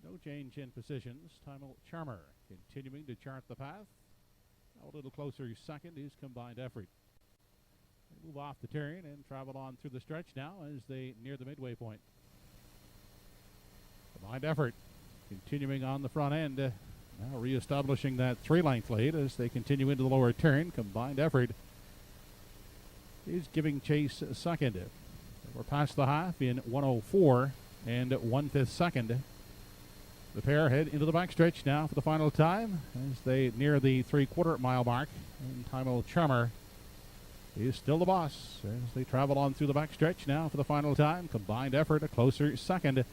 No change in positions. Timel Charmer continuing to chart the path. A little closer second is Combined Effort. They move off the turn and travel on through the stretch now as they near the midway point. Combined Effort continuing on the front end. Now reestablishing that 3-length lead as they continue into the lower turn. Combined Effort is giving chase second. We're past the half in 1:04 and 1/5 second. The pair head into the backstretch now for the final time as they near the 3/4 mile mark. And Timel Charmer is still the boss as they travel on through the backstretch now for the final time. Combined Effort a closer second.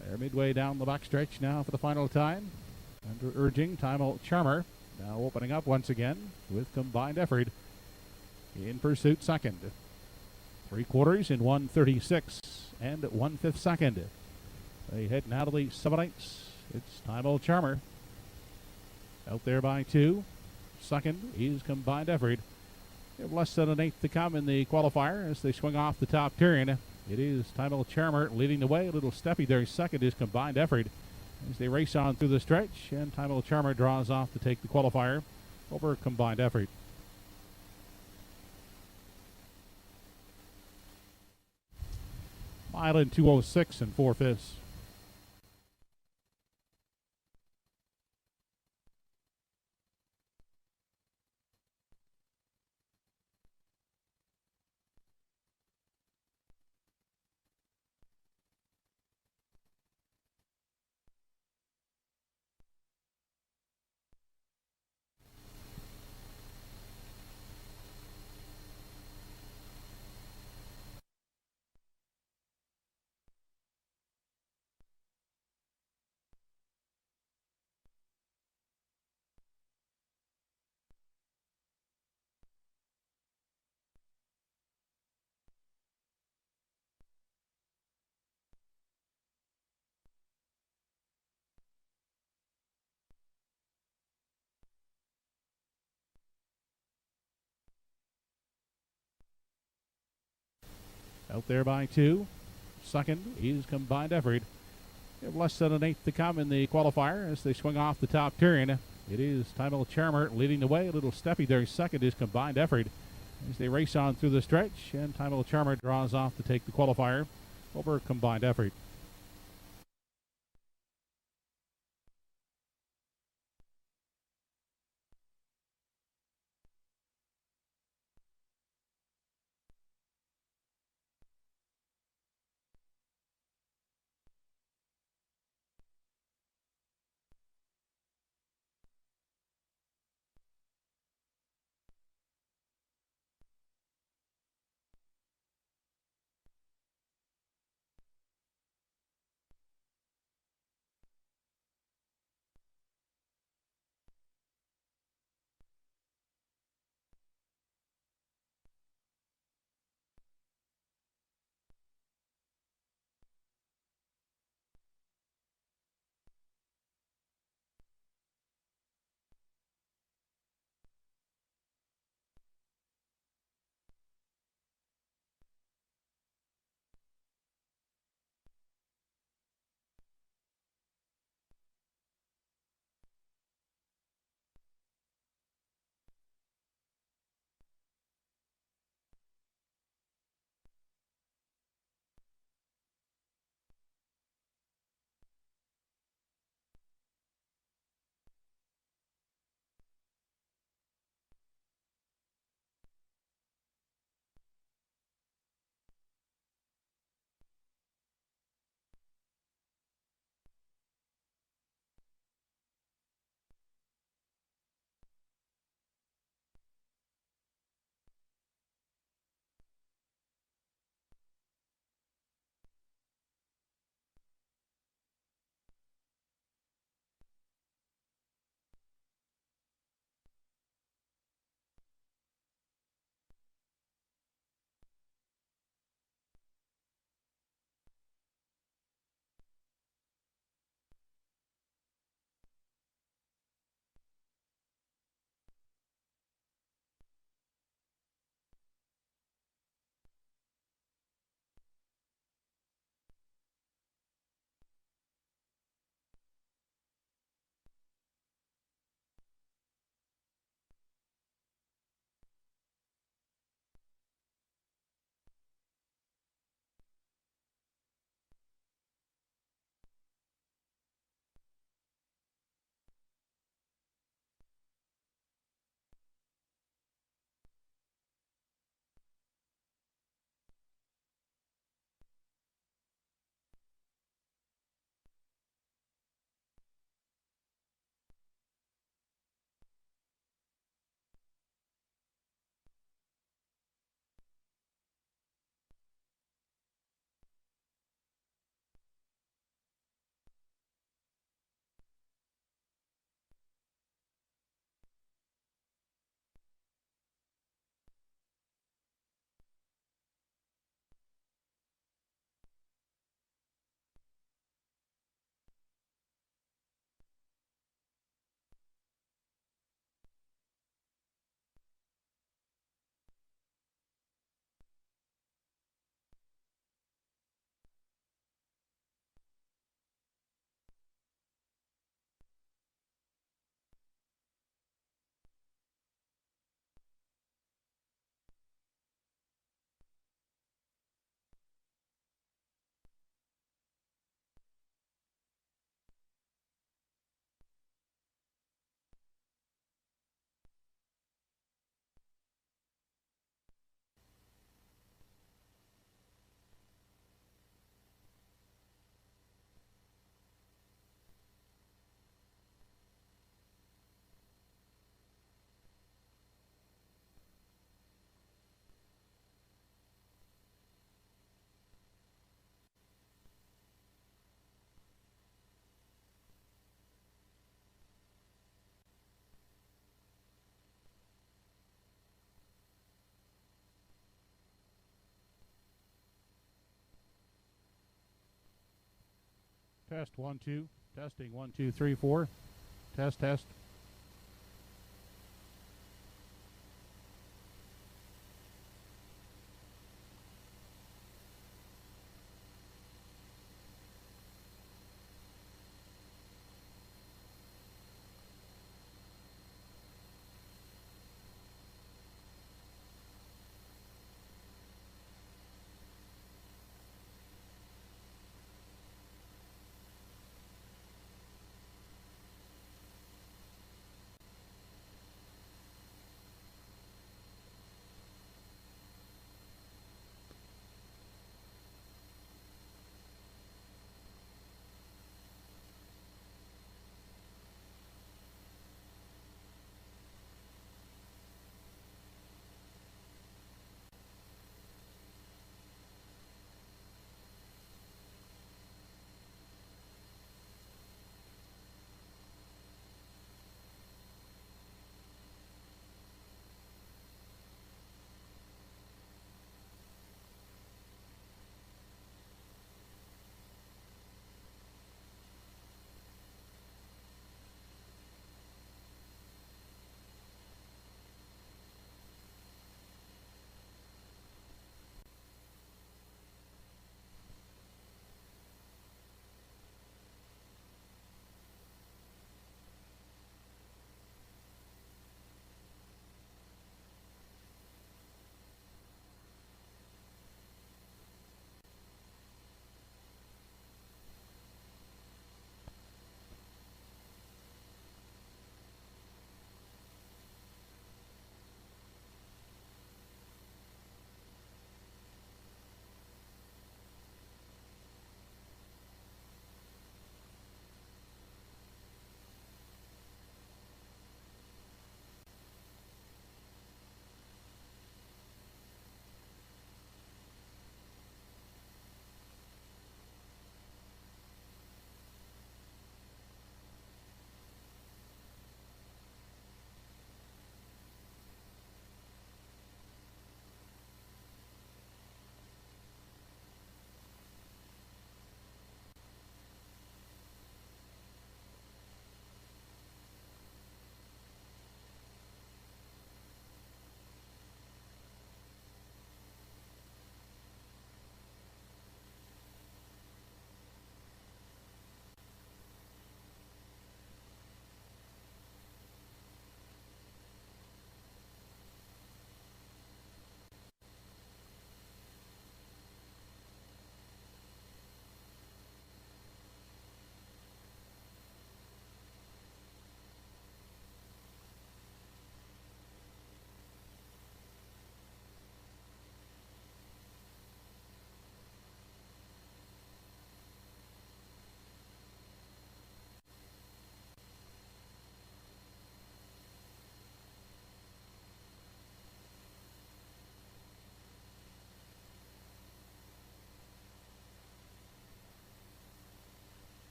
They're midway down the backstretch now for the final time. Under urging, Timel Charmer now opening up once again with Combined Effort in pursuit second. 3/4 in 1:36 and 1/5 second. They head now to the 7/8. It's Timel Charmer out there by 2. Second is Combined Effort. They have less than an eighth to come in the qualifier as they swing off the top turn. It is Timel Charmer leading the way. A little steppy there. Second is Combined Effort as they race on through the stretch. And Timel Charmer draws off to take the qualifier over Combined Effort. Mile in 2:06 and 4/5. Out there by 2. Second is Combined Effort. They have less than an eighth to come in the qualifier as they swing off the top turn. It is Timel Charmer leading the way. A little steppy there. Second is Combined Effort as they race on through the stretch. And Timel Charmer draws off to take the qualifier over Combined Effort. Test 1 2. Testing 1 2 3 4. Test.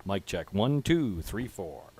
Mic check. 1, 2, 3, 4.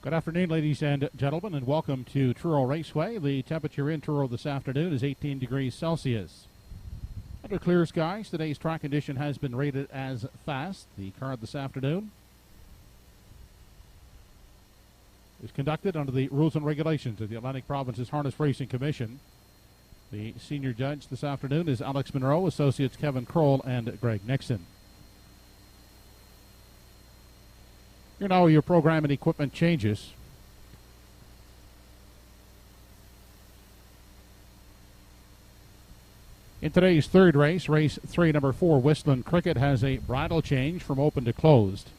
Good afternoon, ladies and gentlemen, and welcome to Truro Raceway. The temperature in Truro this afternoon is 18 degrees Celsius. Under clear skies, today's track condition has been rated as fast. The card this afternoon is conducted under the rules and regulations of the Atlantic Province's Harness Racing Commission. The senior judge this afternoon is Alex Monroe, associates Kevin Kroll and Greg Nixon. Here now are your program and equipment changes. In today's third race, race 3, number 4, Whistland Cricket has a bridle change from open to closed.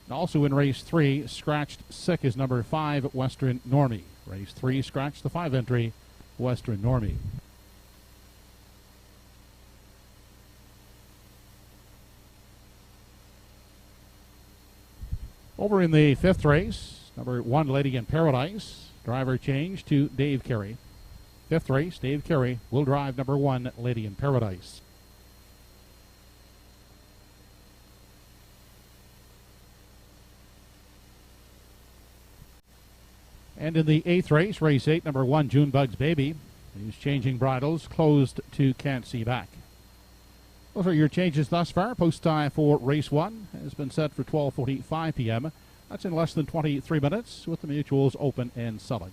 And also in race 3, scratched sick is number 5, Western Normie. Race 3, scratched the 5 entry, Western Normie. Over in the 5th race, number 1, Lady in Paradise. Driver change to Dave Carey. 5th race, Dave Carey will drive number 1, Lady in Paradise. And in the 8th race, race 8, number 1, Junebug's Baby. He's changing bridles, closed to Can't See Back. Those are your changes thus far. Post time for race 1 has been set for 12:45 p.m. That's in less than 23 minutes with the mutuals open and selling.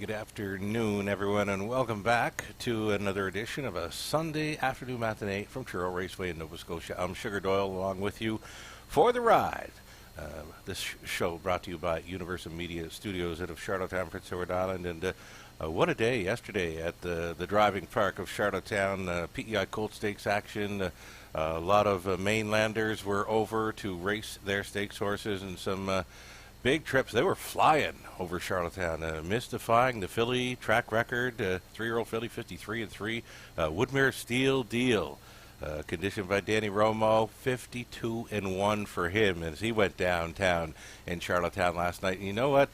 good afternoon, everyone, and welcome back to another edition of a Sunday afternoon matinee from Truro Raceway in Nova Scotia. I'm Sugar Doyle, along with you for the ride. This show brought to you by Universal Media Studios out of Charlottetown, Prince Edward Island, and what a day yesterday at the driving park of Charlottetown. PEI Colt Stakes action. A lot of mainlanders were over to race their stakes horses, and some big trips. They were flying over Charlottetown, mystifying the filly track record. 3-year-old filly, 53-3. Woodmere Steel Deal, conditioned by Danny Romo, 52-1 for him as he went downtown in Charlottetown last night. And you know what?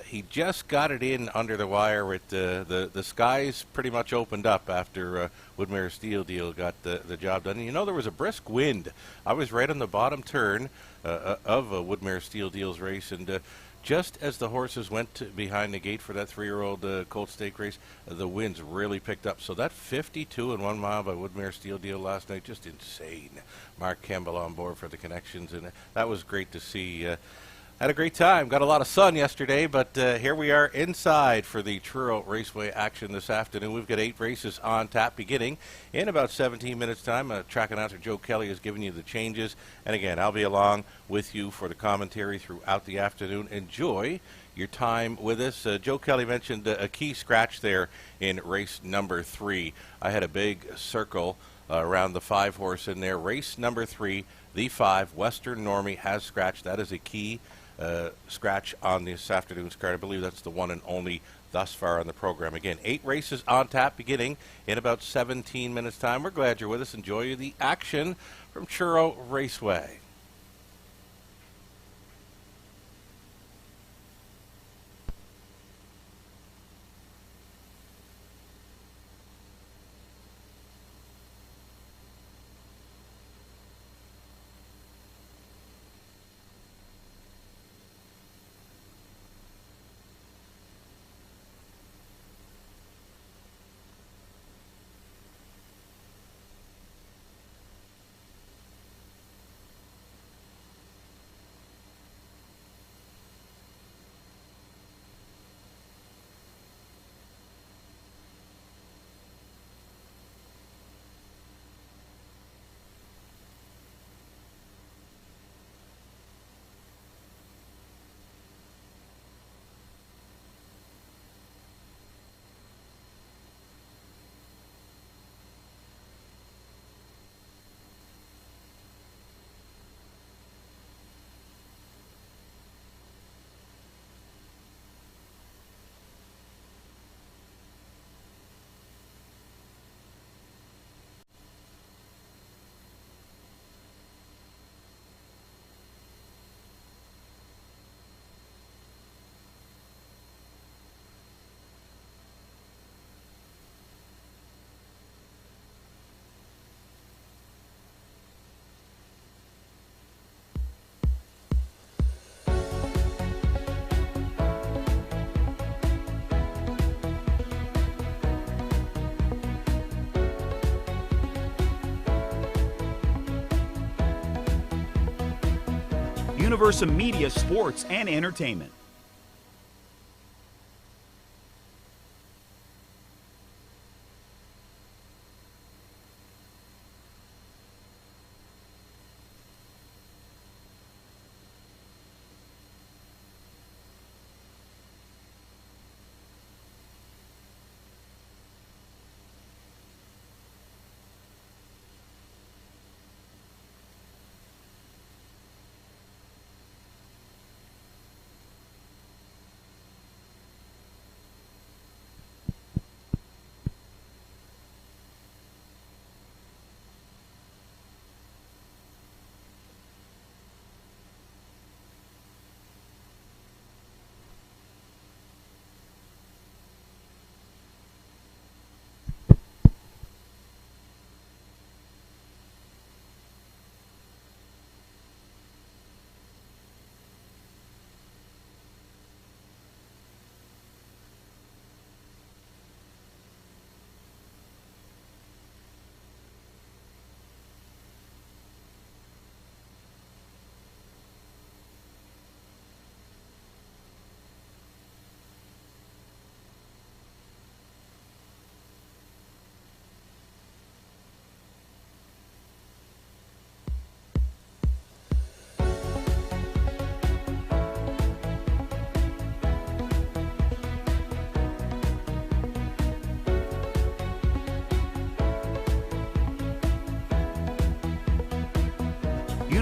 He just got it in under the wire with the skies pretty much opened up after Woodmere Steel Deal got the job done. And you know, there was a brisk wind. I was right on the bottom turn of Woodmere Steel Deal's race, and just as the horses went behind the gate for that 3-year-old Colt Stake race, the winds really picked up. So that 52-1 mile by Woodmere Steel Deal last night, just insane. Mark Campbell on board for the connections, and that was great to see. Had a great time. Got a lot of sun yesterday, but here we are inside for the Truro Raceway action this afternoon. We've got 8 races on tap beginning in about 17 minutes' time. Track announcer Joe Kelly is giving you the changes. And again, I'll be along with you for the commentary throughout the afternoon. Enjoy your time with us. Joe Kelly mentioned a key scratch there in race number 3. I had a big circle around the 5-horse in there. Race number 3, the 5, Western Normie has scratched. That is a key scratch on this afternoon's card. I believe that's the one and only thus far on the program. Again, 8 races on tap beginning in about 17 minutes' time. We're glad you're with us. Enjoy the action from Truro Raceway. Universal Media Sports and Entertainment.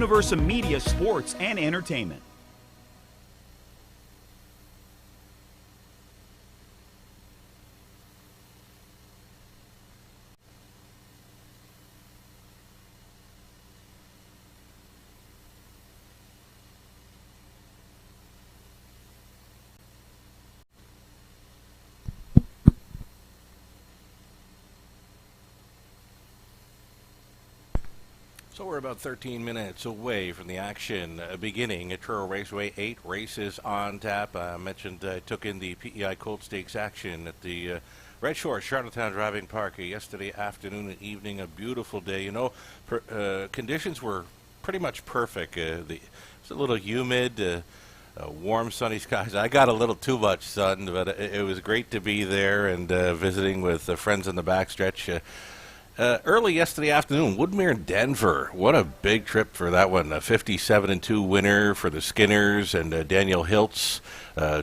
Universum Media Sports and Entertainment. So we're about 13 minutes away from the action beginning at Truro Raceway. 8 races on tap. I mentioned I took in the PEI Colt Stakes action at the Red Shore Charlottetown Driving Park yesterday afternoon and evening. A beautiful day. Conditions were pretty much perfect. It was a little humid, warm, sunny skies. I got a little too much sun, but it was great to be there and visiting with friends in the backstretch. Early yesterday afternoon, Woodmere, Denver. What a big trip for that one. A 57-2 winner for the Skinners, and Daniel Hiltz,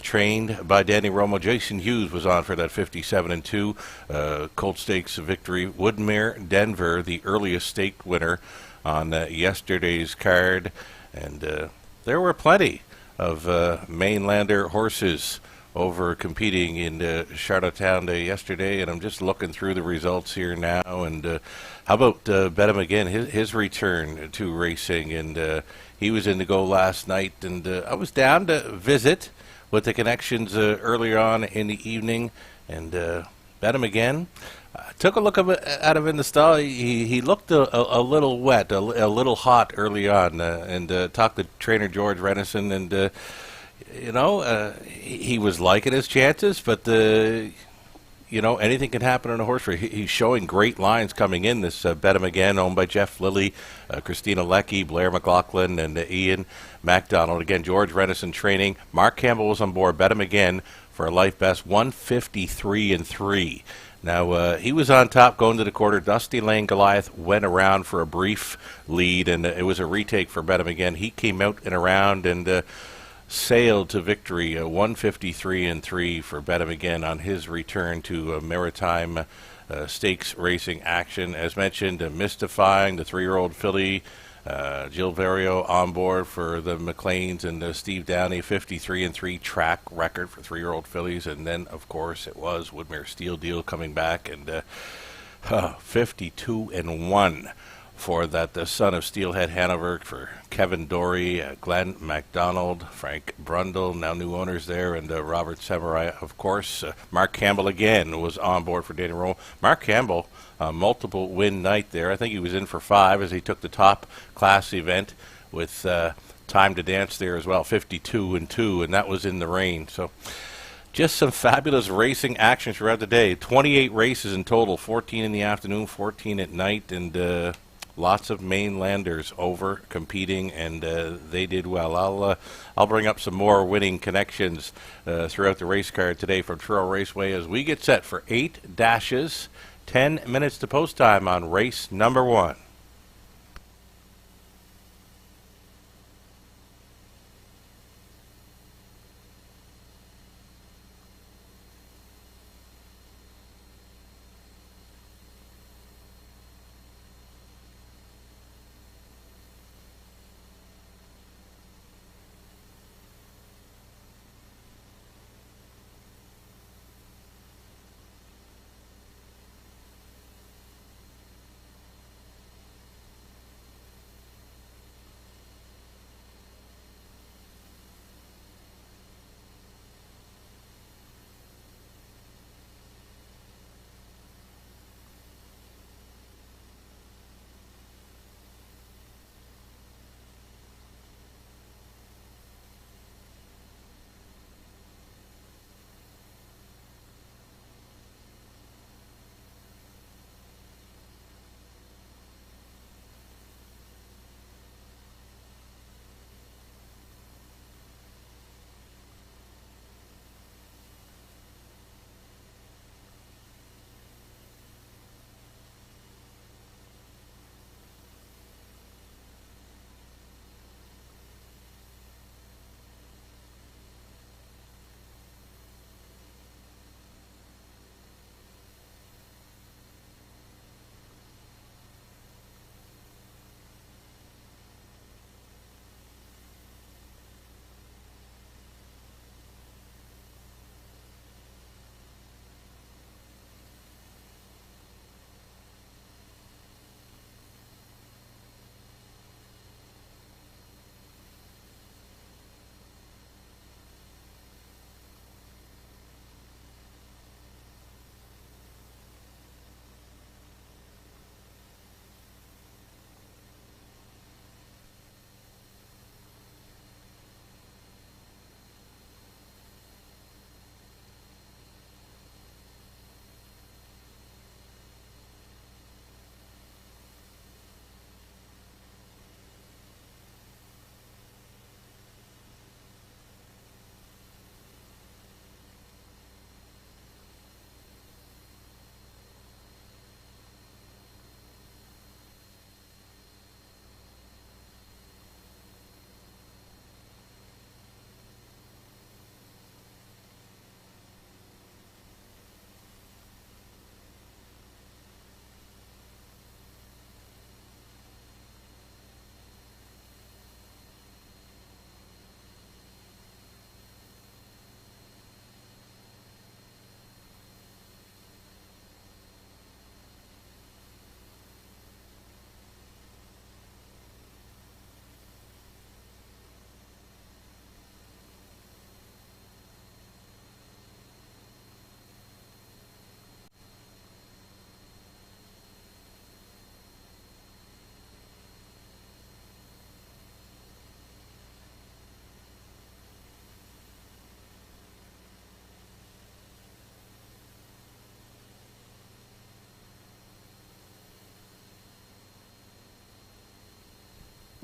trained by Danny Romo. Jason Hughes was on for that 57-2 Colt Stakes victory. Woodmere, Denver, the earliest stake winner on yesterday's card. And there were plenty of Mainlander horses over competing in Charlottetown yesterday, and I'm just looking through the results here now. And how about Bedham again, his return to racing, and he was in the go last night, and I was down to visit with the connections earlier on in the evening, and Bedham again. Took a look at him in the stall. He looked a little wet, a little hot early on, and talked to trainer George Renison, and he was liking his chances, but anything can happen on a horse race. He's showing great lines coming in. This Bedham again, owned by Jeff Lilly, Christina Leckie, Blair McLaughlin, and Ian MacDonald. Again, George Renison training. Mark Campbell was on board. Bedham again for a life best 153-3. Now, he was on top going to the quarter. Dusty Lane Goliath went around for a brief lead, and it was a retake for Bedham again. He came out and around and sailed to victory, 153-3 for Bedham again on his return to maritime stakes racing action. As mentioned, mystifying the 3-year-old filly, Jill Vario on board for the McLeans, and Steve Downey, 53-3 track record for 3-year-old fillies. And then, of course, it was Woodmere Steel Deal coming back, and 52-1. For that, the son of Steelhead Hanover, for Kevin Dorey, Glenn MacDonald, Frank Brundle, now new owners there, and Robert Samurai, of course. Mark Campbell again was on board for Danny Romo. Mark Campbell, multiple win night there. I think he was in for 5 as he took the top class event with time to dance there as well, 52-2, and that was in the rain. So just some fabulous racing action throughout the day. 28 races in total, 14 in the afternoon, 14 at night, and lots of Mainlanders over competing, and they did well. I'll bring up some more winning connections throughout the race card today from Truro Raceway as we get set for 8 dashes, 10 minutes to post time on race number 1.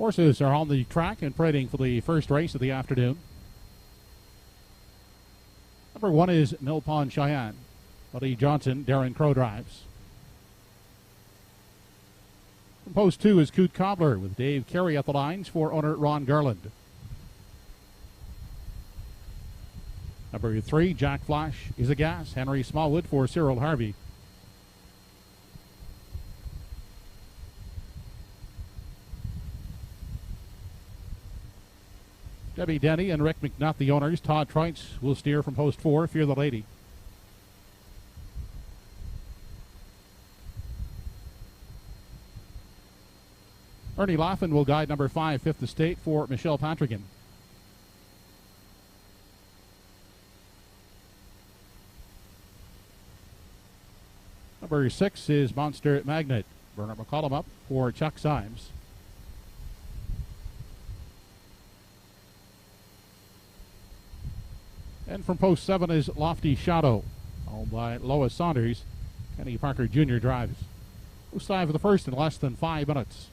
Horses are on the track and parading for the first race of the afternoon. Number 1 is Mill Pond Cheyenne. Buddy Johnson, Darren Crow drives. From post 2 is Coot Cobbler with Dave Carey at the lines for owner Ron Garland. Number 3, Jack Flash is a gas. Henry Smallwood for Cyril Harvey. Debbie Denny and Rick McNutt, the owners. Todd Trites will steer from post 4, Fear the Lady. Ernie Laughlin will guide number 5, Fifth Estate, for Michelle Patrickin. Number 6 is Monster Magnet. Bernard McCollum up for Chuck Symes. And from post 7 is Lofty Shadow, owned by Lois Saunders. Kenny Parker Jr. drives. Post 5 for the first in less than 5 minutes.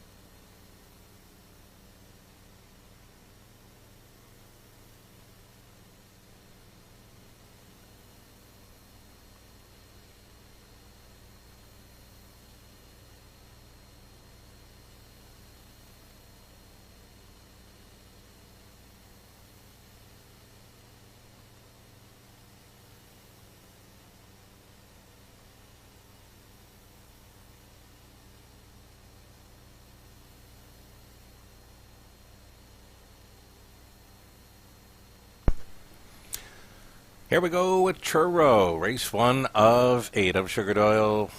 Here we go with Truro, race 1 of 8. I'm Sugar Doyle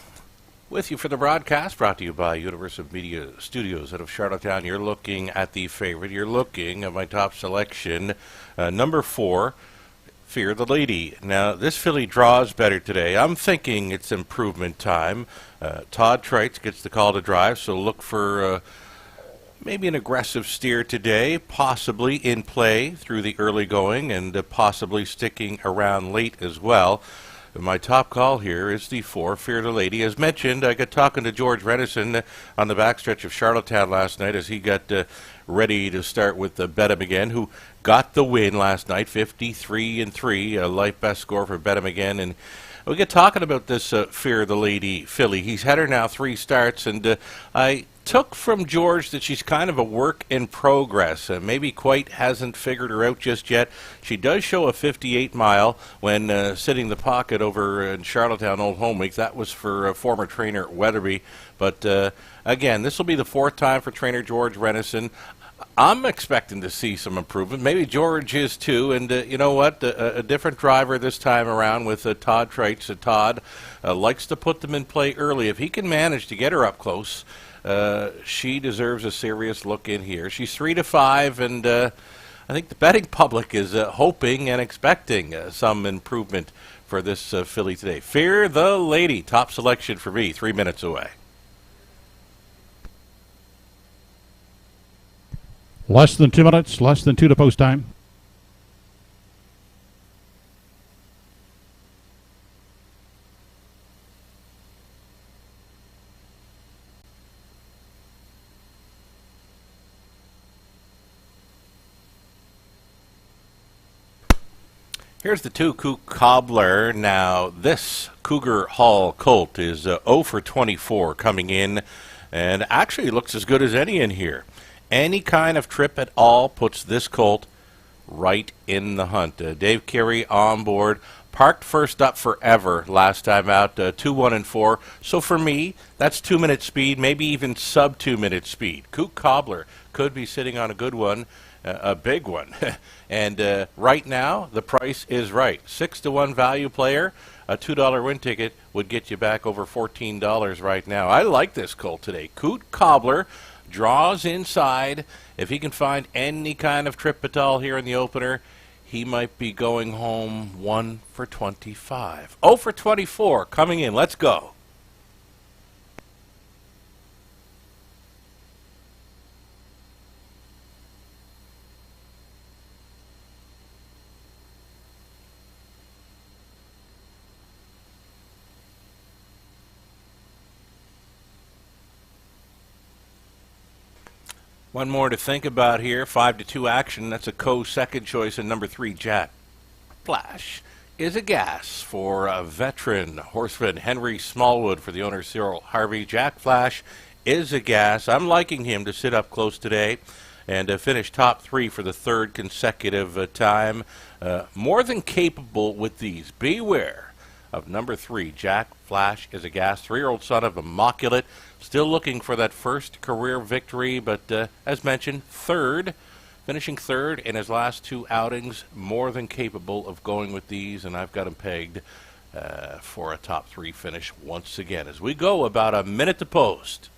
with you for the broadcast, brought to you by Universal Media Studios out of Charlottetown. You're looking at the favorite. You're looking at my top selection, number 4, Fear the Lady. Now, this filly draws better today. I'm thinking it's improvement time. Todd Trites gets the call to drive, so look for maybe an aggressive steer today, possibly in play through the early going and possibly sticking around late as well. My top call here is the 4, Fear the Lady. As mentioned, I got talking to George Renison on the backstretch of Charlottetown last night as he got ready to start with Bedham again, who got the win last night, 53-3, a life best score for Bedham again. And we get talking about this Fear the Lady filly. He's had her now 3 starts, and I took from George that she's kind of a work in progress. Maybe quite hasn't figured her out just yet. She does show a 58-mile when sitting the pocket over in Charlottetown Old Home Week. That was for former trainer Weatherby. But again, this will be the 4th time for trainer George Renison. I'm expecting to see some improvement. Maybe George is too. And you know what? A different driver this time around with Todd Trites. Todd likes to put them in play early. If he can manage to get her up close, she deserves a serious look in here. She's 3-5, and I think the betting public is hoping and expecting some improvement for this filly today. Fear the Lady, top selection for me, 3 minutes away. Less than 2 minutes, less than 2 to post time. Here's the 2, Coot Cobbler. Now, this Cougar Hall colt is 0 for 24 coming in, and actually looks as good as any in here. Any kind of trip at all puts this colt right in the hunt. Dave Carey on board. Parked first up forever last time out, 2-1-4. So for me, that's 2-minute speed, maybe even sub 2-minute speed. Coot Cobbler could be sitting on a good one, a big one. And right now, the price is right. 6-1 value player, a $2 win ticket would get you back over $14 right now. I like this colt today. Coot Cobbler draws inside. If he can find any kind of trip at all here in the opener, he might be going home 1 for 25. 0 for 24 coming in. Let's go. One more to think about here. 5-2 action. That's a co-second choice, and number 3, Jack Flash is a gas for a veteran horseman Henry Smallwood for the owner Cyril Harvey. Jack Flash is a gas. I'm liking him to sit up close today and finish top 3 for the third consecutive time. More than capable with these. Beware of number 3, Jack Flash is a gas. 3-year-old son of Immaculate. Still looking for that first career victory, but as mentioned, finishing third in his last 2 outings. More than capable of going with these, and I've got him pegged for a top 3 finish once again. As we go about a minute to post.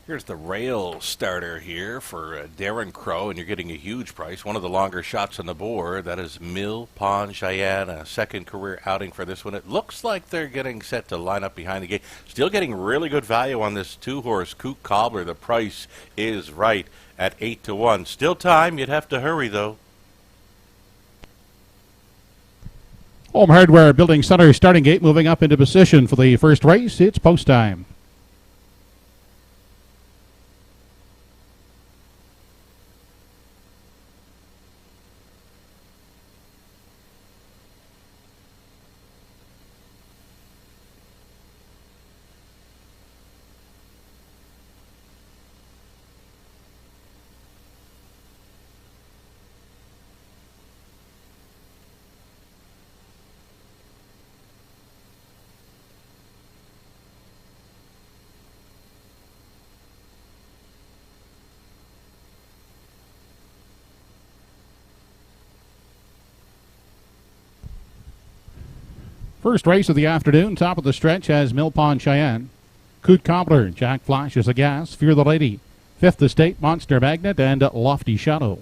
Here's the rail starter here for Darren Crow, and you're getting a huge price. One of the longer shots on the board. That is Mill Pond Cheyenne, a second career outing for this one. It looks like they're getting set to line up behind the gate. Still getting really good value on this 2-horse Kook Cobbler. The price is right at 8-1. Still time. You'd have to hurry, though. Home Hardware Building Center starting gate moving up into position for the first race. It's post time. First race of the afternoon, top of the stretch has Mill Pond Cheyenne. Kook Cobbler, Jack Flash is a gas, Fear the Lady, Fifth Estate, Monster Magnet, and Lofty Shadow.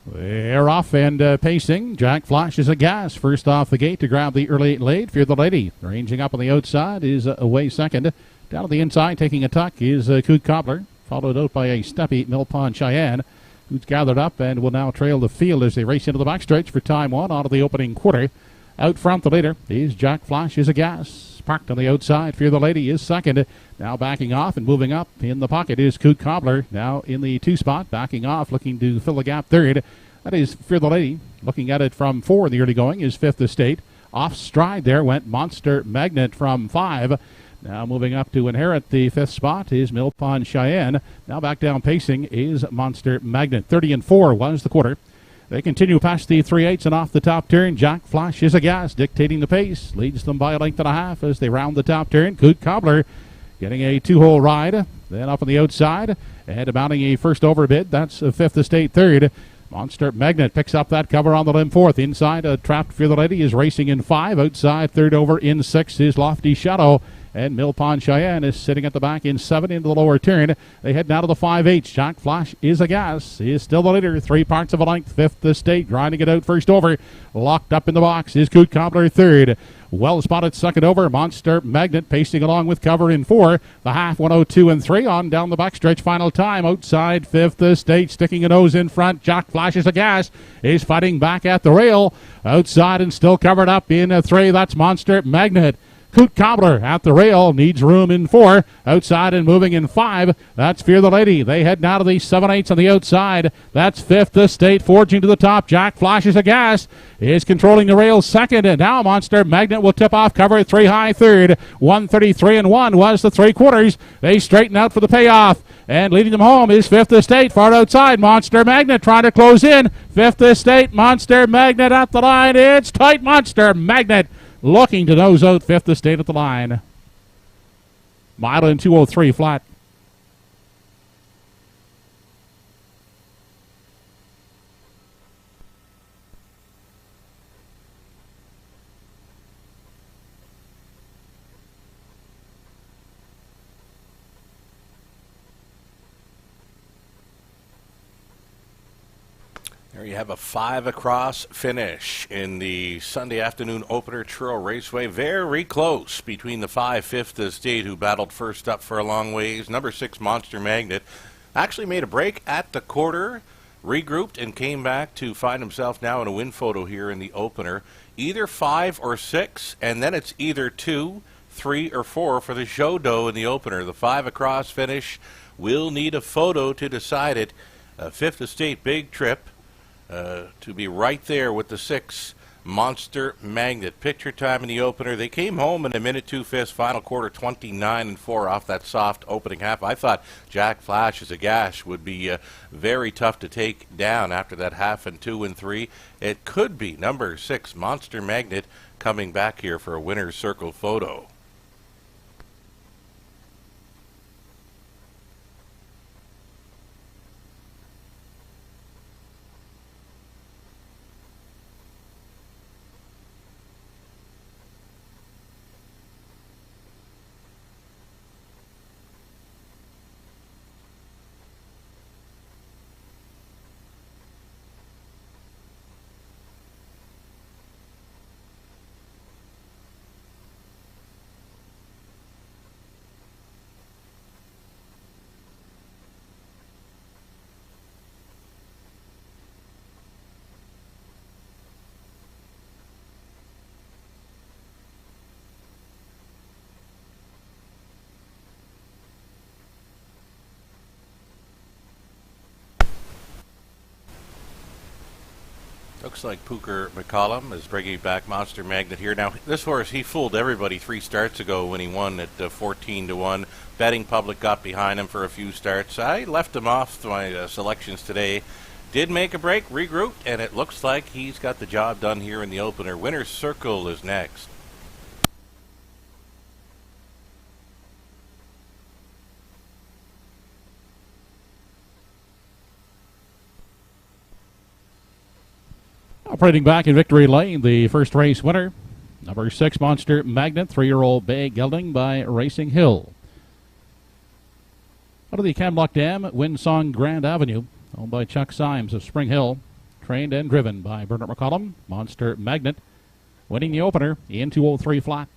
They're off and pacing. Jack Flash is a gas. First off the gate to grab the early late. Fear the Lady. Ranging up on the outside is away second. Down to the inside, taking a tuck, is Kook Cobbler, followed out by a steppy Mill Pond Cheyenne, who's gathered up and will now trail the field as they race into the backstretch for time 1 out of the opening quarter. Out front, the leader is Jack Flash is a gas. Parked on the outside, Fear the Lady is second. Now backing off and moving up in the pocket is Kook Cobbler. Now in the 2 spot, backing off, looking to fill the gap third. That is Fear the Lady. Looking at it from 4 in the early going is Fifth Estate. Off stride there went Monster Magnet from 5. Now moving up to inherit the 5th spot is Mill Pond Cheyenne. Now back down pacing is Monster Magnet. 30-4 was the quarter. They continue past the 3/8 and off the top turn. Jack Flash is a gas, dictating the pace. Leads them by a length and a half as they round the top turn. Kook Cobbler getting a 2-hole ride. Then up on the outside and mounting a first overbid. That's a Fifth Estate third. Monster Magnet picks up that cover on the limb 4th. Inside, Trapped Fear the Lady is racing in 5. Outside, third over in 6 is Lofty Shadow. And Mill Pond Cheyenne is sitting at the back in 7 into the lower turn. They head now to the 5/8. Jack Flash is a gas. He is still the leader. 3 parts of a length. Fifth Estate grinding it out first over. Locked up in the box is Kook Cobbler third. Well spotted second over. Monster Magnet pacing along with cover in 4. The half 102 and 3 on down the backstretch final time. Outside Fifth Estate sticking a nose in front. Jack Flash is a gas. Is fighting back at the rail. Outside and still covered up in 3. That's Monster Magnet. Coot Cobbler at the rail, needs room in 4. Outside and moving in 5. That's Fear the Lady. They head now to the 7/8 on the outside. That's Fifth Estate forging to the top. Jack flashes a gas. Is controlling the rail second. And now Monster Magnet will tip off cover 3 high third. 133 and 1 was the 3/4. They straighten out for the payoff. And leading them home is Fifth Estate far outside. Monster Magnet trying to close in. Fifth Estate, Monster Magnet at the line. It's tight. Monster Magnet looking to nose out Fifth Estate at the line. Mile in 2:03 flat. There you have a 5 across finish in the Sunday afternoon opener, Truro Raceway. Very close between the 5 Fifth Estate, who battled first up for a long ways. Number 6 Monster Magnet actually made a break at the quarter, regrouped, and came back to find himself now in a win photo here in the opener. Either 5 or 6, and then it's either 2, 3, or 4 for the show dough in the opener. The 5 across finish will need a photo to decide it. Fifth Estate, big trip. To be right there with the 6 Monster Magnet. Picture time in the opener. They came home in a minute 2/5, final quarter 29 and 4 off that soft opening half. I thought Jack Flash as a gash would be very tough to take down after that half and 2 and 3. It could be number 6 Monster Magnet coming back here for a winner's circle photo. Looks like Pooker McCollum is bringing back Monster Magnet here. Now, this horse, he fooled everybody 3 starts ago when he won at 14 to 1. Betting public got behind him for a few starts. I left him off my selections today. Did make a break, regrouped, and it looks like he's got the job done here in the opener. Winner's Circle is next. Operating back in victory lane, the first race winner, number 6 Monster Magnet, 3-year-old bay gelding by Racing Hill. Out of the Camlock Dam, Windsong Grand Avenue, owned by Chuck Symes of Spring Hill, trained and driven by Bernard McCollum. Monster Magnet winning the opener in 2:03 flat.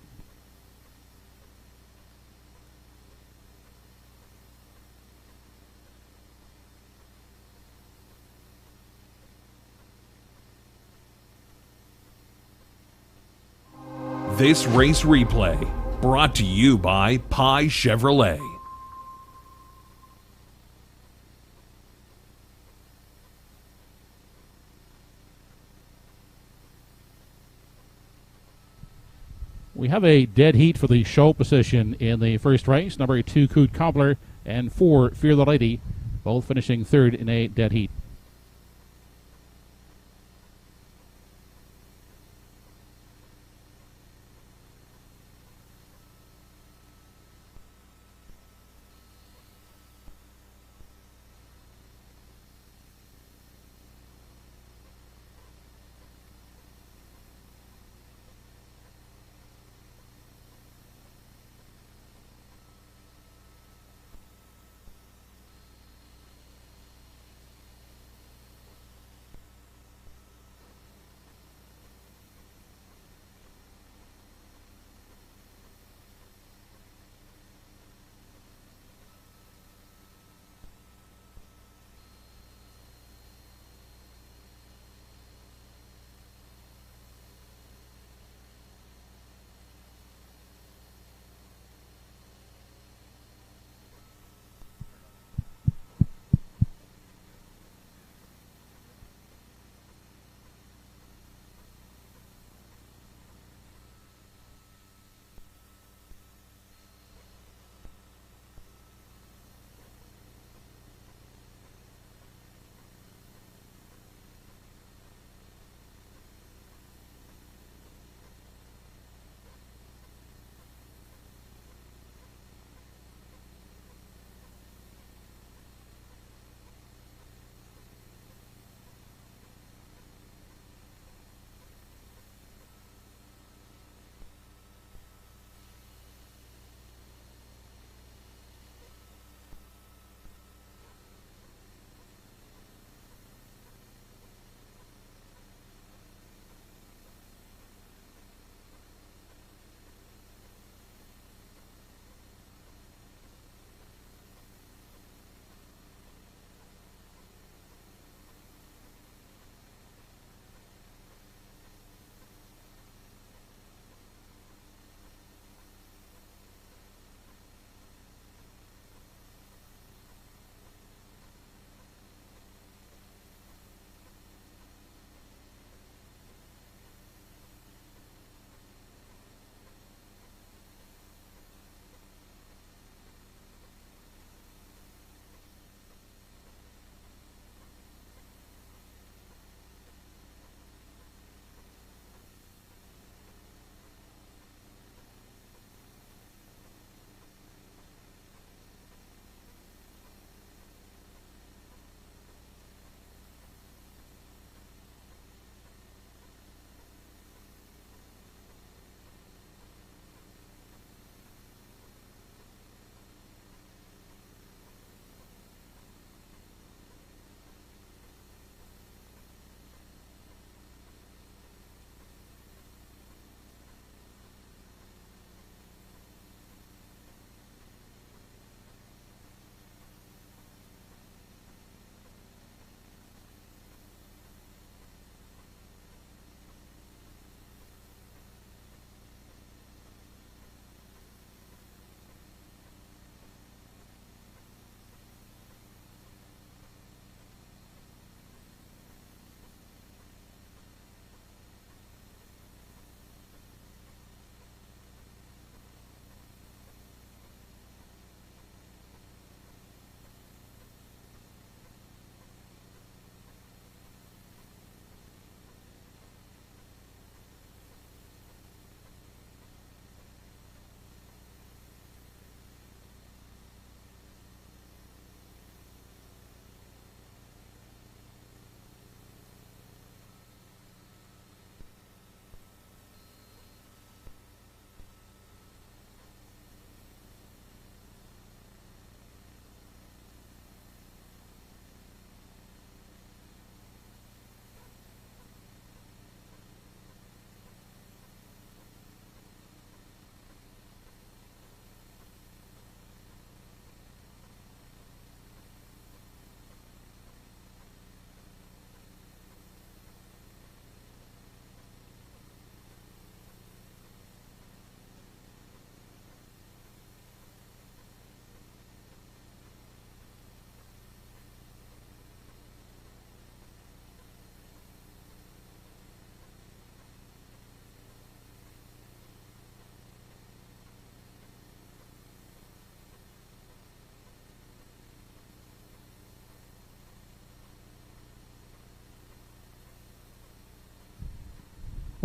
This race replay brought to you by Pie Chevrolet. We have a dead heat for the show position in the first race. Number 2 Coot Cobbler and 4 Fear the Lady, both finishing third in a dead heat.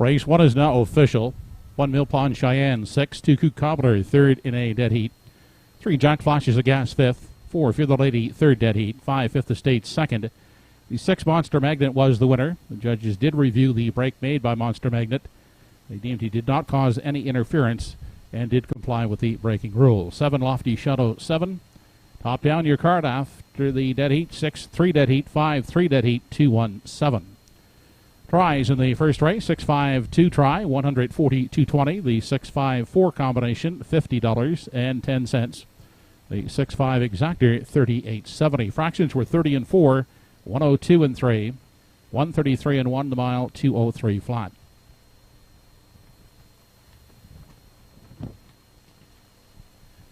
Race 1 is now official. 1 Mill Pond Cheyenne, 6 2 Cobbler, third in a dead heat. 3 Jack Flashes of Gas, fifth. 4 Fear the Lady, third dead heat. 5 Fifth Estate, second. The 6 Monster Magnet was the winner. The judges did review the break made by Monster Magnet. They deemed he did not cause any interference and did comply with the braking rules. 7 Lofty Shadow, 7. Top down your card after the dead heat. 6 3 dead heat. 5 3 dead heat. 2 1 7. Tries in the first race, 6-5-2 try, $142.20. The 6-5-4 combination, $50.10. The 6-5 exactor, $38.70. Fractions were 30 and 4, 102 and 3, 133 and 1 the mile, 203 flat.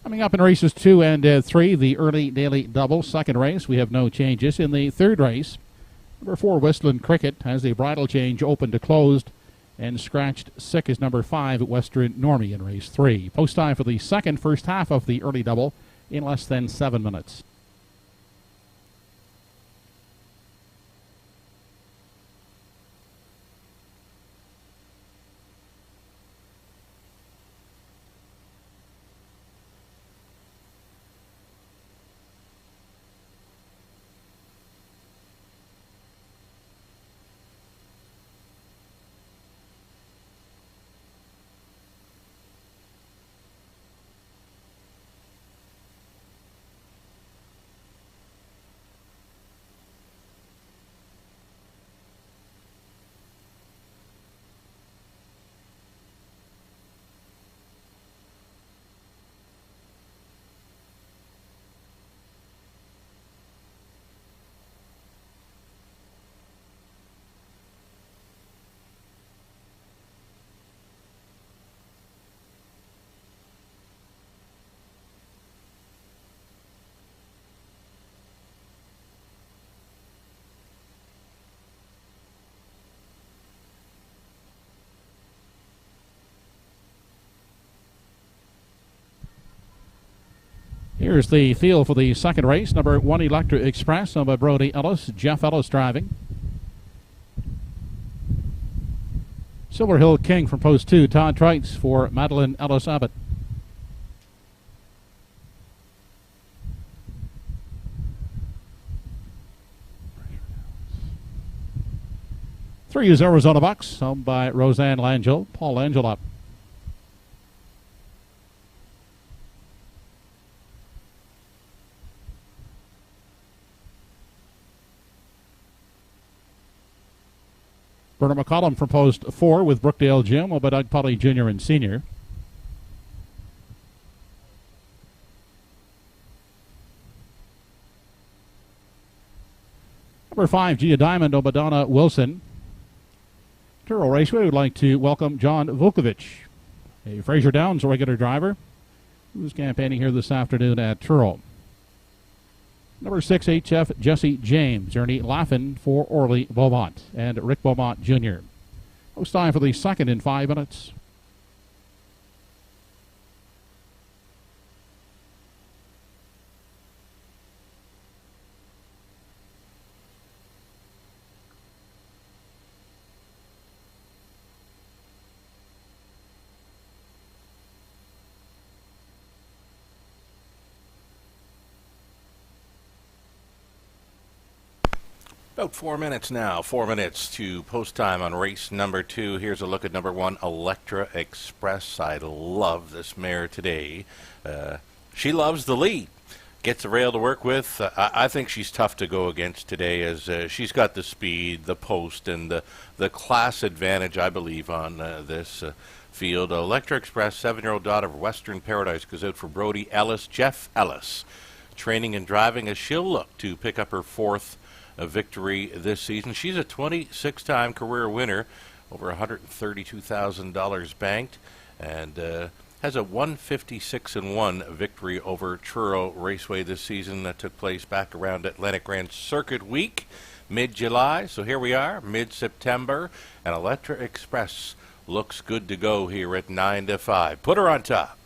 Coming up in races 2 and 3, the early daily double. Second race, we have no changes. In the third race, number 4, Westland Cricket has a bridle change open to closed, and scratched sick is number 5 at Western Normie in race 3. Post time for the second first half of the early double in less than 7 minutes. Here's the field for the second race. Number 1 Electra Express, owned by Brody Ellis. Jeff Ellis driving. Silver Hill King from post 2. Todd Trites for Madeline Ellis Abbott. Three is Arizona Bucks, owned by Roseanne Langell. Paul Langell up. Bernard McCollum from post 4 with Brookdale Jim, owned by Doug Polly Jr. and Sr. Number 5, Gia Diamond, owned by Donna Wilson. Truro Raceway would like to welcome John Vukovic, a Fraser Downs regular driver who's campaigning here this afternoon at Truro. Number 6, HF Jesse James, Ernie Laffin for Orly Beaumont and Rick Beaumont Jr. Post time for the second in 5 minutes. About 4 minutes now. 4 minutes to post time on race number 2. Here's a look at number 1, Electra Express. I love this mare today. She loves the lead. Gets a rail to work with. I think she's tough to go against today, as she's got the speed, the post, and the class advantage, I believe, on this field. Electra Express, 7-year-old daughter of Western Paradise, goes out for Brody Ellis. Jeff Ellis, training and driving as she'll look to pick up her 4th victory this season. She's a 26-time career winner, over $132,000 banked, and has a 156-1 victory over Truro Raceway this season. That took place back around Atlantic Grand Circuit Week, mid-July. So here we are, mid-September, and Electra Express looks good to go here at 9-5. Put her on top.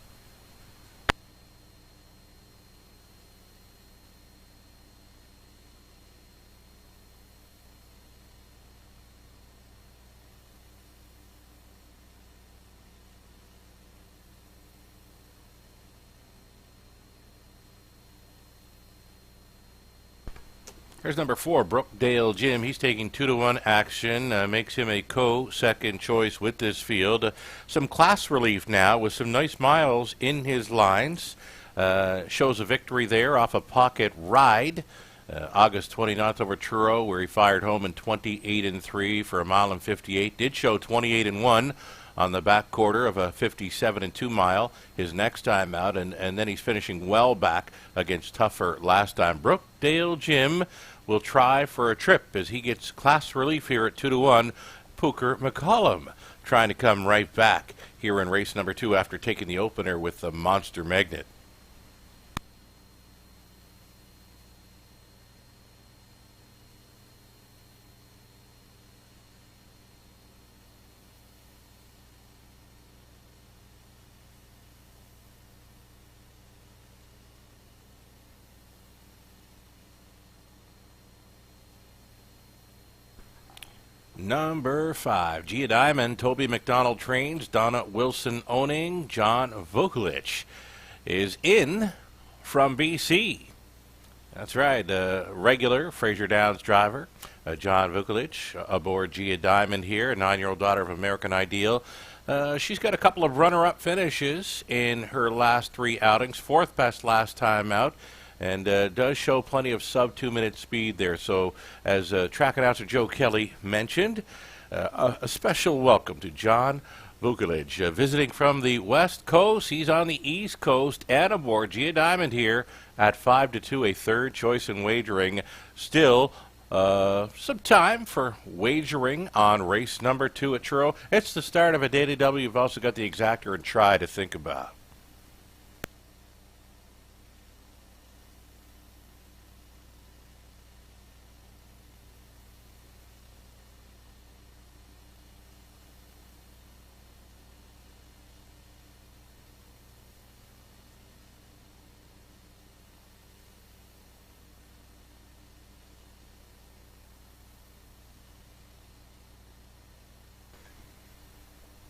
Here's number 4, Brookdale Jim. He's taking 2-1 action, makes him a co-second choice with this field. Some class relief now with some nice miles in his lines. Shows a victory there off a pocket ride. August 29th over Truro, where he fired home in 28-3 for a mile and 58. Did show 28-1 on the back quarter of a 57-2 mile his next time out, and then he's finishing well back against tougher last time. Brookdale Jim will try for a trip as he gets class relief here at 2-1. Pooker McCollum trying to come right back here in race number 2 after taking the opener with the Monster Magnet. Number 5, Gia Diamond, Toby McDonald trains, Donna Wilson owning, John Vukulich is in from BC. That's right, regular Fraser Downs driver, John Vukulich, aboard Gia Diamond here, a 9-year-old daughter of American Ideal. She's got a couple of runner-up finishes in her last 3 outings, 4th best last time out, and does show plenty of sub-2-minute speed there. So, as track announcer Joe Kelly mentioned, a special welcome to John Vukulich. Visiting from the West Coast, he's on the East Coast and aboard Gia Diamond here at 5-2, a third choice in wagering. Still, some time for wagering on race number 2 at Truro. It's the start of a Daily W. You've also got the exactor and try to think about.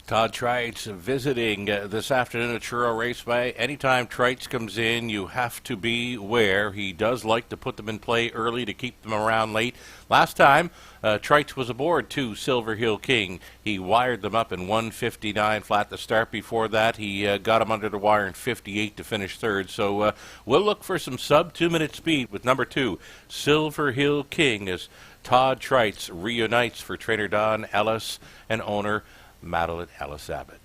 Todd Trites visiting this afternoon at Truro Raceway. Anytime Trites comes in, you have to be aware. He does like to put them in play early to keep them around late. Last time, Trites was aboard 2 Silver Hill King. He wired them up in 1:59 flat to start. Before that, he got them under the wire in 58 to finish third. So we'll look for some sub-2-minute speed with number 2, Silver Hill King, as Todd Trites reunites for trainer Don Ellis and owner Madeline Ellis Abbott.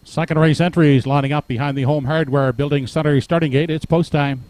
Second race entries lining up behind the Home Hardware Building Center starting gate. It's post time.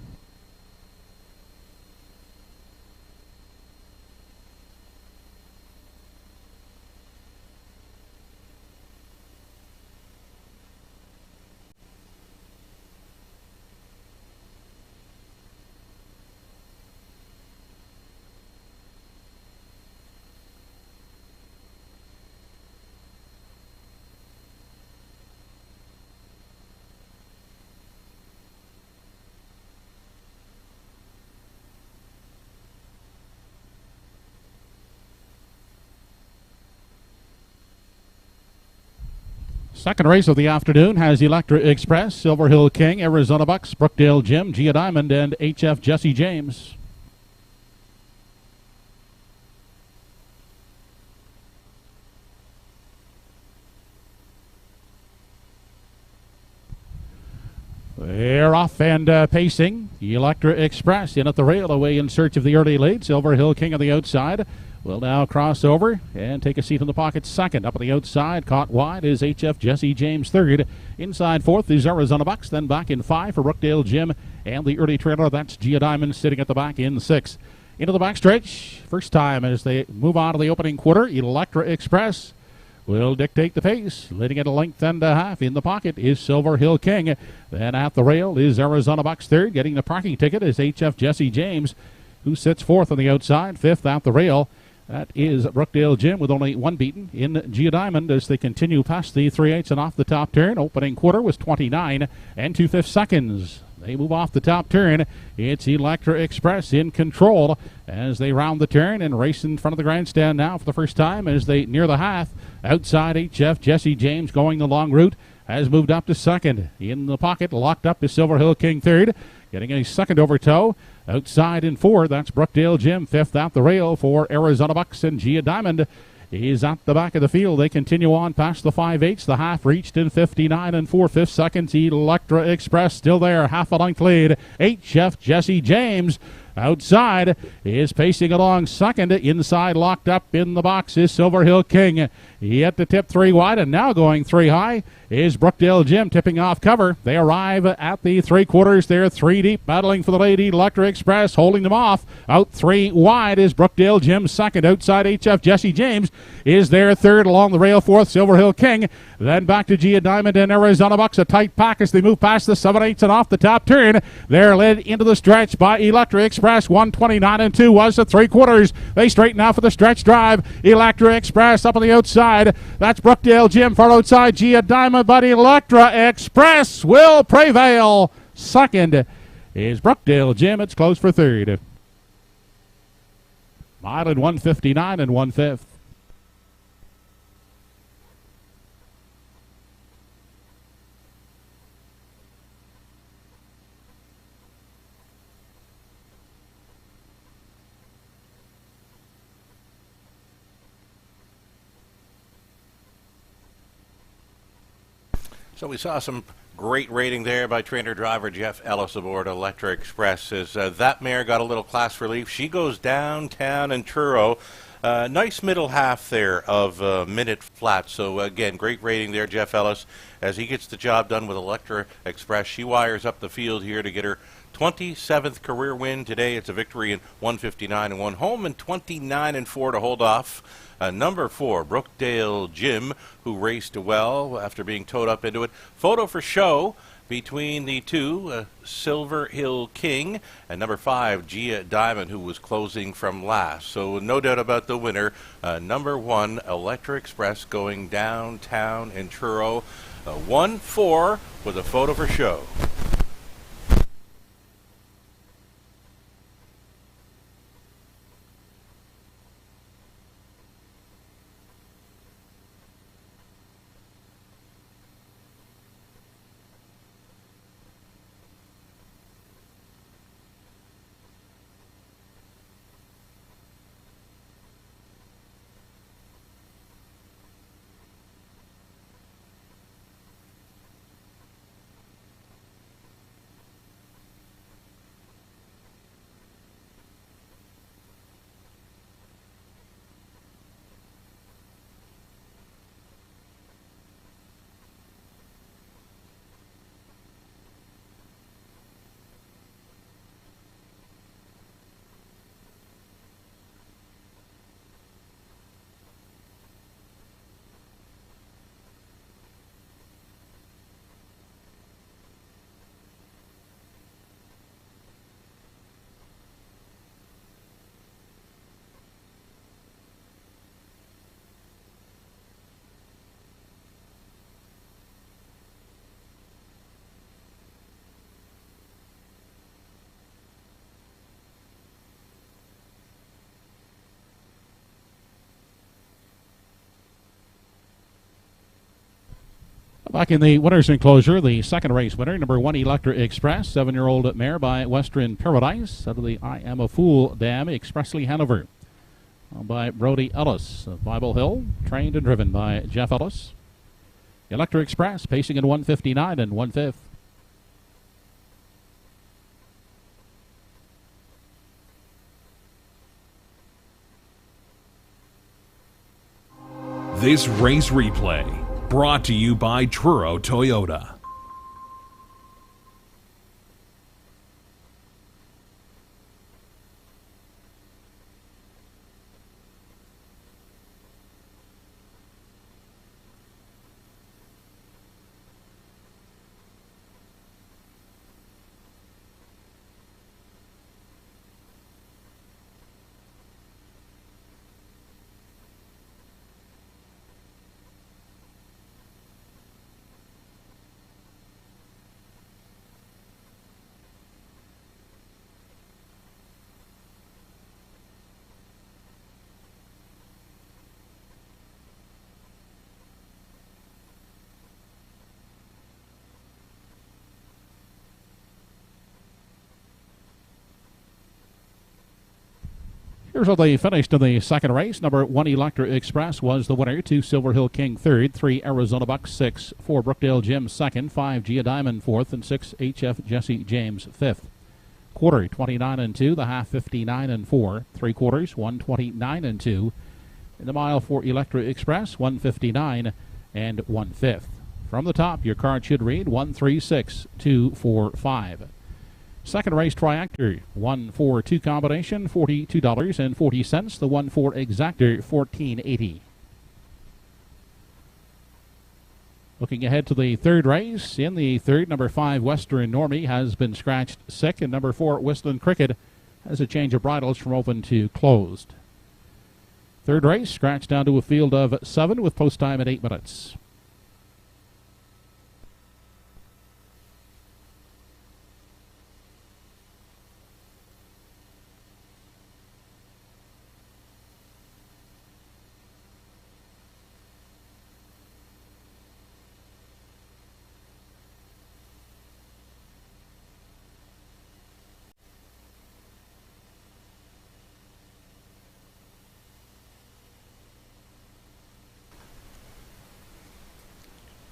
Second race of the afternoon has Electra Express, Silver Hill King, Arizona Bucks, Brookdale Jim, Gia Diamond, and HF Jesse James. They're off and pacing. Electra Express in at the rail, away in search of the early lead. Silver Hill King on the outside will now cross over and take a seat in the pocket second. Up on the outside, caught wide, is HF Jesse James third. Inside fourth is Arizona Bucks, then back in five for Brookdale Jim and the early trailer. That's Gia Diamond sitting at the back in sixth. Into the backstretch, first time as they move on to the opening quarter, Electra Express will dictate the pace. Leading at a length and a half. In the pocket is Silver Hill King. Then at the rail is Arizona Bucks third. Getting the parking ticket is HF Jesse James, who sits fourth on the outside. Fifth at the rail, that is Brookdale Jim with only one beaten in Gia Diamond as they continue past the 3/8 and off the top turn. Opening quarter was 29 and 2/5 seconds. They move off the top turn. It's Electra Express in control as they round the turn and race in front of the grandstand now for the first time as they near the half. Outside, HF Jesse James going the long route has moved up to second. In the pocket, locked up is Silver Hill King third, getting a second over toe. Outside in four, that's Brookdale Jim. Fifth out the rail for Arizona Bucks, and Gia Diamond is at the back of the field. They continue on past the 5/8. The half reached in 59 and 4/5 seconds. Electra Express still there, half a length lead. HF Jesse James outside is pacing along second. Inside, locked up in the box is Silver Hill King. Yet to tip three wide, and now going three high is Brookdale Jim tipping off cover. They arrive at the three quarters. They're three deep, battling for the lead. Electra Express holding them off. Out three wide is Brookdale Jim second. Outside, HF Jesse James is there third. Along the rail fourth, Silver Hill King. Then back to Gia Diamond and Arizona Bucks. A tight pack as they move past the 7/8 and off the top turn. They're led into the stretch by Electra Express. 129 and 2 was the three quarters. They straighten out for the stretch drive. Electra Express up on the outside. That's Brookdale Jim far outside Gia Diamond, but Electra Express will prevail. Second is Brookdale Jim. It's close for third. Mile in 159 and 1/5. So we saw some great rating there by trainer driver Jeff Ellis aboard Electra Express as that mare got a little class relief. She goes downtown in Truro. Nice middle half there of minute flat. So again, great rating there, Jeff Ellis, as he gets the job done with Electra Express. She wires up the field here to get her 27th career win today. It's a victory in 159 and 1 home, and 29 and 4 to hold off number 4, Brookdale Jim, who raced well after being towed up into it. Photo for show between the two, Silver Hill King and number 5, Gia Diamond, who was closing from last. So no doubt about the winner, number 1, Electra Express, going downtown in Truro. 1-4 with a photo for show. Back in the winner's enclosure, the second race winner, number 1 Electra Express, 7-year-old mare by Western Paradise, out of the I Am a Fool dam, Expressly Hanover, by Brody Ellis of Bible Hill, trained and driven by Jeff Ellis. Electra Express pacing in 1:59 and 1/5. This race replay brought to you by Truro Toyota. Here's how they finished in the second race. Number 1 Electra Express was the winner. 2 Silver Hill King third. 3 Arizona Bucks 6. 4 Brookdale Jim second. 5 Gia Diamond fourth. And 6 HF Jesse James fifth. Quarter 29 and 2. The half 59 and 4. 3 quarters 129 and 2. In the mile for Electra Express 159 and 1/5. From the top, your card should read 136-245. Second race triactor, 1-4-2 combination, $42.40. The 1-4 exactor, $14.80. Looking ahead to the third race. In the third, number 5 Western Normie has been scratched sick, and number 4 Whistling Cricket has a change of bridles from open to closed. Third race, scratched down to a field of 7 with post time at 8 minutes.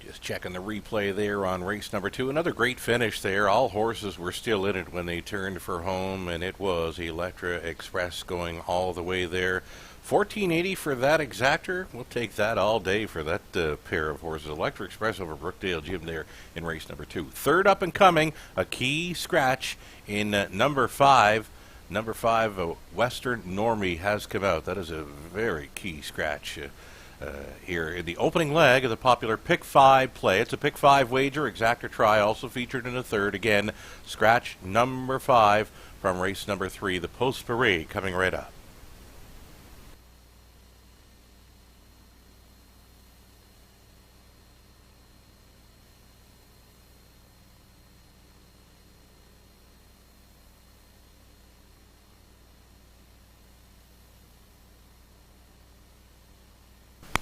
Just checking the replay there on race number 2. Another great finish there. All horses were still in it when they turned for home, and it was Electra Express going all the way there. $14.80 for that exactor. We'll take that all day for that pair of horses. Electra Express over Brookdale Jim there in race number 2. Third up and coming, a key scratch in number 5. Number 5, Western Normie has come out. That is a very key scratch here in the opening leg of the popular Pick 5 play. It's a Pick 5 wager. Exactor try also featured in the third. Again, scratch number 5 from race number 3. The Post Parade coming right up.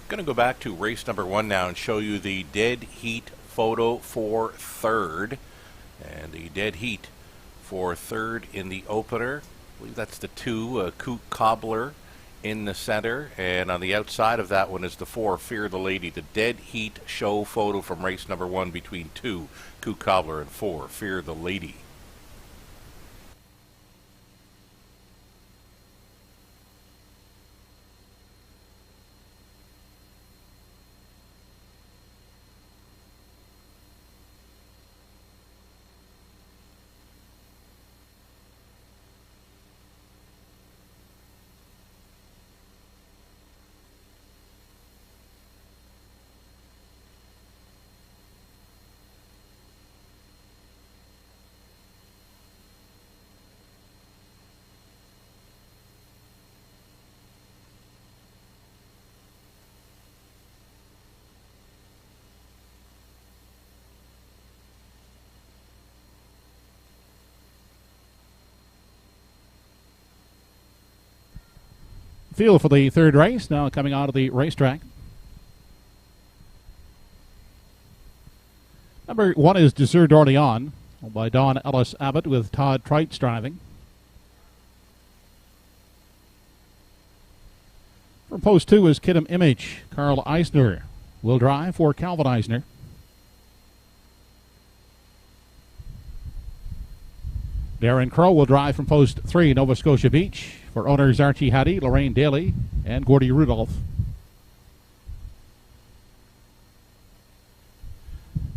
Going to go back to race number 1 now and show you the dead heat photo for third. And the dead heat for third in the opener, I believe that's the 2, Coot Cobbler in the center. And on the outside of that one is the 4, Fear the Lady. The dead heat show photo from race number 1 between 2, Coot Cobbler, and 4, Fear the Lady. Field for the third race, now coming out of the racetrack. Number 1 is Dessert d'Orléans, by Don Ellis Abbott with Todd Treitz driving. From post 2 is Kidam Image. Carl Eisner will drive for Calvin Eisner. Darren Crow will drive from post 3, Nova Scotia Beach, for owners Archie Hattie, Lorraine Daly, and Gordy Rudolph.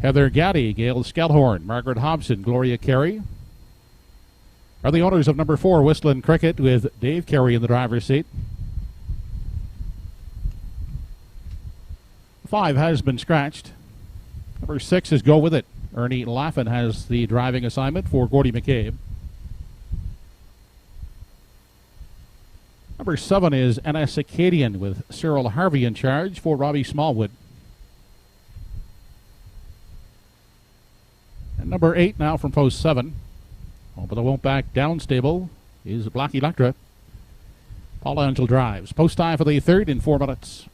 Heather Gaddy, Gail Skelhorn, Margaret Hobson, Gloria Carey are the owners of number 4, Whistling Cricket, with Dave Carey in the driver's seat. 5 has been scratched. Number 6 is Go With It. Ernie Laffin has the driving assignment for Gordy McCabe. Number 7 is NS Acadian with Cyril Harvey in charge for Robbie Smallwood. And number 8 now from post 7. But I won't back down stable is Black Electra. Paul Angel drives. Post time for the 3rd in 4 minutes.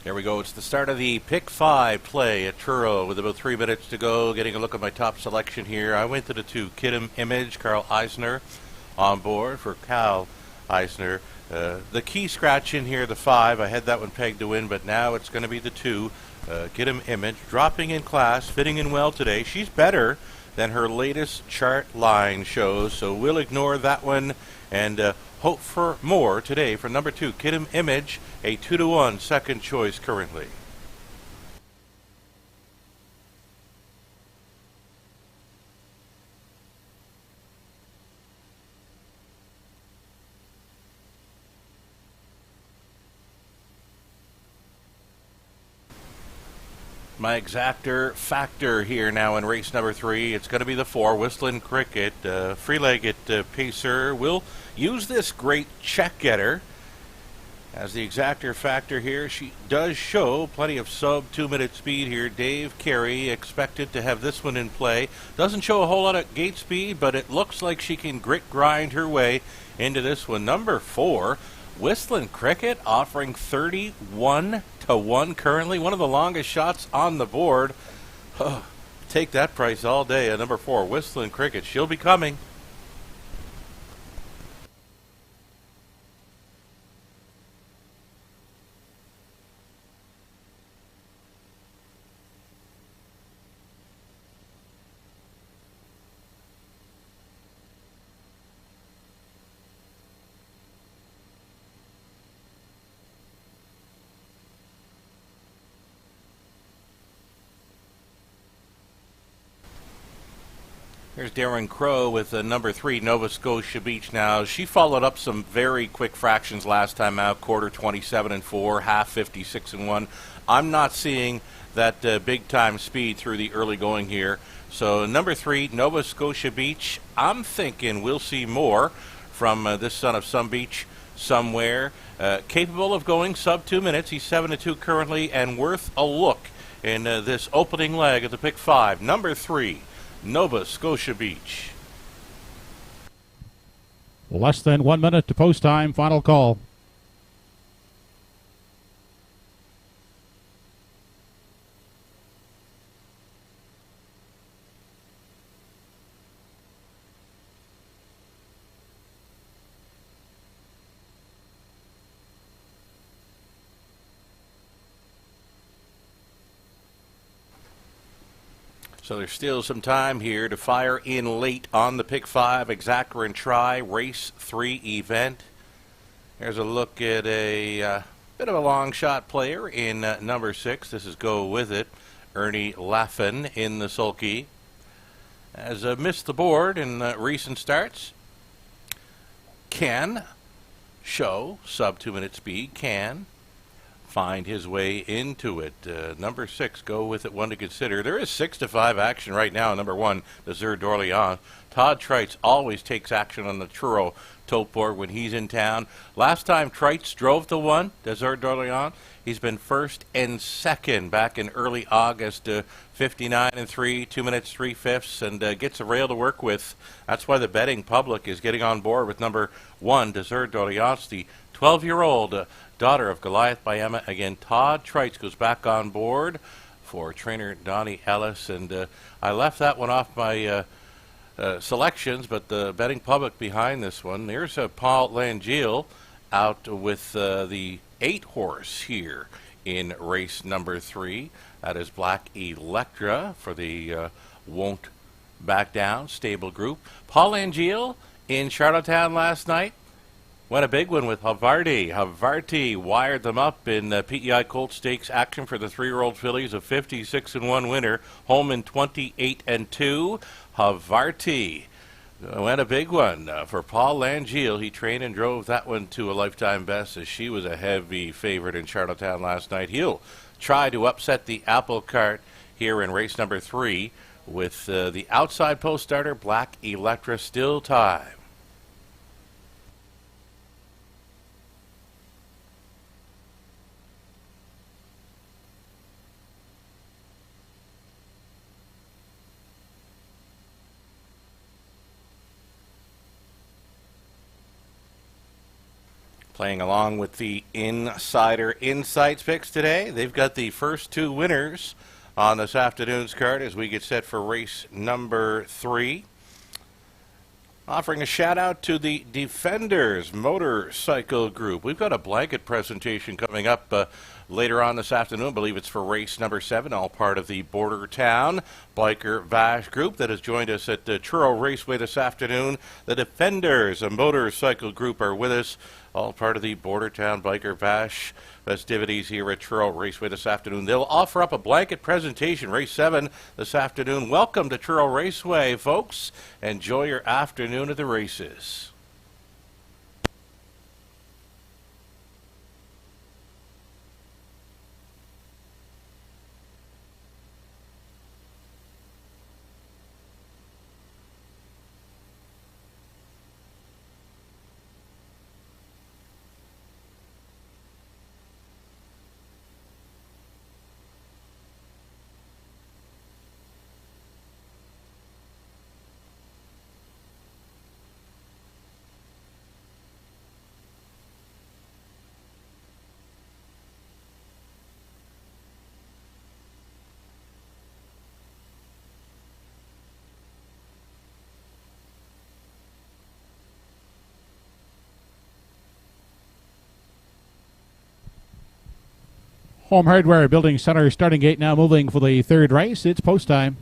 Here we go. It's the start of the Pick 5 play at Truro with about 3 minutes to go. Getting a look at my top selection here. I went to the 2. Kidam Image, Carl Eisner on board for Cal Eisner. The key scratch in here, the 5. I had that one pegged to win, but now it's going to be the 2. Kidam Image dropping in class, fitting in well today. She's better than her latest chart line shows, so we'll ignore that one and hope for more today for number 2, Kidam Image, a 2-1 second choice currently. My exactor factor here now in race number 3. It's going to be the 4, Whistling Cricket. Free-legged pacer will use this great check getter as the exactor factor here. She does show plenty of sub 2-minute speed here. Dave Carey expected to have this one in play. Doesn't show a whole lot of gate speed, but it looks like she can grind her way into this one. Number 4, Whistling Cricket, offering 31-1 currently. One of the longest shots on the board. Take that price all day. Number 4, Whistling Cricket. She'll be coming. Here's Darren Crow with number 3, Nova Scotia Beach now. She followed up some very quick fractions last time out, quarter 27-4, half 56-1. I'm not seeing that big-time speed through the early going here. So number 3, Nova Scotia Beach, I'm thinking we'll see more from this son of some beach somewhere. Capable of going sub 2 minutes. He's 7-2 currently and worth a look in this opening leg of the Pick 5. Number 3, Nova Scotia Beach. Less than 1 minute to post time. Final call. So there's still some time here to fire in late on the Pick 5 Exactor and Try Race 3 event. There's a look at a bit of a long shot player in number 6. This is Go With It. Ernie Laffin in the sulky. Has missed the board in recent starts. Can show sub 2 minute speed. Can find his way into it. Number 6, Go With It, one to consider. There is 6-5 action right now. Number 1, Desert d'Orléans. Todd Trites always takes action on the Truro tote board when he's in town. Last time Trites drove the 1, Desert d'Orléans, he's been first and second back in early August, 59 and 3, 2 minutes 3/5, and gets a rail to work with. That's why the betting public is getting on board with number 1, Desert d'Orléans, the 12-year-old daughter of Goliath by Emma. Again, Todd Trites goes back on board for trainer Donnie Ellis, and I left that one off my selections, but the betting public behind this one. There's Paul Langeal out with the 8 horse here in race number 3. That is Black Electra for the Won't Back Down stable group. Paul Langeal in Charlottetown last night. Won a big one with Havarti. Havarti wired them up in PEI Colt Stakes action for the 3-year-old fillies, a 56-1 winner. Home in 28-2. Havarti went a big one for Paul Langeal. He trained and drove that one to a lifetime best, as she was a heavy favorite in Charlottetown last night. He'll try to upset the apple cart here in race number 3 with the outside post starter Black Electra. Still time. Playing along with the Insider Insights picks today. They've got the first 2 winners on this afternoon's card as we get set for race number 3. Offering a shout out to the Defenders Motorcycle Group. We've got a blanket presentation coming up later on this afternoon. I believe it's for race number 7, all part of the Border Town Biker Vash group that has joined us at the Truro Raceway this afternoon. The Defenders, a motorcycle group, are with us, all part of the Border Town Biker Bash festivities here at Truro Raceway this afternoon. They'll offer up a blanket presentation, race 7 this afternoon. Welcome to Truro Raceway, folks. Enjoy your afternoon at the races. Home Hardware Building Center starting gate now moving for the 3rd race. It's post time.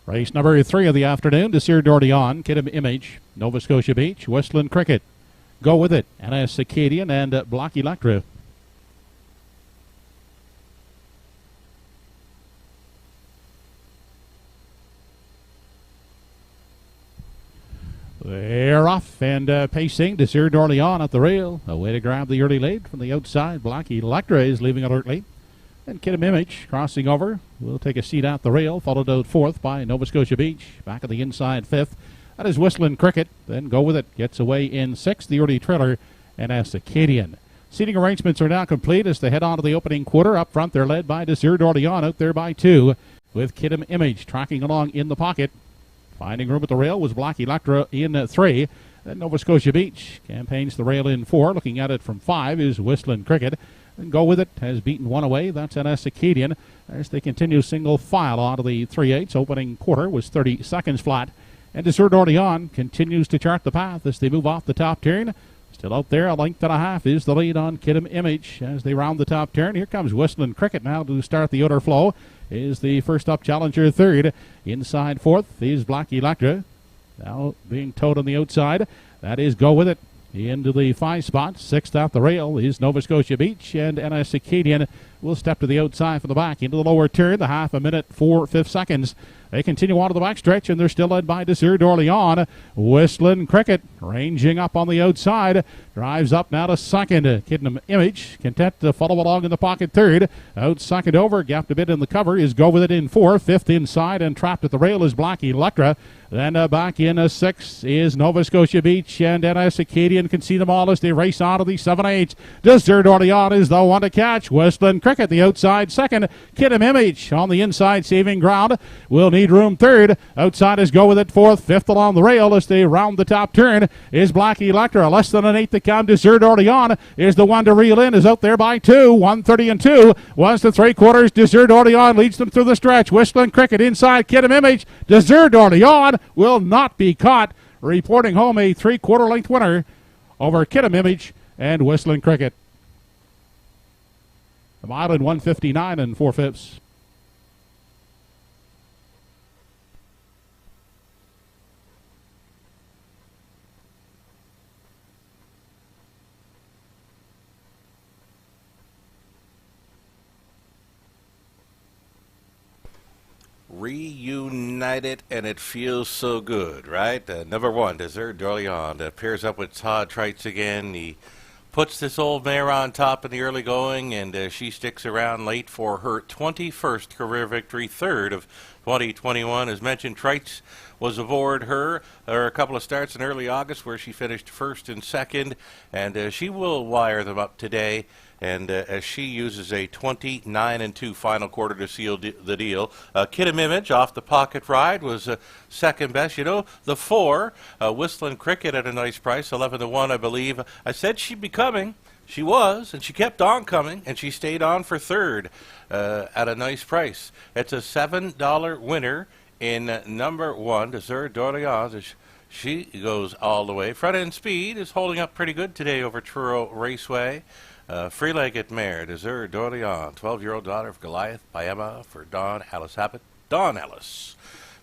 Race number 3 of the afternoon, Desert d'Orléans, Kidham Image, Nova Scotia Beach, Westland Cricket. Go With It, NS Acadian, and Black Electra. They're off and pacing. Desert d'Orléans at the rail. A way to grab the early lead from the outside. Black Electra is leaving alertly. And Kidham Image crossing over will take a seat at the rail, followed out 4th by Nova Scotia Beach. Back at the inside 5th. That is Whistling Cricket. Then Go With It gets away in 6th. The early trailer, NS Acadian. Seating arrangements are now complete as they head on to the opening quarter. Up front, they're led by Desert d'Orléans, out there by 2, with Kidham Image tracking along in the pocket. Finding room at the rail was Black Electra in 3. Then Nova Scotia Beach campaigns the rail in 4. Looking at it from 5 is Whistling Cricket. And Go With It has beaten 1 away. That's NS Acadian as they continue single file onto the 3/8. Opening quarter was 30 seconds flat. And Desert Orleans continues to chart the path as they move off the top turn. Still out there, a length and a half is the lead on Kidam Image as they round the top turn. Here comes Whistling Cricket now to start the outer flow. Is the first up challenger third. Inside fourth is Black Electra. Now being towed on the outside. That is Go With It into the 5 spot. Sixth at the rail is Nova Scotia Beach, and NS Acadian will step to the outside for the back into the lower turn. The half a minute 4/5 seconds. They continue on to the backstretch, and they're still led by Desert Orleans. Whistling Cricket ranging up on the outside. Drives up now to second. Kidam Image content to follow along in the pocket third. Out second over, gapped a bit in the cover is Go With It in 4. Fifth inside and trapped at the rail is Black Electra. Then back in 6 is Nova Scotia Beach, and NS Acadian can see them all as they race on to the 7/8. Desert Orleans is the one to catch. Whistling Cricket the outside second. Kidam Image on the inside saving ground. Will need room third. Outside is Go With It fourth. Fifth along the rail as they round the top turn is Black Electra. Less than an eighth to come. Desert Orleans is the one to reel in. Is out there by 2. 1:30 and 2. 1 to 3/4. Desert Orleans leads them through the stretch. Whistling Cricket inside Kidam Image. Desert Orleans will not be caught. Reporting home a 3/4 length winner over Kidam Image and Whistling Cricket. The mile in 1:59 and 4/5. Reunited, and it feels so good, right? Number 1, Desert Orleans, pairs up with Todd Trites again. He puts this old mare on top in the early going, and she sticks around late for her 21st career victory, third of 2021. As mentioned, Trites was aboard her a couple of starts in early August where she finished first and second, and she will wire them up today. And as she uses a 29 and 2 final quarter to seal the deal. Kidam Image off the pocket ride was second best. You know, the 4, Whistling Cricket at a nice price, 11 to 1, I believe. I said she'd be coming. She was, and she kept on coming, and she stayed on for third at a nice price. It's a $7 winner in number 1, Desert Orleans. She goes all the way. Front end speed is holding up pretty good today over Truro Raceway. Free-legged mare, Desert Orleans, 12-year-old daughter of Goliath by Emma for Don Ellis Abbott. Don Ellis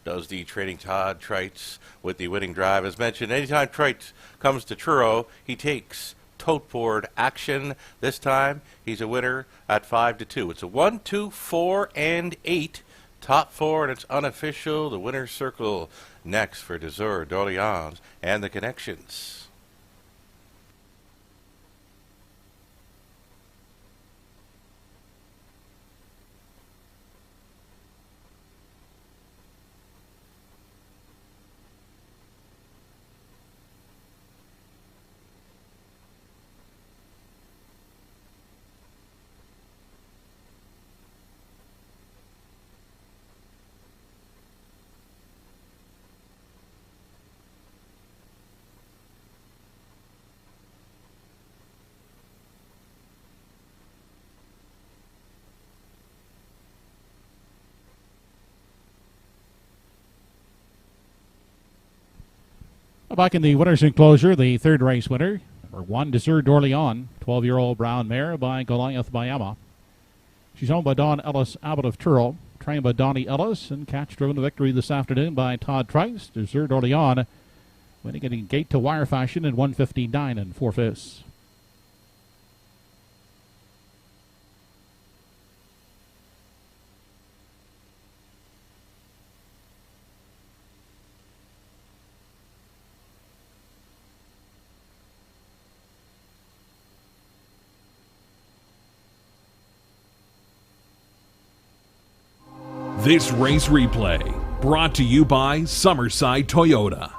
does the training Todd Trites with the winning drive. As mentioned, anytime Trites comes to Truro, he takes tote board action. This time, he's a winner at 5 to 2. It's a 1, 2, 4, and 8. Top 4, and it's unofficial. The winner's circle next for Desert Orleans and the connections. Back in the winner's enclosure, the third race winner, number 1, Desert Orleans, 12-year-old brown mare by Goliath by Emma. She's owned by Don Ellis Abbott of Truro, trained by Donnie Ellis, and catch-driven to victory this afternoon by Todd Trice. Desert Orleans winning it in gate-to-wire fashion in 1:59 and 4/5. This race replay brought to you by Summerside Toyota.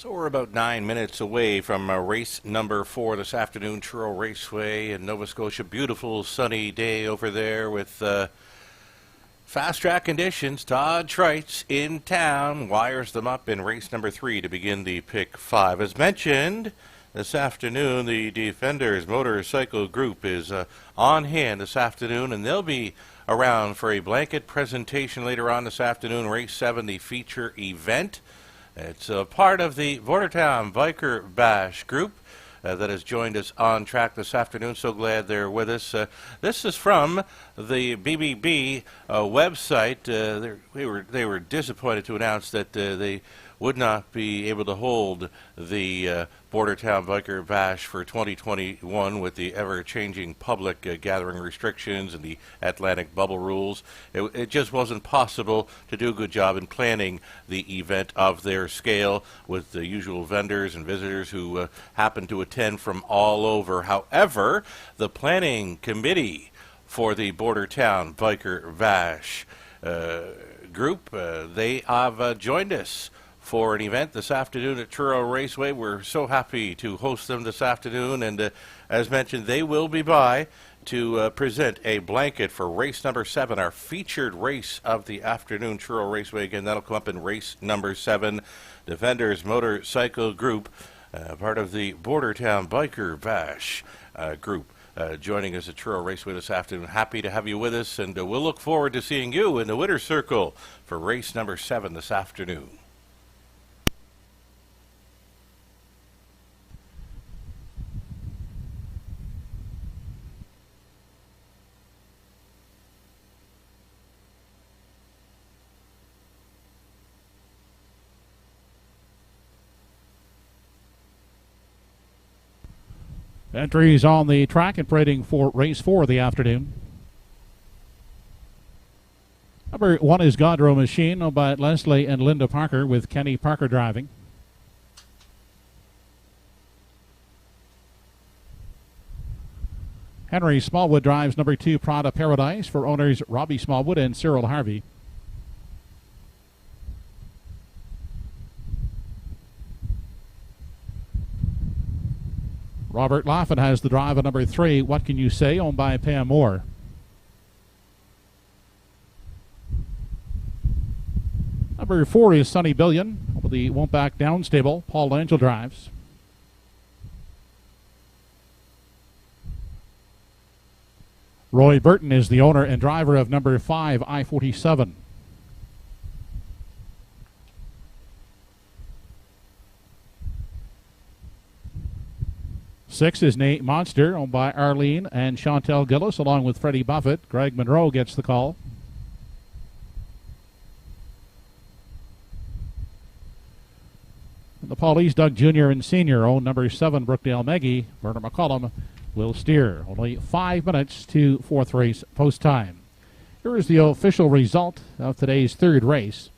So we're about 9 minutes away from race number 4 this afternoon, Truro Raceway in Nova Scotia. Beautiful sunny day over there with fast track conditions. Todd Treitz in town wires them up in race number 3 to begin the pick 5. As mentioned, this afternoon the Defenders Motorcycle Group is on hand this afternoon, and they'll be around for a blanket presentation later on this afternoon, race 7, the feature event. It's a part of the Bordertown Biker Bash group that has joined us on track this afternoon. So glad they're with us. This is from the BBB website. They were disappointed to announce that they would not be able to hold the Bordertown Biker Bash for 2021 with the ever-changing public gathering restrictions and the Atlantic bubble rules. It just wasn't possible to do a good job in planning the event of their scale with the usual vendors and visitors who happen to attend from all over. However, the planning committee for the Bordertown Biker Bash group, they have joined us for an event this afternoon at Truro Raceway. We're so happy to host them this afternoon, and as mentioned, they will be by to present a blanket for race number 7, our featured race of the afternoon, Truro Raceway. Again, that'll come up in race number 7. Defenders Motorcycle Group, part of the Bordertown Biker Bash group. Joining us at Truro Raceway this afternoon. Happy to have you with us, and we'll look forward to seeing you in the winner's circle for race number 7 this afternoon. Entries on the track and parading for race 4 of the afternoon. Number 1 is Godrow Machine, owned by Leslie and Linda Parker, with Kenny Parker driving. Henry Smallwood drives number 2, Prada Paradise, for owners Robbie Smallwood and Cyril Harvey. Robert Laffin has the drive of number 3, What Can You Say, owned by Pam Moore. Number 4 is Sunny Billion, with the Won't Back Down stable. Paul Angel drives. Roy Burton is the owner and driver of number 5, I-47. Six is Nate Monster, owned by Arlene and Chantel Gillis, along with Freddie Buffett. Greg Monroe gets the call. And the Paulies, Doug Jr. and Sr., own number 7, Brookdale Maggie. Werner McCollum will steer. Only 5 minutes to 4th race post time. Here is the official result of today's 3rd race.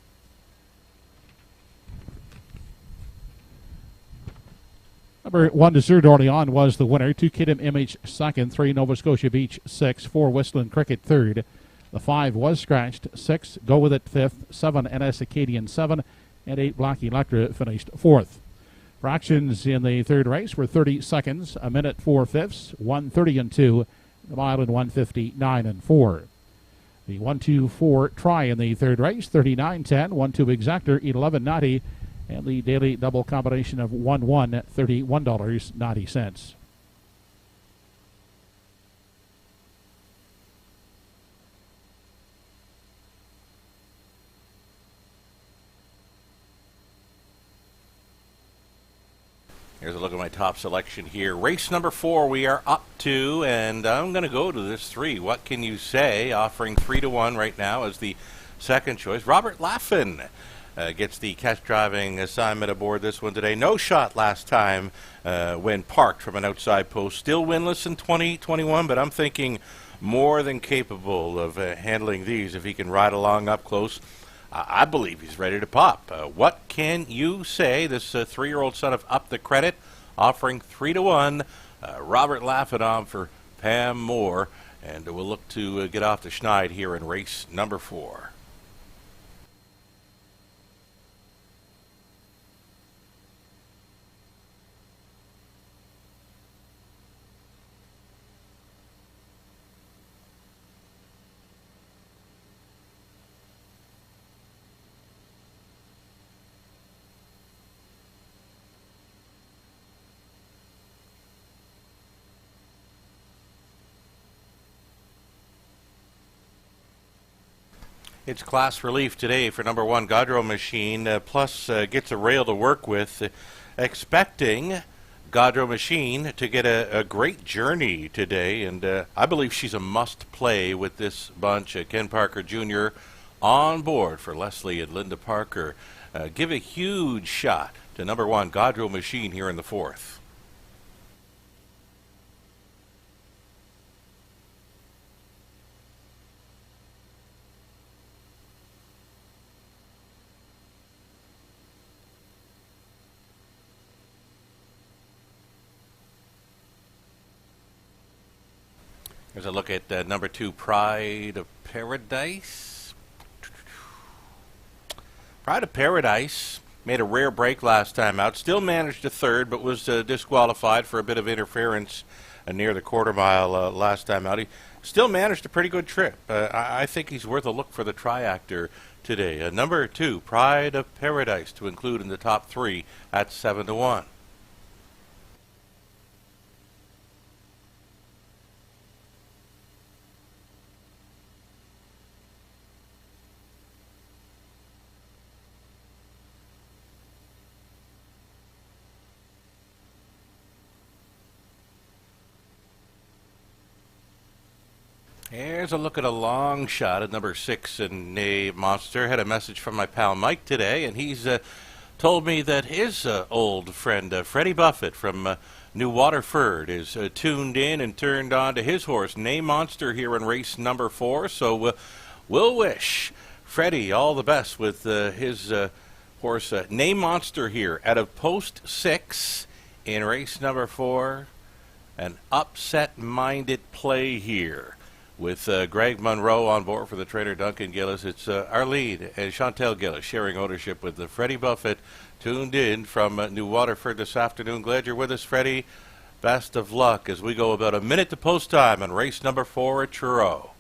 Number 1, Desert Orleans, was the winner. 2, Kidam Image, 2nd. 3, Nova Scotia Beach, 6th. 4, Whistling Cricket, 3rd. The 5 was scratched. 6, Go With It, 5th. 7, NS Acadian, 7. And 8, Black Electra finished 4th. Fractions in the 3rd race were 30 seconds, a minute 4 fifths, 1:30 and 2, the mile in 1:59 and 4. The 1-2-4 try in the 3rd race, 39.10, 1-2 exactor, 11.90. And the daily double combination of 1-1 at $31.90. Here's a look at my top selection here. Race number 4 we are up to, and I'm going to go to this 3. What Can You Say? Offering 3-1 right now as the second choice. Robert Laffin gets the catch driving assignment aboard this one today. No shot last time when parked from an outside post. Still winless in 2021, but I'm thinking more than capable of handling these if he can ride along up close. I believe he's ready to pop. What Can You Say? This 3-year-old son of Up the Credit, offering 3-1. Robert Laffin on for Pam Moore, and we'll look to get off the schneid here in race number 4. It's class relief today for number 1 Gaudreau Machine, plus gets a rail to work with. Expecting Gaudreau Machine to get a great journey today, and I believe she's a must-play with this bunch. Ken Parker Jr. on board for Leslie and Linda Parker. Give a huge shot to number 1 Gaudreau Machine here in the 4th. Here's a look at number 2, Pride of Paradise. Pride of Paradise made a rare break last time out. Still managed a third, but was disqualified for a bit of interference near the quarter mile last time out. He still managed a pretty good trip. I think he's worth a look for the triactor today. Number 2, Pride of Paradise, to include in the top 3 at 7-1. Here's a look at a long shot at number 6 in Nay Monster. Had a message from my pal Mike today, and he's told me that his old friend Freddie Buffett from New Waterford is tuned in and turned on to his horse Nay Monster here in race number 4. So we'll wish Freddie all the best with his horse Nay Monster here out of post 6 in race number 4. An upset-minded play here with Greg Monroe on board for the trainer Duncan Gillis. It's Arlene and Chantel Gillis sharing ownership with the Freddie Buffett, tuned in from New Waterford this afternoon. Glad you're with us, Freddie. Best of luck as we go about a minute to post time on race number 4 at Truro.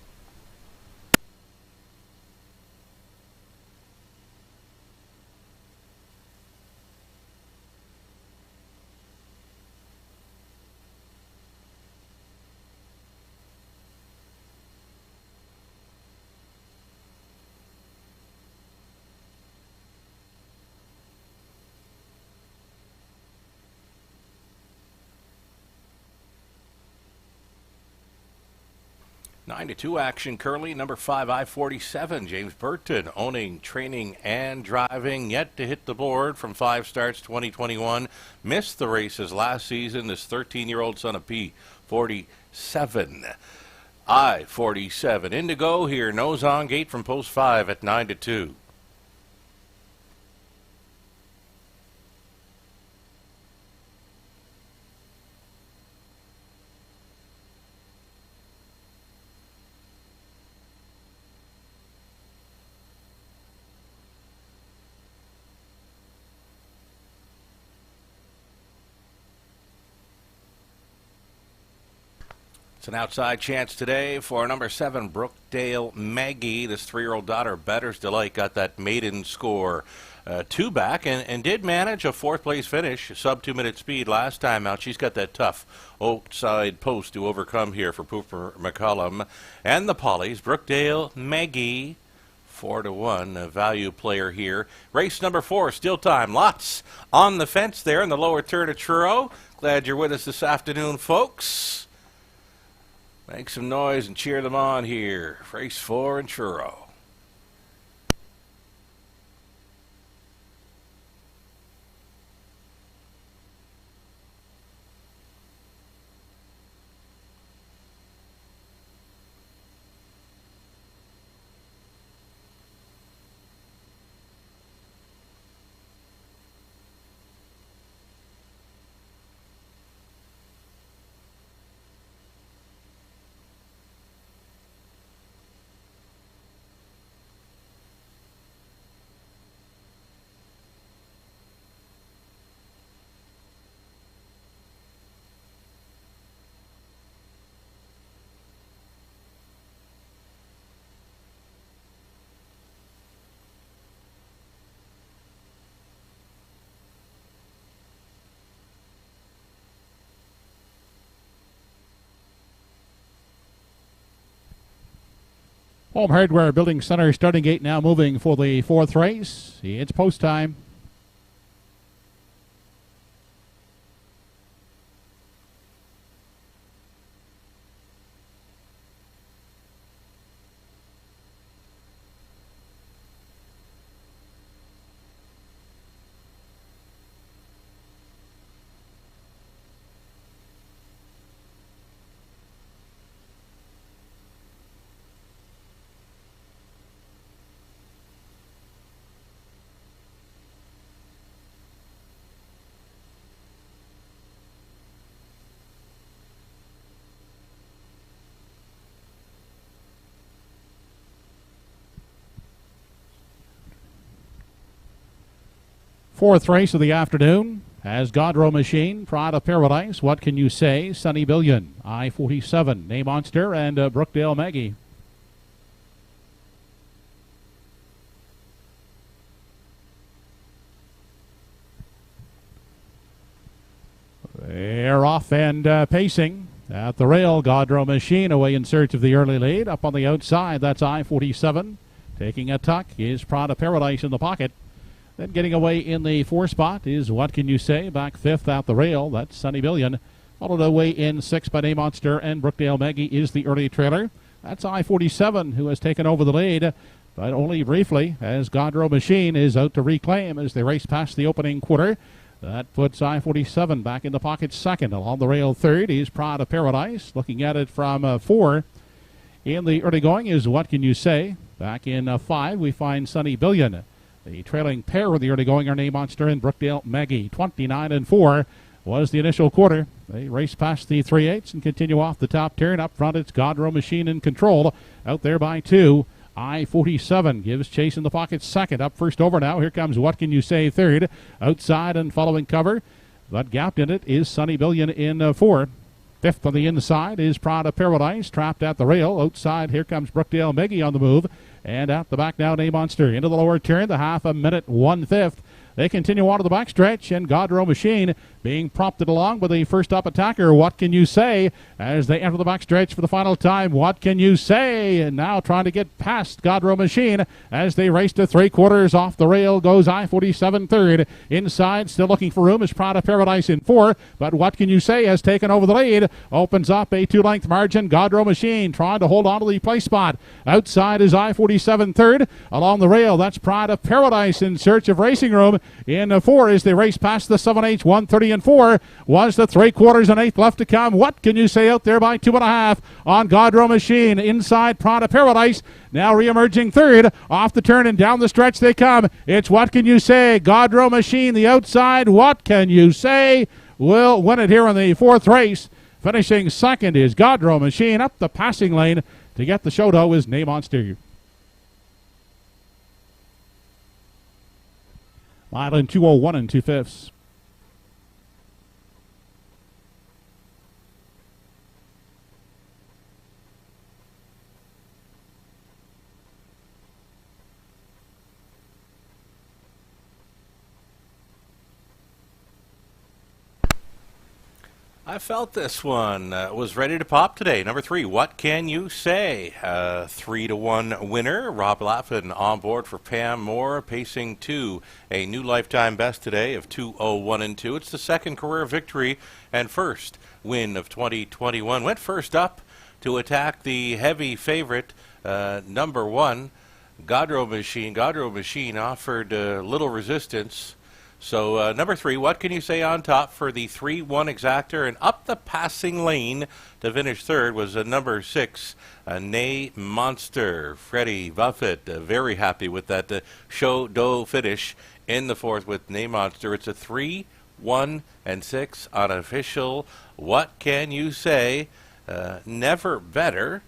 Nine to 2 action currently. Number 5, I-47. James Burton owning, training, and driving. Yet to hit the board from 5 starts 2021. Missed the races last season. This 13-year-old son of P47. I-47. In to go here. Nose on gate from post 5 at 9 to 2. It's an outside chance today for number 7, Brookdale Maggie. This 3-year-old daughter, Better's Delight, got that maiden score 2 back and did manage a 4th place finish, sub 2-minute speed last time out. She's got that tough outside post to overcome here for Pooper McCollum. And the Pollies, Brookdale Maggie, 4-1, a value player here. Race number 4, still time. Lots on the fence there in the lower turn of Truro. Glad you're with us this afternoon, folks. Make some noise and cheer them on here. Race 4 in Truro. Home Hardware Building Center starting gate now moving for the fourth race. It's post time. Fourth race of the afternoon has Godrow Machine, Pride of Paradise, What Can You Say, Sunny Billion, I-47, Name Monster, and Brookdale Maggie. They're off and pacing. At the rail, Godrow Machine away in search of the early lead. Up on the outside, that's I-47. Taking a tuck is Pride of Paradise in the pocket. Then getting away in the fourth spot is What Can You Say? Back fifth at the rail. That's Sunny Billion. Followed away in sixth by Name Monster, and Brookdale Maggie is the early trailer. That's I-47 who has taken over the lead, but only briefly, as Godrow Machine is out to reclaim as they race past the opening quarter. That puts I-47 back in the pocket second. Along the rail third is Pride of Paradise. Looking at it from four. In the early going is What Can You Say? Back in five, we find Sunny Billion. The trailing pair of the early going are Name Monster and Brookdale Maggie. 29-4 was the initial quarter. They race past the 3/8 and continue off the top turn. Up front, it's Godrow Machine in control. Out there by two. I-47 gives chase in the pocket second. Up first over now. Here comes What Can You Say third. Outside and following cover. But gapped in it is Sunny Billion in four. Fifth on the inside is Pride of Paradise, trapped at the rail. Outside, here comes Brookdale Maggie on the move. And at the back now, Name Monster into the lower turn, the half a minute, 1/5. They continue on to the backstretch, and Godrow Machine being prompted along with the first up attacker. What Can You Say? As they enter the backstretch for the final time. What Can You Say? And now trying to get past Godrow Machine as they race to three quarters. Off the rail goes I-47 third. Inside, still looking for room, is Pride of Paradise in four. But What Can You Say has taken over the lead. Opens up a two-length margin. Godrow Machine trying to hold on to the place spot. Outside is I-47 third. Along the rail, that's Pride of Paradise in search of racing room. In four as they race past the 7/8, 1:30-4 was the three quarters and eighth left to come. What Can You Say out there by 2.5 on Godrow Machine. Inside Pride of Paradise now re-emerging third. Off the turn and down the stretch they come. It's What Can You Say? Godrow Machine the outside. What Can You Say? Will win it here in the fourth race. Finishing second is Godrow Machine. Up the passing lane to get the show though is Name Monster. Mile in 2:01 and 2/5. I felt this one was ready to pop today. Number 3, What Can You Say? 3-1 winner. Rob Laffin on board for Pam Moore, pacing to a new lifetime best today of 2:01 and 2. It's the second career victory and first win of 2021. Went first up to attack the heavy favorite, number 1, Godrow Machine. Godrow Machine offered little resistance. So number 3, What Can You Say on top for the 3-1 exactor, and up the passing lane to finish third was number 6, Name Monster. Freddie Buffett very happy with that show dough finish in the fourth with Name Monster. It's a 3, 1, and 6 unofficial. What Can You Say? Never better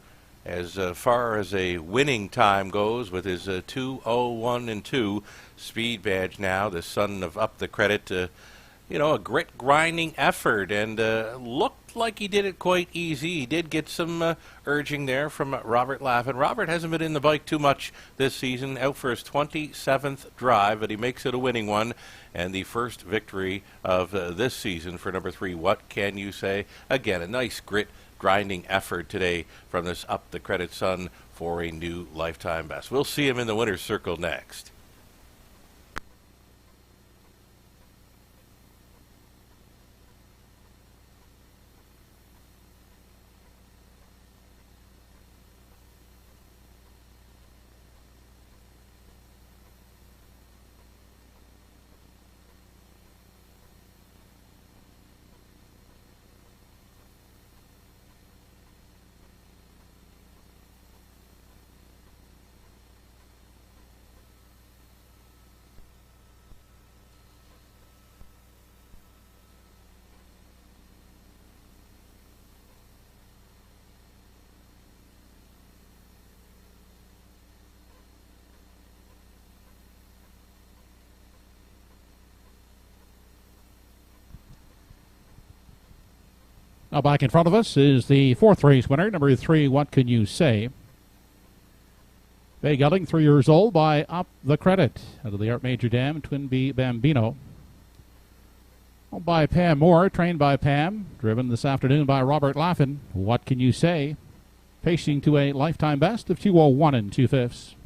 as far as a winning time goes with his 2:01 and 2 speed badge now, the son of Up the Credit. A grit grinding effort, and looked like he did it quite easy. He did get some urging there from Robert Laffin. Robert hasn't been in the bike too much this season, out for his 27th drive, but he makes it a winning one, and the first victory of this season for number 3, What Can You Say? Again, a nice grit grinding effort today from this Up the Credit son for a new lifetime best. We'll see him in the winner's circle next. Now back in front of us is the fourth race winner, number 3, What Can You Say? Bay Gelding, 3 years old, by Up the Credit out of the Art Major Dam, Twin B Bambino. Owned by Pam Moore, trained by Pam, driven this afternoon by Robert Laffin. What Can You Say? Pacing to a lifetime best of 2:01 2/5.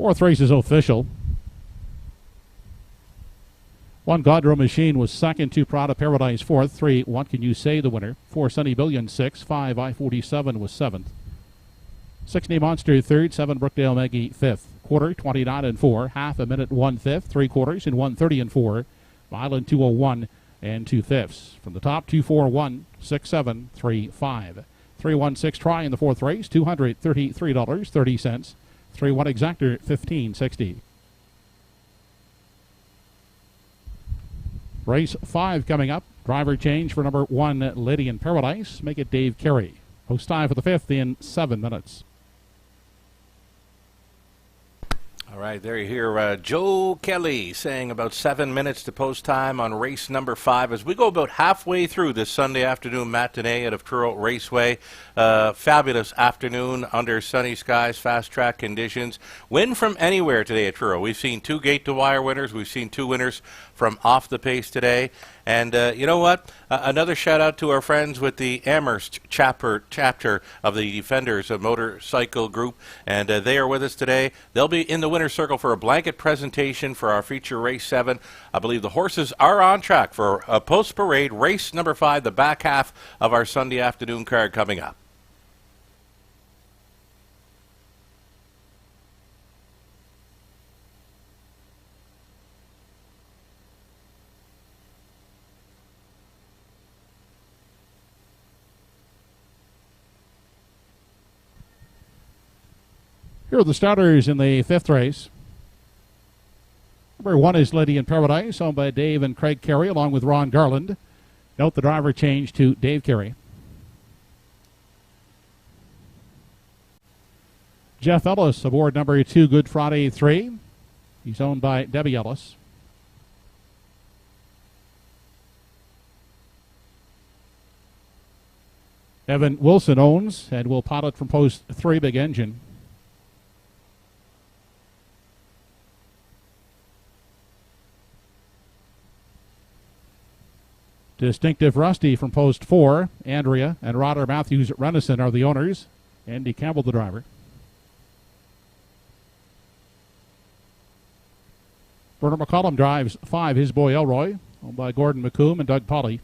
Fourth race is official. 1 Godro Machine was second, 2 Prada Paradise fourth, 3 What Can You Say the winner, 4 Sunny Billion sixth, 5 I-47 was seventh, 6 Knee Monster third, 7 Brookdale Maggie fifth, quarter 29 and 4, half a minute 1/5, 3/4 in 1:30 and 4, mile in 2:01 and 2/5. From the top 241 67 35. 316 try in the fourth race, $233.30. 3-1 exactor, $15.60. Race 5 coming up. Driver change for number 1, Lady in Paradise. Make it Dave Carey. Post time for the 5th in 7 minutes. All right, there you hear Joe Kelly saying about 7 minutes to post time on race number 5 as we go about halfway through this Sunday afternoon matinee out of Truro Raceway. Fabulous afternoon under sunny skies, fast track conditions. Win from anywhere today at Truro. We've seen 2 gate-to-wire winners. We've seen 2 winners from off the pace today. And you know what? Another shout-out to our friends with the Amherst chapter of the Defenders of Motorcycle Group. And they are with us today. They'll be in the winner's circle for a blanket presentation for our feature race 7. I believe the horses are on track for a post-parade race number 5, the back half of our Sunday afternoon card coming up. Here are the starters in the 5th race. Number 1 is Lady in Paradise, owned by Dave and Craig Carey, along with Ron Garland. Note the driver change to Dave Carey. Jeff Ellis aboard number 2, Good Friday 3. He's owned by Debbie Ellis. Evan Wilson owns and will pilot from post 3, Big Engine. Distinctive Rusty from post 4. Andrea and Roder Matthews Renison are the owners. Andy Campbell the driver. Bernard McCollum drives 5, His Boy Elroy, owned by Gordon McComb and Doug Polly.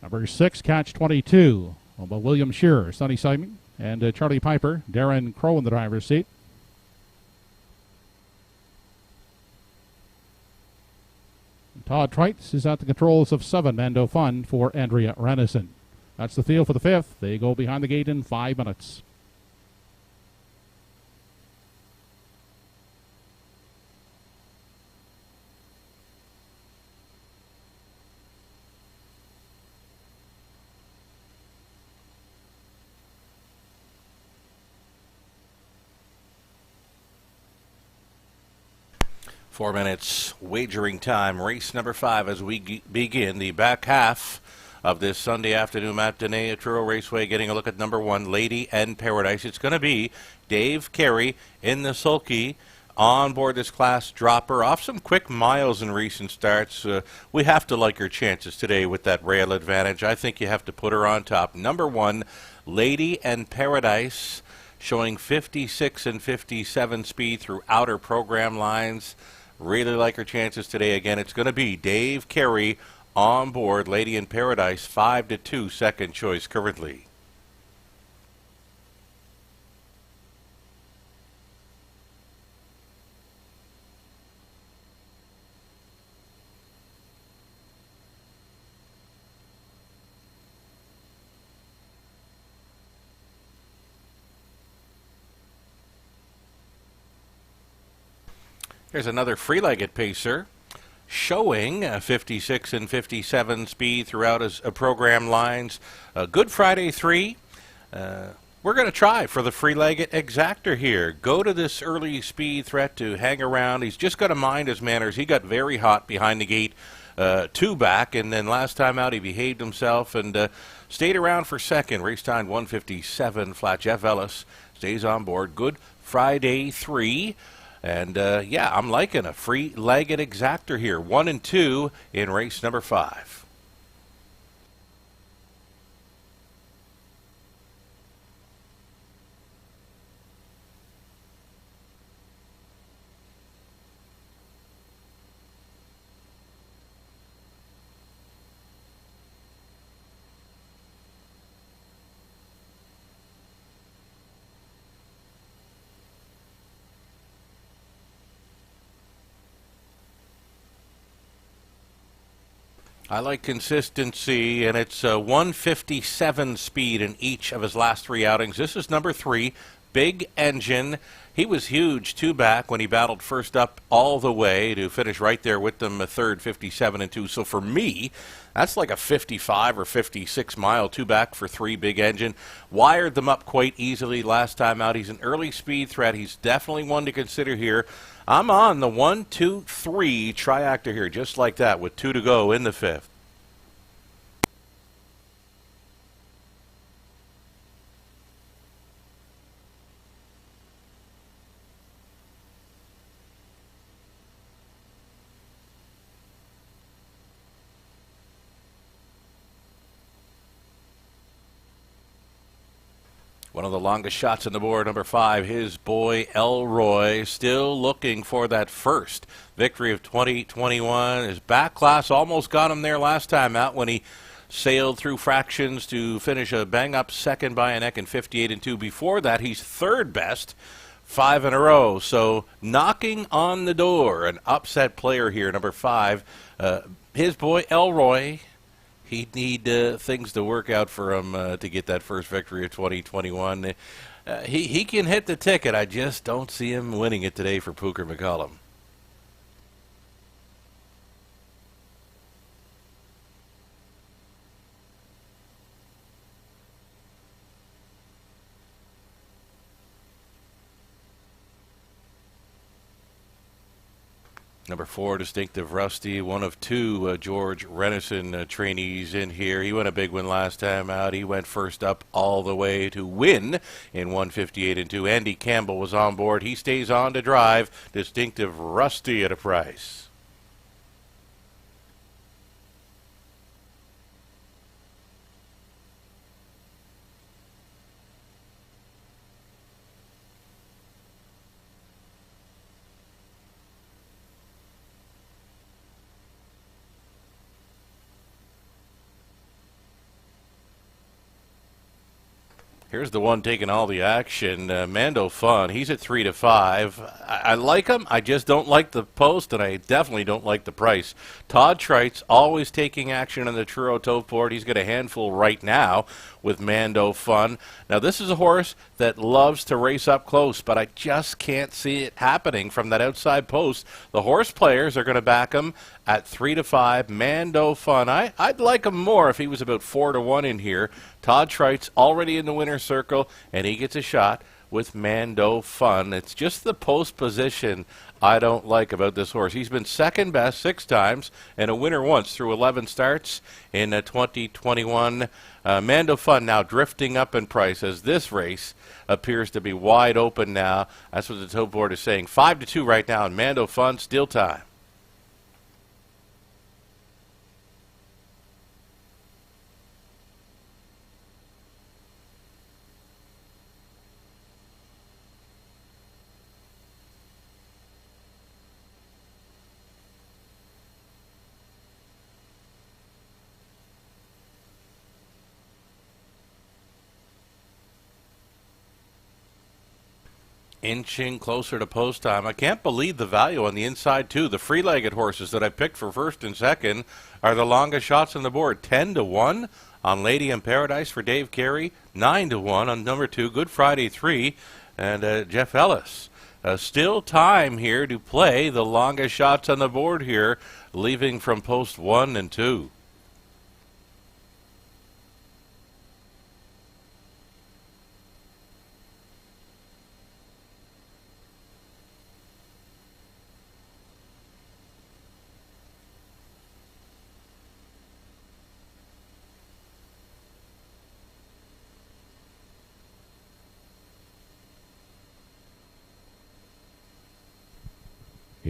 Number 6, Catch 22, owned by William Shearer, Sonny Simon, and Charlie Piper. Darren Crow in the driver's seat. Todd Trites is at the controls of 7, Mando Fun for Andrea Renison. That's the field for the 5th. They go behind the gate in 5 minutes. Four minutes wagering time, race number 5 as we begin the back half of this Sunday afternoon matinee at Truro Raceway. Getting a look at number 1, Lady and Paradise. It's going to be Dave Carey in the sulky on board this class dropper. Off some quick miles in recent starts. We have to like her chances today with that rail advantage. I think you have to put her on top. Number 1, Lady and Paradise, showing 56 and 57 speed through outer program lines. Really like her chances today. Again, it's going to be Dave Carey on board. Lady in Paradise, 5-2, second choice currently. Here's another free-legged pacer showing 56 and 57 speed throughout his program lines. Good Friday 3. We're going to try for the free-legged exactor here. Go to this early speed threat to hang around. He's just got to mind his manners. He got very hot behind the gate 2 back, and then last time out he behaved himself and stayed around for second. Race time 1:57 flat. Jeff Ellis stays on board. Good Friday 3. And, yeah, I'm liking a free-legged exactor here. 1 and 2 in race number 5. I like consistency, and it's 157 speed in each of his last 3 outings. This is number 3, Big Engine. He was huge two-back when he battled first up all the way to finish right there with them, a third, 57-2. So for me, that's like a 55 or 56 mile two-back for 3, Big Engine. Wired them up quite easily last time out. He's an early speed threat. He's definitely one to consider here. I'm on the 1, 2, 3 triactor here, just like that, with 2 to go in the 5th. One of the longest shots on the board, number 5, his boy Elroy, still looking for that first victory of 2021. His back class almost got him there last time out when he sailed through fractions to finish a bang-up second by a neck in 58-2. Before that, he's third best, 5 in a row. So knocking on the door, an upset player here, number 5. His boy Elroy. He'd need things to work out for him to get that first victory of 2021. He can hit the ticket. I just don't see him winning it today for Pooker McCollum. Number 4, Distinctive Rusty, one of 2 George Renison trainees in here. He went a big one last time out. He went first up all the way to win in 158-2. Andy Campbell was on board. He stays on to drive Distinctive Rusty at a price. Here's the one taking all the action, Mando Fun. He's at 3 to 5. I like him. I just don't like the post, and I definitely don't like the price. Todd Treitz always taking action on the Truro Tove board. He's got a handful right now with Mando Fun. Now, this is a horse that loves to race up close, but I just can't see it happening from that outside post. The horse players are going to back him at 3 to 5. Mando Fun. I'd like him more if he was about 4 to 1 in here. Todd Treitz already in the winner's circle, and he gets a shot with Mando Fun. It's just the post position I don't like about this horse. He's been second best 6 times and a winner once through 11 starts in 2021. Mando Fun now drifting up in price as this race appears to be wide open now. That's what the Tove board is saying. 5 to 2 right now, and Mando Fun still time. Inching closer to post time. I can't believe the value on the inside, too. The free-legged horses that I picked for first and second are the longest shots on the board. 10 to 1 on Lady in Paradise for Dave Carey. 9 to 1 on number 2, Good Friday 3, and Jeff Ellis. Still time here to play the longest shots on the board here, leaving from post 1 and 2.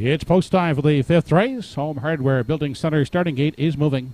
It's post time for the 5th race. Home Hardware Building Center starting gate is moving.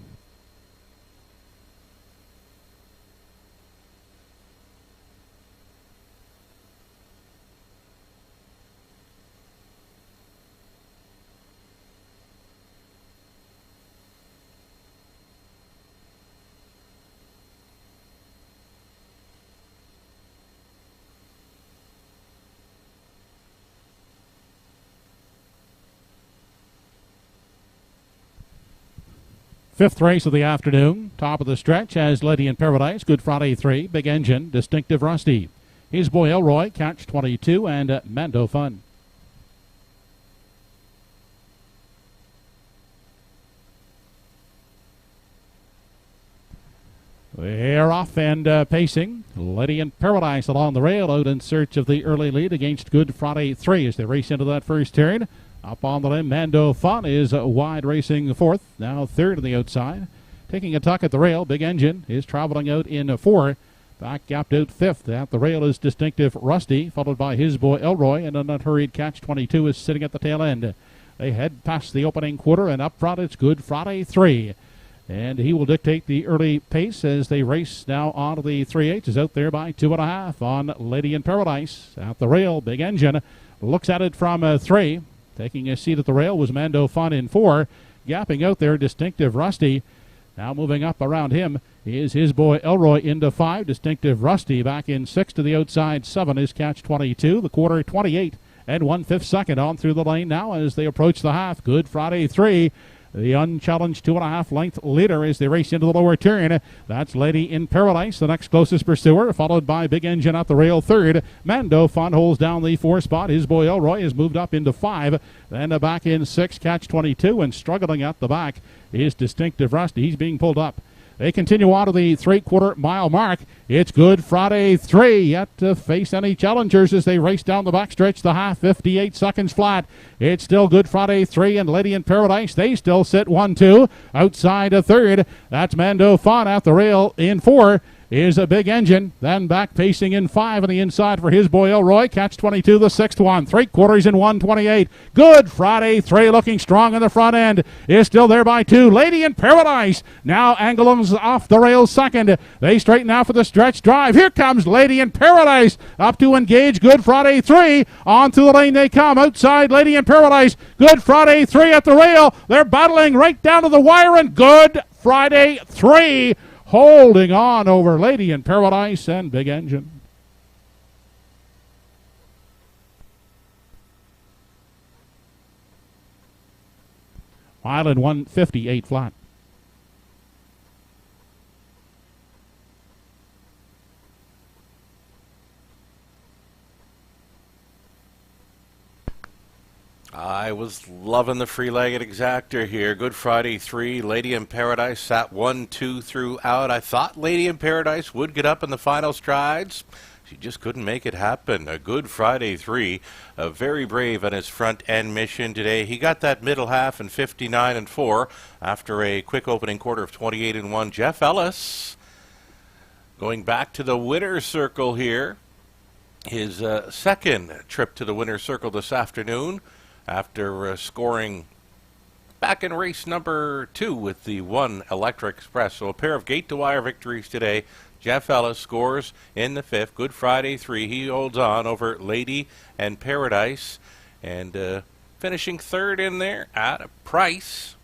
Fifth race of the afternoon. Top of the stretch has Lady in Paradise, Good Friday 3, Big Engine, Distinctive Rusty. His Boy Elroy, Catch 22, and Mando Fun. They're off and pacing. Lady in Paradise along the rail, out in search of the early lead against Good Friday 3 as they race into that first turn. Up on the limb, Mando Fun is wide, racing fourth, now third on the outside. Taking a tuck at the rail, Big Engine is traveling out in 4. Back gapped out fifth. At the rail is Distinctive Rusty, followed by His Boy Elroy, and an unhurried Catch 22 is sitting at the tail end. They head past the opening quarter, and up front it's Good Friday 3. And he will dictate the early pace as they race now on to the 3/8. Is out there by 2.5 on Lady in Paradise. At the rail, Big Engine looks at it from 3. Taking a seat at the rail was Mando Fun in 4. Gapping out there, Distinctive Rusty. Now moving up around him is His Boy Elroy into 5. Distinctive Rusty back in 6 to the outside. 7 is Catch 22. The quarter 28 and 1/5 second on through the lane now as they approach the half. Good Friday 3. The unchallenged 2.5 length leader as they race into the lower turn. That's Lady in Paradise, the next closest pursuer, followed by Big Engine at the rail third. Mando Fun holds down the 4 spot. His Boy Elroy has moved up into 5. Then back in 6, Catch 22, and struggling at the back is Distinctive Rusty. He's being pulled up. They continue on to the 3/4 mile mark. It's Good Friday 3, yet to face any challengers as they race down the backstretch. The half, 58 seconds flat. It's still Good Friday 3 and Lady in Paradise. They still sit 1-2. Outside a third, that's Mando Fun at the rail in 4. Is a Big Engine, then back pacing in 5 on the inside for His Boy Elroy. Catch 22, the 6th one. 3/4 in 1:28. Good Friday 3 looking strong in the front end. Is still there by 2. Lady in Paradise. Now Angulum's off the rails second. They straighten out for the stretch drive. Here comes Lady in Paradise up to engage Good Friday 3. Onto the lane they come. Outside Lady in Paradise. Good Friday 3 at the rail. They're battling right down to the wire, and Good Friday 3 holding on over Lady in Paradise and Big Engine. Mile in 1:58 flat. I was loving the free-legged exactor here. Good Friday 3. Lady in Paradise sat 1-2 throughout. I thought Lady in Paradise would get up in the final strides. She just couldn't make it happen. A Good Friday 3, very brave on his front-end mission today. He got that middle half in 59-4 after a quick opening quarter of 28-1. Jeff Ellis going back to the winner's circle here. His second trip to the winner's circle this afternoon, after scoring back in race number 2 with the 1 Electric Express. So a pair of gate-to-wire victories today. Jeff Ellis scores in the 5th. Good Friday 3. He holds on over Lady and Paradise. And finishing 3rd in there at a price.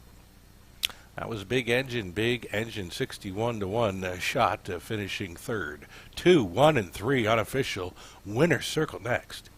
That was Big Engine 61-1 shot, finishing 3rd. 2, 1, and 3 unofficial winner's circle next.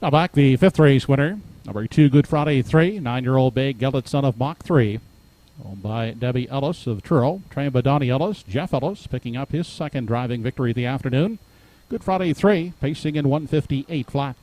Now back the 5th race winner. Number 2, Good Friday 3, 9-year-old bay Geldit son of Mach 3. Owned by Debbie Ellis of Truro. Trained by Donnie Ellis. Jeff Ellis picking up his second driving victory of the afternoon. Good Friday 3, pacing in 158 flat.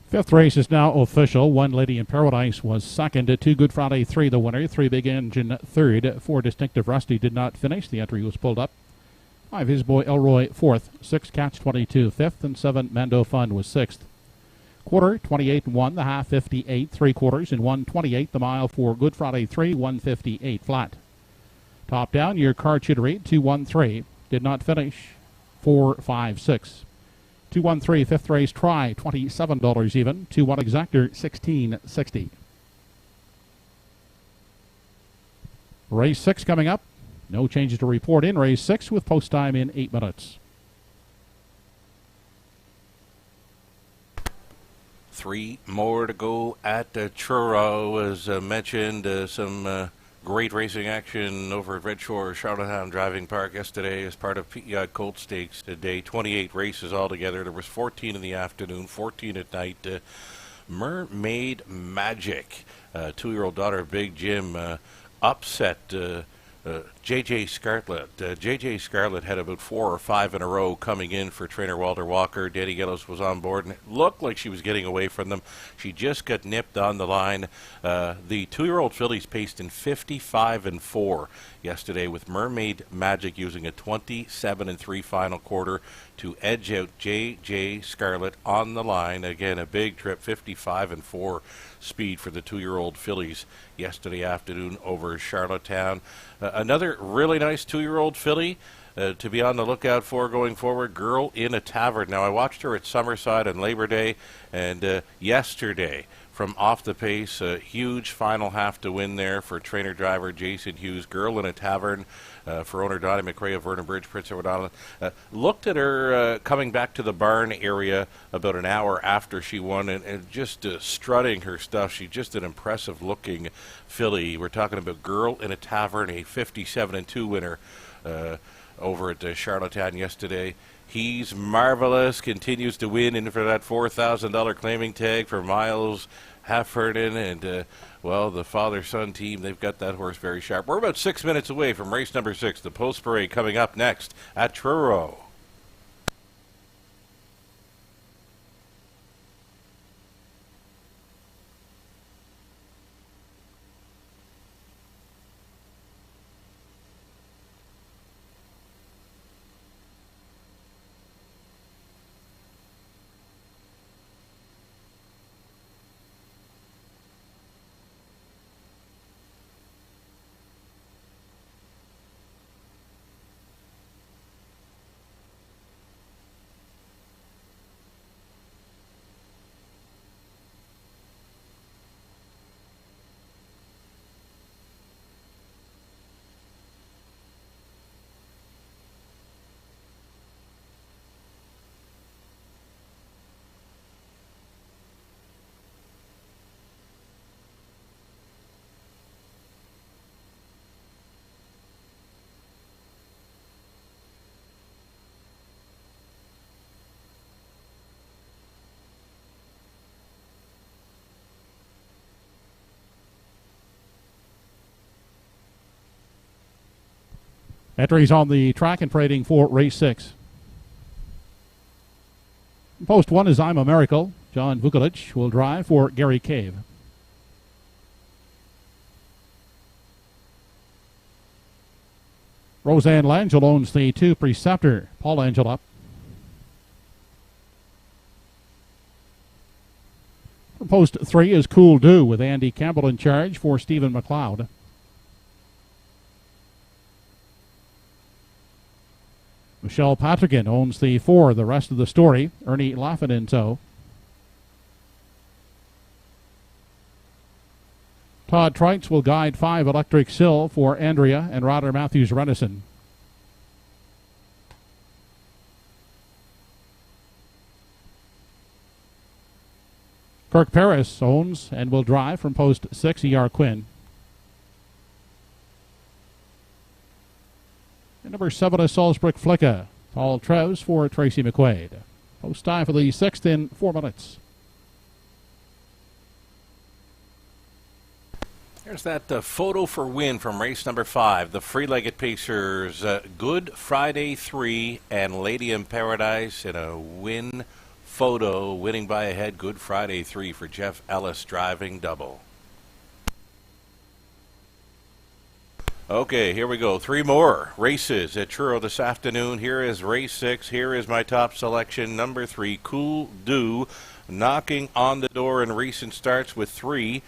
Fifth race is now official. One Lady in Paradise was second. 2 Good Friday 3 the winner. 3 Big Engine third. 4 Distinctive Rusty did not finish. The entry was pulled up. 5 His Boy Elroy fourth. 6 Catch 22 fifth. And 7 Mando Fun was sixth. Quarter 28 and 1. The half 58. 3 quarters and 128. The mile for Good Friday 3 158 flat. Top down your card should read 213. Did not finish. 456. 213 fifth race try $27 even. 2-1 exactor $16.60. Race 6 coming up. No changes to report in race 6 with post time in 8 minutes. 3 more to go at Truro. As mentioned, some great racing action over at Red Shore Charlottetown Driving Park yesterday as part of PEI Colt Stakes today. 28 races altogether. There was 14 in the afternoon, 14 at night. Mermaid Magic, 2-year-old daughter of Big Jim, upset J.J. Scarlett. J.J. Scarlett had about 4 or 5 in a row coming in for trainer Walter Walker. Danny Gellos was on board, and it looked like she was getting away from them. She just got nipped on the line. The 2-year-old fillies paced in 55-4 yesterday, with Mermaid Magic using a 27-3 final quarter to edge out J.J. Scarlett on the line. Again, a big trip, 55-4 speed for the 2-year-old fillies yesterday afternoon over Charlottetown. Another really nice 2-year-old filly to be on the lookout for going forward, Girl in a Tavern. Now, I watched her at Summerside on Labor Day, and yesterday from off the pace, a huge final half to win there for trainer-driver Jason Hughes. Girl in a Tavern for owner Donnie McRae of Vernon Bridge, Prince Edward Island. Looked at her coming back to the barn area about an hour after she won, and just strutting her stuff. She's just an impressive-looking filly. We're talking about Girl in a Tavern, a 57-2 winner over at Charlottetown yesterday. He's marvelous, continues to win in for that $4,000 claiming tag for Miles Heffernan, and well, the father-son team, they've got that horse very sharp. We're about 6 minutes away from race number 6, the post parade coming up next at Truro. Entries on the track and trading for race 6. Post 1 is I'm a Miracle. John Vukolich will drive for Gary Cave. Roseanne Langell owns the 2 Preceptor. Paul Angel up. For post 3 is Cool Do with Andy Campbell in charge for Stephen McLeod. Michelle Patrican owns the 4, The Rest of the Story. Ernie Laffin in tow. Todd Trites will guide 5, Electric Sill for Andrea and Ryder Matthews Renison. Kirk Paris owns and will drive from post 6, E.R. Quinn. And number 7 is Salzburg Flicka. Paul Treves for Tracy McQuaid. Post time for the 6th in 4 minutes. There's that photo for win from race number 5. The Free-Legged Pacers, Good Friday 3 and Lady in Paradise in a win photo, winning by a head. Good Friday 3 for Jeff Ellis driving double. Okay, here we go. 3 more races at Truro this afternoon. Here is race 6. Here is my top selection. Number 3, Cool Do, knocking on the door in recent starts with 3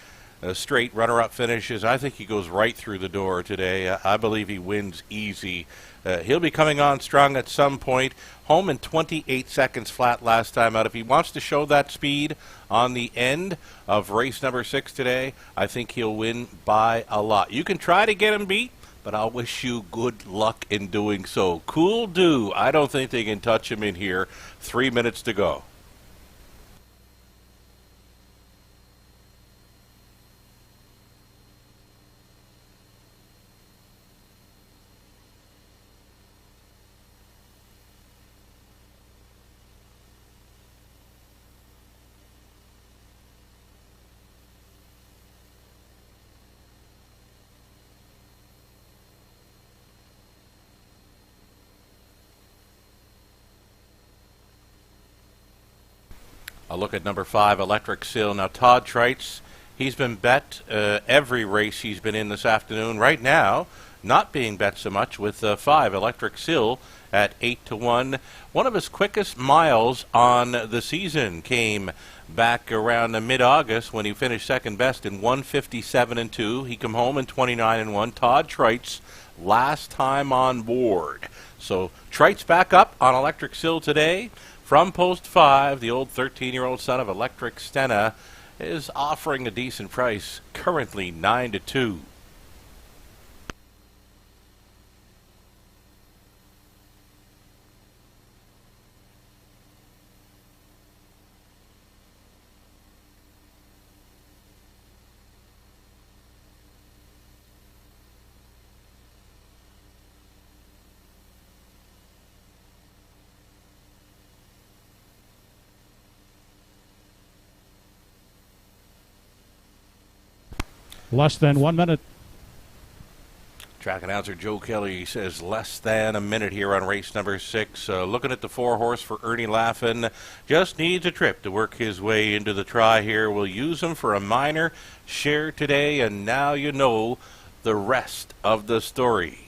straight runner-up finishes. I think he goes right through the door today. I believe he wins easy. He'll be coming on strong at some point. Home in 28 seconds flat last time out. If he wants to show that speed on the end of race number 6 today, I think he'll win by a lot. You can try to get him beat, but I'll wish you good luck in doing so. Cool Do. I don't think they can touch him in here. 3 minutes to go. A look at number 5, Electric Sill. Now, Todd Trites, he's been bet every race he's been in this afternoon. Right now, not being bet so much with 5, Electric Sill at 8-1. One of his quickest miles on the season came back around mid-August when he finished second best in 1:57.2. He come home in 29-1. Todd Trites, last time on board. So Trites back up on Electric Sill today. From post 5, the old 13-year-old son of Electric Stena is offering a decent price, currently 9-2. Less than 1 minute. Track announcer Joe Kelly says less than a minute here on race number 6. Looking at the 4-horse for Ernie Laffin. Just needs a trip to work his way into the try here. We'll use him for a minor share today, and now you know the rest of the story.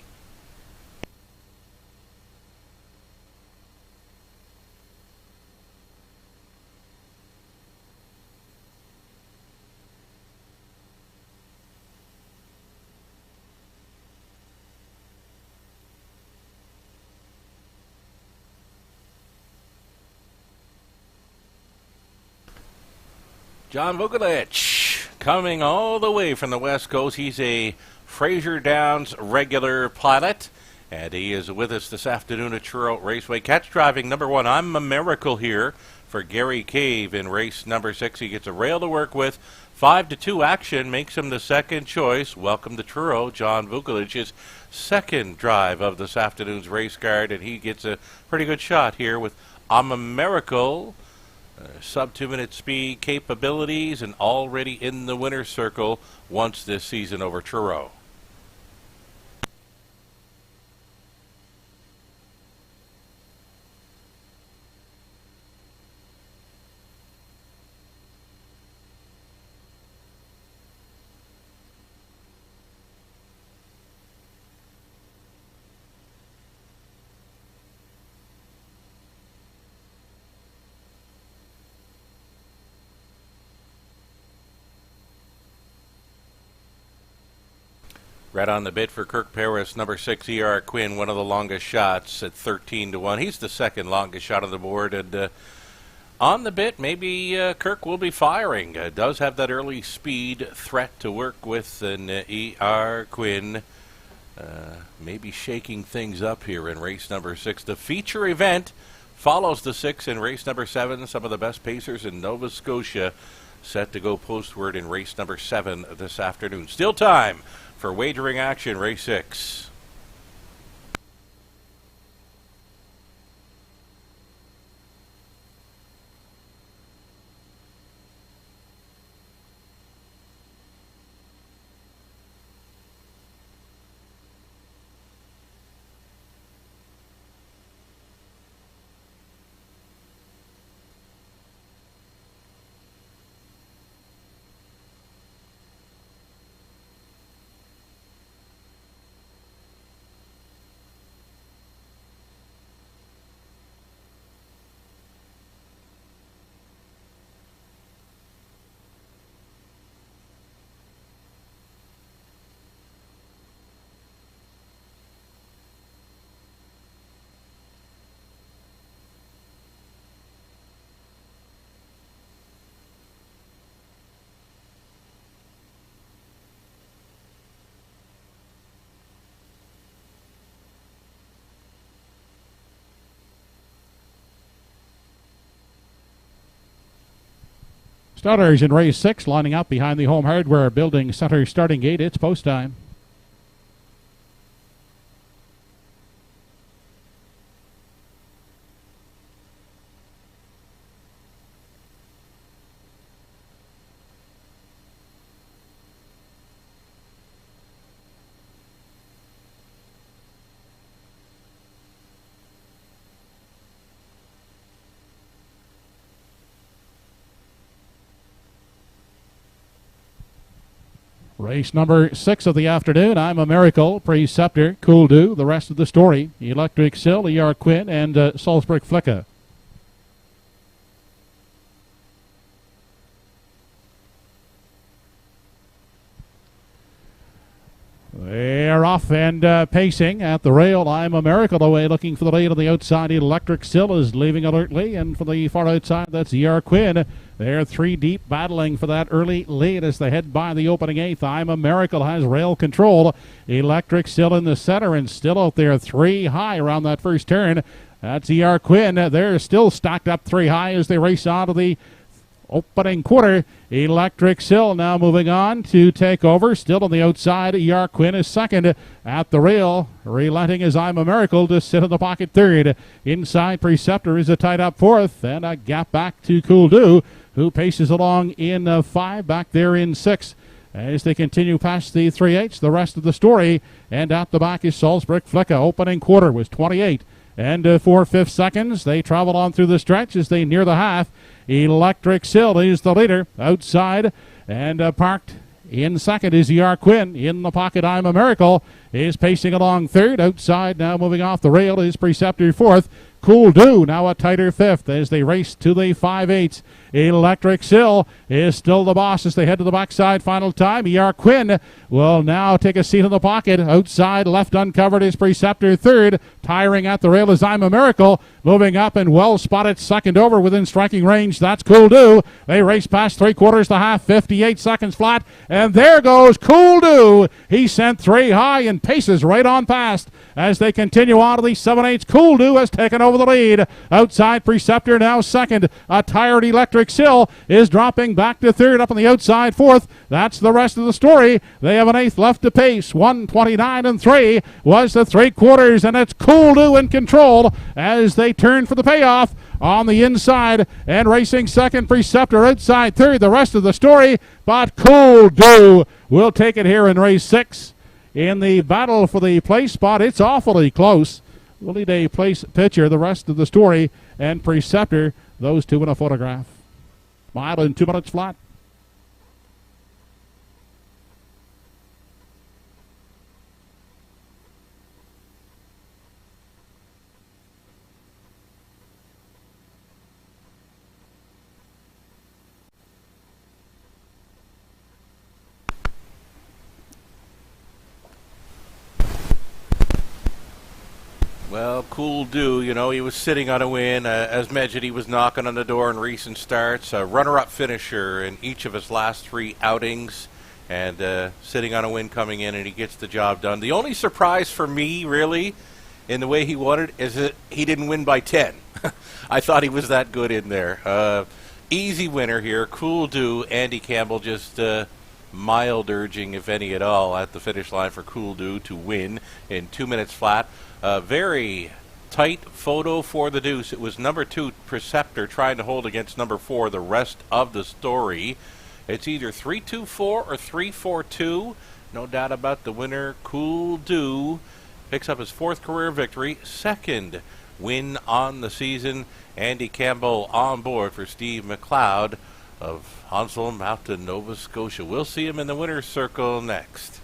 John Vukolich coming all the way from the West Coast. He's a Fraser Downs regular pilot, and he is with us this afternoon at Truro Raceway. Catch driving number 1, I'm a Miracle here for Gary Cave in race number 6. He gets a rail to work with. 5-2 action makes him the second choice. Welcome to Truro, John Vukolich's second drive of this afternoon's race card, and he gets a pretty good shot here with I'm a Miracle. Sub 2-minute speed capabilities and already in the winner's circle once this season over Truro. Red on the bit for Kirk Paris, number 6, E.R. Quinn, one of the longest shots at 13-1. He's the second longest shot on the board, and on the bit, maybe Kirk will be firing. Does have that early speed threat to work with, and E.R. Quinn maybe shaking things up here in race number 6. The feature event follows the 6 in race number 7. Some of the best pacers in Nova Scotia set to go postward in race number 7 this afternoon. Still time for wagering action, race 6. Starters in race 6 lining up behind the Home Hardware Building Center starting gate. It's post time. Race number 6 of the afternoon. I'm a Miracle, Preceptor, Cool Do, the rest of the story. Electric Sill, E.R. Quinn, and Salzburg Flicka. They're off and pacing at the rail. I'm a Miracle away, looking for the lead on the outside. Electric Sill is leaving alertly, and for the far outside, that's E.R. Quinn. They're 3 deep, battling for that early lead as they head by the opening 8th. I'm a Miracle has rail control. Electric Sill in the center and still out there 3 high around that first turn. That's E.R. Quinn. They're still stacked up 3 high as they race on to the opening quarter. Electric Sill now moving on to take over. Still on the outside, E.R. Quinn is second at the rail. Relenting as I'm a Miracle to sit in the pocket third. Inside, Preceptor is a tied up 4th, and a gap back to Cool Do, who paces along in 5, back there in 6. As they continue past the 3/8, the rest of the story. And at the back is Salzburg Flicka. Opening quarter was 28 and 4/5 seconds. They travel on through the stretch as they near the half. Electric Sill is the leader outside, and parked in second is E.R. Quinn. In the pocket, I'm a Miracle is pacing along third. Outside now moving off the rail is Preceptor 4th. Cool Do now a tighter 5th as they race to the 5/8. Electric Sill is still the boss as they head to the backside final time. E.R. Quinn will now take a seat in the pocket. Outside, left uncovered is Preceptor 3rd. Tiring at the rail is I'm a Miracle. Moving up and well spotted second over within striking range. That's Cool Do. They race past 3/4 to half, 58 seconds flat. And there goes Cool Do. He sent 3 high and paces right on past. As they continue on to the 7/8, Cool Do has taken over the lead. Outside, Preceptor now second. A tired Electric Sill is dropping back to 3rd, up on the outside 4th. That's the rest of the story. They have an 8th left to pace. 1:29 and 3 was the 3/4, and it's Cool Do in control as they turn for the payoff on the inside, and racing second, Preceptor outside 3rd. The rest of the story, but Cool Do will take it here in race 6. In the battle for the place spot, it's awfully close. We'll need a place picture, the rest of the story, and Preceptor, those two in a photograph. Mile in 2 minutes flat. Well, Cool Do, he was sitting on a win. As mentioned, he was knocking on the door in recent starts. A runner-up finisher in each of his last 3 outings. And sitting on a win coming in, and he gets the job done. The only surprise for me, really, in the way he won it, is that he didn't win by 10. I thought he was that good in there. Easy winner here. Cool Do. Andy Campbell just mild urging, if any at all, at the finish line for Cool Do to win in 2 minutes flat. Very tight photo for the deuce. It was number 2, Preceptor, trying to hold against number 4 the rest of the story. It's either 3-2-4 or 3-4-2. No doubt about the winner. Cool Do picks up his 4th career victory, 2nd win on the season. Andy Campbell on board for Steve McLeod of Hounslow Mountain, Nova Scotia. We'll see him in the winner's circle next.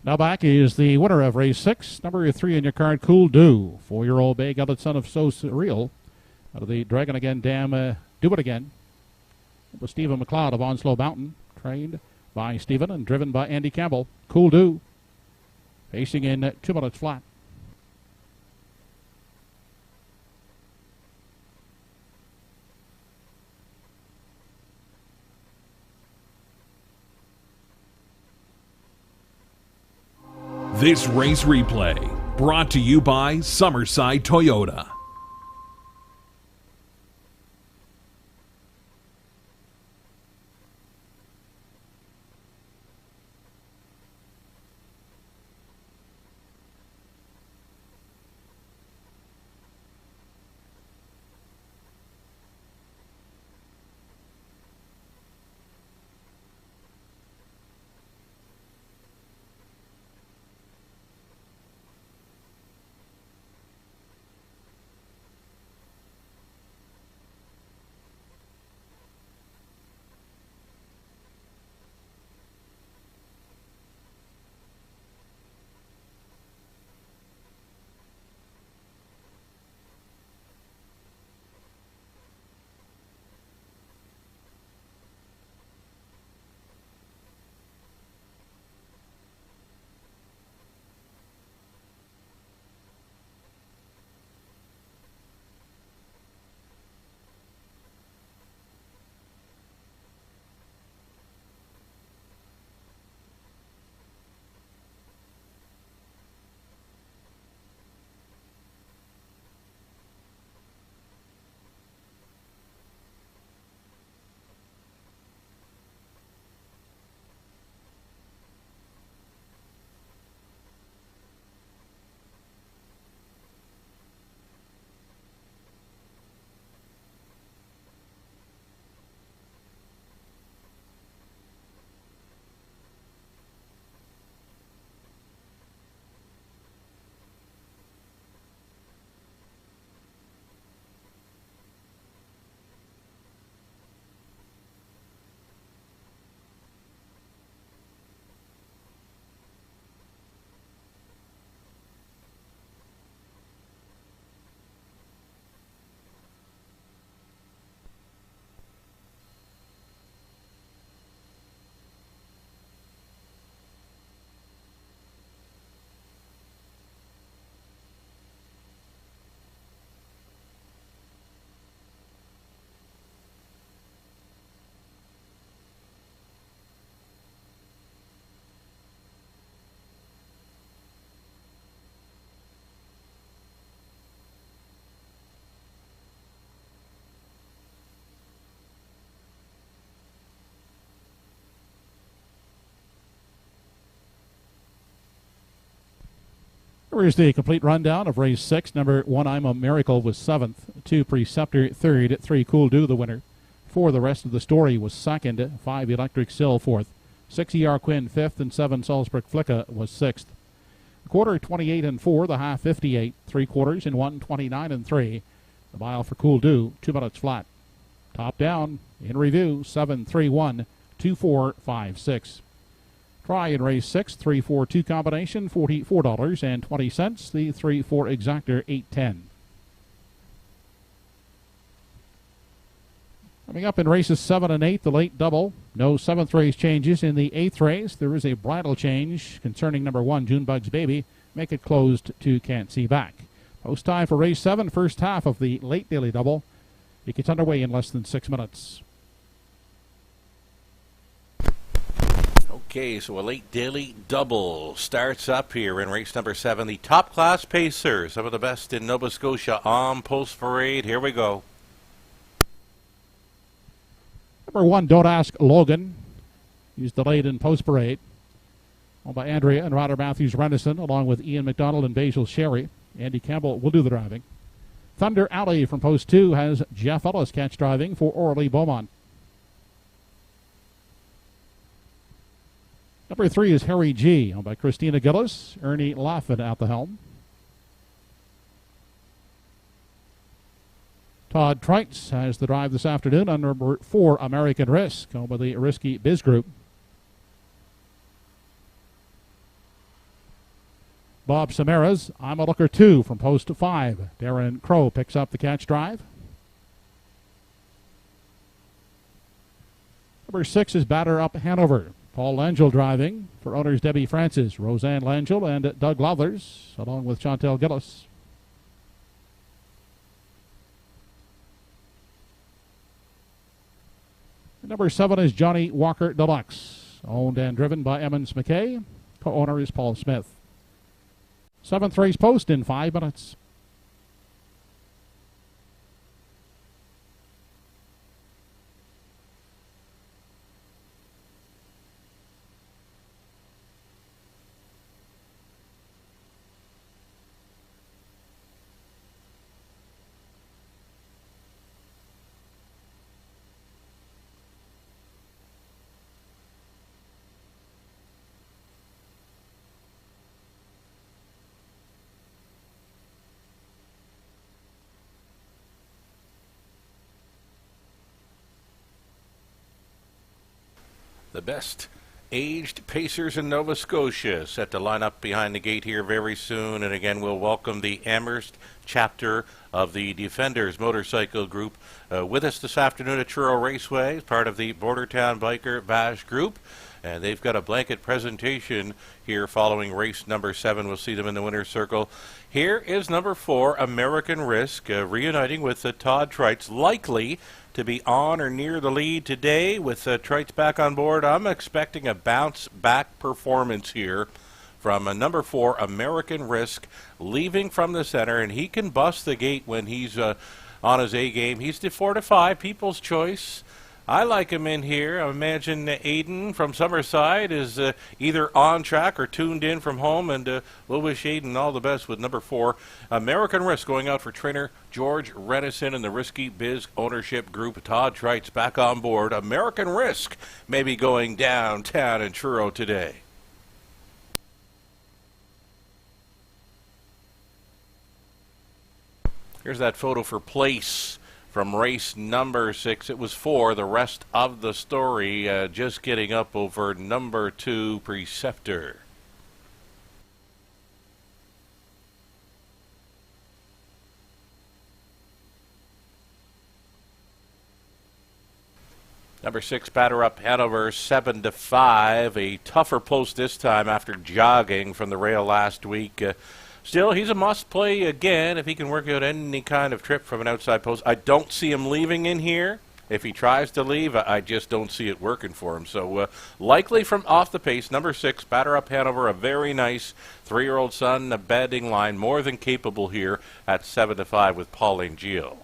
Now back is the winner of race 6, number 3 in your card, Cool Do. 4-year-old bay gelded son of So Surreal. Out of the Dragon Again Dam, Do It Again. It was Stephen McLeod of Onslow Mountain, trained by Stephen and driven by Andy Campbell. Cool Do, pacing in 2 minutes flat. This race replay brought to you by Summerside Toyota. Here's the complete rundown of race 6. Number 1, I'm a Miracle, was 7th. 2, Preceptor, 3rd. 3, Cool Do, the winner. 4, The Rest of the Story, was 2nd. 5, Electric Sill, 4th. 6, ER Quinn, 5th. And 7, Salzburg Flicka, was 6th. Quarter, 28 and 4. The half, 58. 3 quarters in 1, 29 and 3. The mile for Cool Do, 2 minutes flat. Top down, in review, 7-3-1, 2-4-5-6. Try in race 6, 3-4-2 combination, $44.20. The 3-4 exactor, $8.10. Coming up in races 7 and 8, the late double. No 7th race changes. In the 8th race, there is a bridle change concerning number 1, Junebug's Baby. Make it closed to Can't See Back. Post time for race 7, first half of the late daily double. It gets underway in less than 6 minutes. Okay, so a late daily double starts up here in race number 7. The top class pacers, some of the best in Nova Scotia on post parade. Here we go. Number 1, Don't Ask Logan. He's delayed in post parade. Owned by Andrea and Ryder Matthews Renison, along with Ian McDonald and Basil Sherry. Andy Campbell will do the driving. Thunder Alley from post 2 has Jeff Ellis catch driving for Orly Beaumont. Number 3 is Harry G, owned by Christina Gillis, Ernie Laffin at the helm. Todd Trites has the drive this afternoon on number 4, American Risk, owned by the Risky Biz Group. Bob Samaras, I'm a Looker 2 from post 5. Darren Crow picks up the catch drive. Number 6 is Batter Up Hanover. Paul Langell driving for owners Debbie Francis, Roseanne Langell, and Doug Lothers, along with Chantel Gillis. Number 7 is Johnny Walker Deluxe, owned and driven by Emmons McKay. Co-owner is Paul Smith. 7th race post in 5 minutes. The best aged pacers in Nova Scotia set to line up behind the gate here very soon. And again, we'll welcome the Amherst chapter of the Defenders Motorcycle Group with us this afternoon at Truro Raceway, part of the Bordertown Biker Bash Group. And they've got a blanket presentation here following race number 7. We'll see them in the winner's circle. Here is number 4, American Risk, reuniting with Todd Trites, likely to be on or near the lead today. With Trites back on board, I'm expecting a bounce-back performance here from number 4, American Risk, leaving from the center, and he can bust the gate when he's on his A-game. He's the 4-5 People's Choice. I like him in here. I imagine Aiden from Summerside is either on track or tuned in from home, and we'll wish Aiden all the best with number 4, American Risk, going out for trainer George Renison and the Risky Biz Ownership Group. Todd Trites back on board. American Risk may be going downtown in Truro today. Here's that photo for place from race number 6. It was 4, the rest of the story, just getting up over number 2, Preceptor. Number 6, Batter Up Hanover, 7-5. A tougher post this time after jogging from the rail last week. Still, he's a must-play again if he can work out any kind of trip from an outside post. I don't see him leaving in here. If he tries to leave, I just don't see it working for him. So likely from off the pace, number 6, Batter Up Hanover, a very nice 3-year-old son, a betting line, more than capable here at 7-5 with Pauline Gio.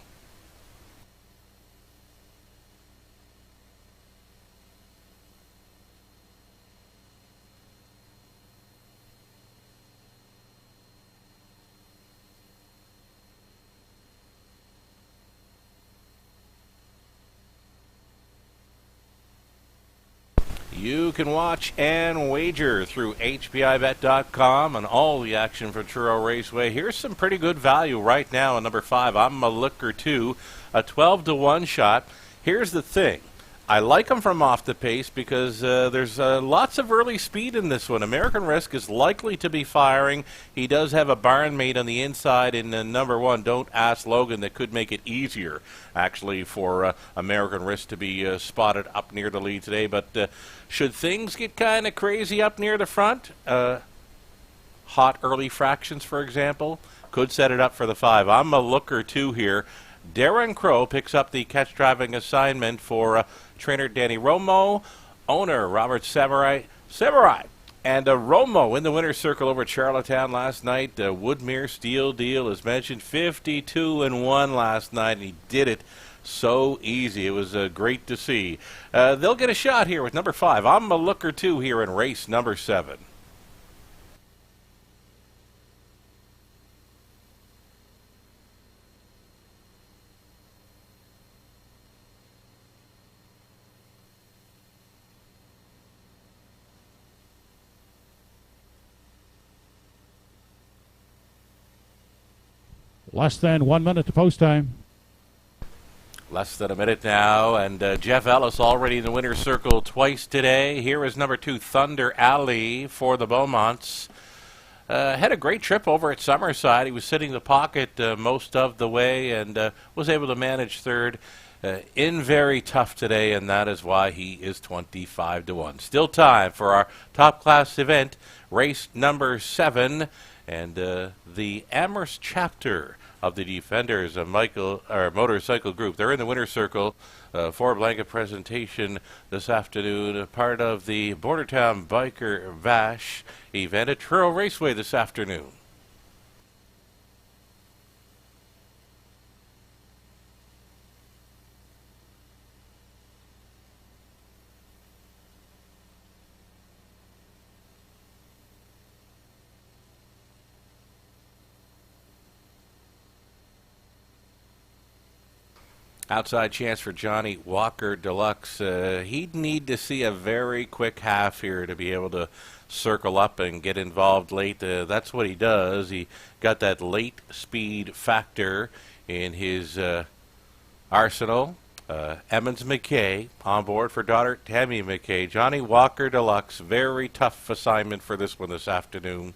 You can watch and wager through HPIBet.com on all the action for Truro Raceway. Here's some pretty good value right now on number 5. I'm a Looker 2, a 12-1 shot. Here's the thing. I like him from off the pace because there's lots of early speed in this one. American Risk is likely to be firing. He does have a barn mate on the inside in number 1. Don't Ask Logan. That could make it easier, actually, for American Risk to be spotted up near the lead today. But should things get kind of crazy up near the front, hot early fractions, for example, could set it up for the 5. I'm a Looker 2 here. Darren Crow picks up the catch driving assignment for trainer Danny Romo, owner Robert Samurai, and Romo in the winner's circle over Charlottetown last night. Woodmere Steel Deal, as mentioned, 52-1 last night, and he did it so easy. It was great to see. They'll get a shot here with number 5. I'm a Looker 2 here in race number 7. Less than 1 minute to post time. Less than a minute now, and Jeff Ellis already in the winner's circle twice today. Here is number 2, Thunder Alley for the Beaumonts. Had a great trip over at Summerside. He was sitting the pocket most of the way and was able to manage third. In very tough today, and that is why he is 25-1. Still time for our top class event, race number 7, and the Amherst chapter of the Defenders Motorcycle Group. They're in the winner's circle for a blanket presentation this afternoon, part of the Bordertown Biker Bash event at Truro Raceway this afternoon. Outside chance for Johnny Walker Deluxe. He'd need to see a very quick half here to be able to circle up and get involved late. That's what he does. He got that late speed factor in his arsenal. Emmons McKay on board for daughter Tammy McKay. Johnny Walker Deluxe. Very tough assignment for this one this afternoon.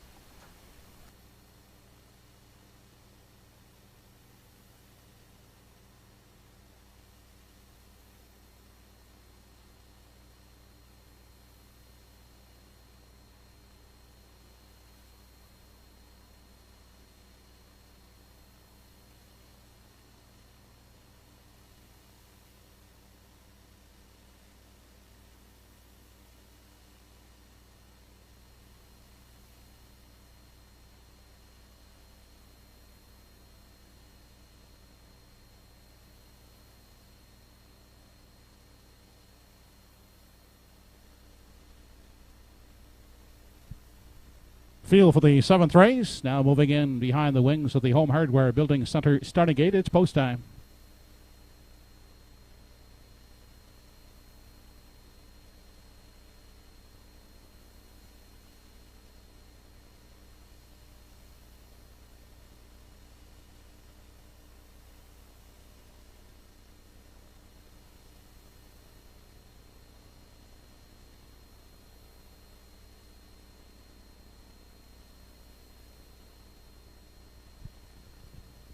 Field for the 7th race. Now moving in behind the wings of the Home Hardware Building Center starting gate. It's post time.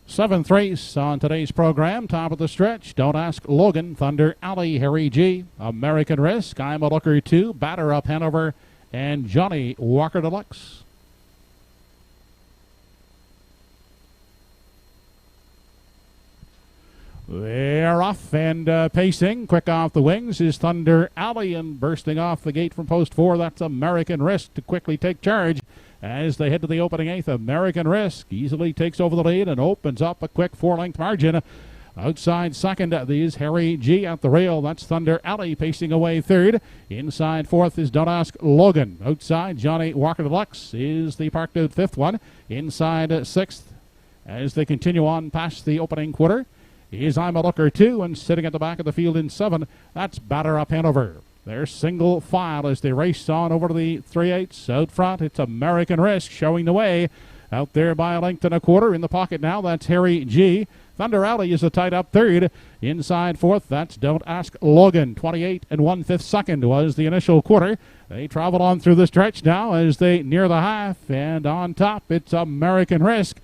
Seventh race on today's program. Top of the stretch. Don't Ask Logan, Thunder Alley, Harry G, American Risk, I'm a Looker 2, Batter Up Hanover, and Johnny Walker Deluxe. They're off and pacing. Quick off the wings is Thunder Alley, and bursting off the gate from post 4, that's American Risk to quickly take charge. As they head to the opening 8th, American Risk easily takes over the lead and opens up a quick 4-length margin. Outside second is Harry G at the rail. That's Thunder Alley pacing away third. Inside 4th is Don't Ask Logan. Outside, Johnny Walker Deluxe is the parked out 5th one. Inside 6th, as they continue on past the opening quarter, is I'm a Looker 2, and sitting at the back of the field in 7, that's Batter Up Hanover. They're single file as they race on over to the 3/8. Out front, it's American Risk showing the way. Out there by a length and a quarter. In the pocket now, that's Harry G. Thunder Alley is a tight up third. Inside fourth, that's Don't Ask Logan. 28 1/5 second was the initial quarter. They travel on through the stretch now as they near the half. And on top, it's American Risk.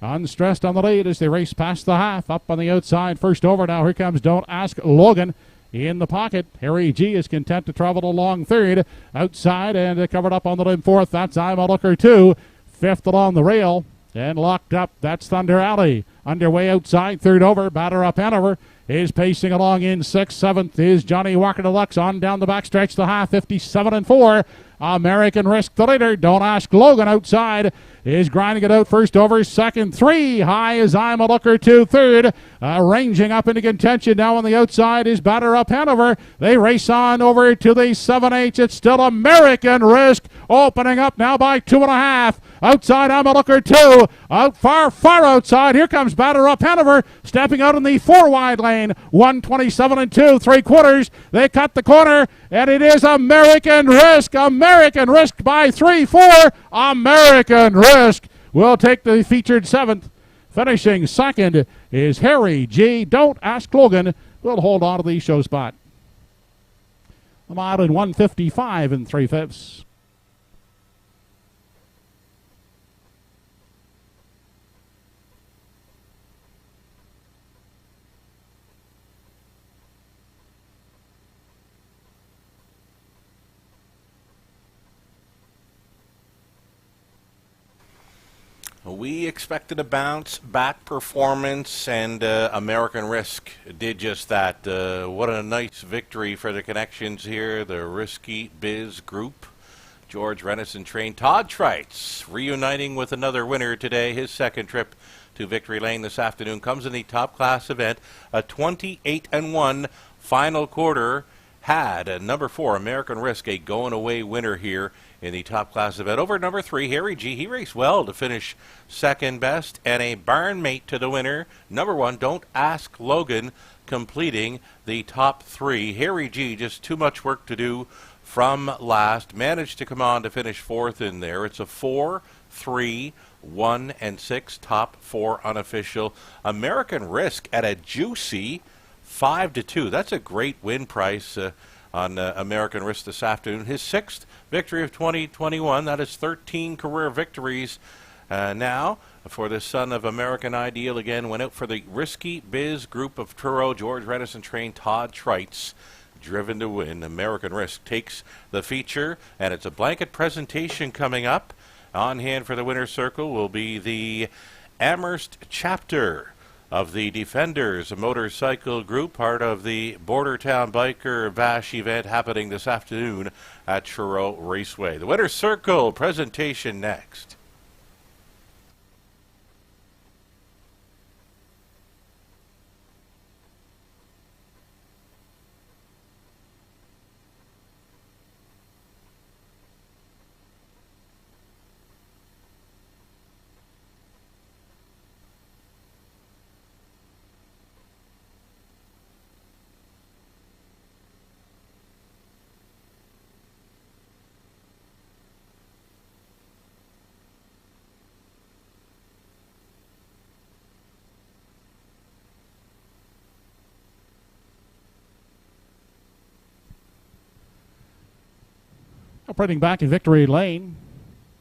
Unstressed on the lead as they race past the half. Up on the outside, first over now. Here comes Don't Ask Logan. In the pocket, Harry G is content to travel along third. Outside and covered up on the limb fourth. That's I'm a Looker 2. Fifth along the rail. And locked up, that's Thunder Alley. Underway outside, third over. Batter up Hanover is pacing along in sixth. Seventh is Johnny Walker Deluxe on down the backstretch. The half, 57 4. American Risk the leader. Don't Ask Logan outside is grinding it out first over. Second, 3 high is I'm a Looker 2. Third, ranging up into contention now on the outside is Batter Up Hanover. They race on over to the 7/8. It's still American Risk opening up now by 2.5. Outside, I'm a Looker 2. Out far outside. Here comes Batter Up Hanover stepping out in the 4 wide lane. 127 2/3. They cut the corner, and it is American Risk. American Risk by 3-4. American Risk will take the featured 7th. Finishing second is Harry G. Don't Ask Logan. Will hold on to the show spot. A mile in 155 3/5. We expected a bounce-back performance, and American Risk did just that. What a nice victory for the connections here. The Risky Biz Group. George Renison trained Todd Trites, reuniting with another winner today. His second trip to Victory Lane this afternoon comes in the top-class event. A 28-1 final quarter had number 4, American Risk, a going-away winner here in the top-class event. Over number 3, Harry G. He raced well to finish second best, and a barn mate to the winner. Number 1, Don't Ask Logan, completing the top 3. Harry G, just too much work to do from last. Managed to come on to finish 4th in there. It's a 4, 3, 1, and 6 top 4 unofficial. American Risk at a juicy 5-2. That's a great win price on American Risk this afternoon. His 6th victory of 2021. That is 13 career victories now for the son of American Ideal. Again, went out for the Risky Biz Group of Truro. George Renison trained Todd Trites, driven to win. American Risk takes the feature, and it's a blanket presentation coming up. On hand for the winner's circle will be the Amherst chapter of the Defenders Motorcycle Group, part of the Bordertown Biker Bash event happening this afternoon at Truro Raceway. The winner's circle presentation next. Operating back in Victory Lane,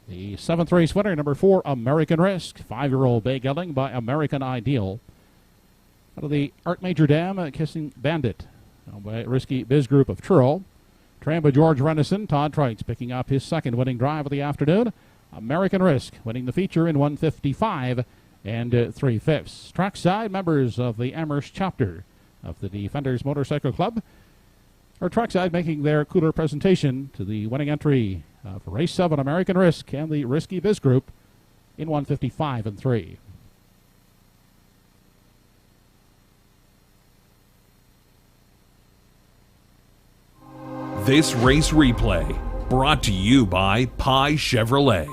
the 7th race winner, number 4, American Risk. 5-year-old bay gelding by American Ideal. Out of the Art Major Dam, Kissing Bandit by Risky Biz Group of Truro. Trained by George Renison, Todd Trites picking up his 2nd winning drive of the afternoon. American Risk winning the feature in 155 3/5. Trackside, members of the Amherst chapter of the Defenders Motorcycle Club, or trackside, making their cooler presentation to the winning entry for Race 7, American Risk, and the Risky Biz Group in 155 3. This race replay brought to you by Pye Chevrolet.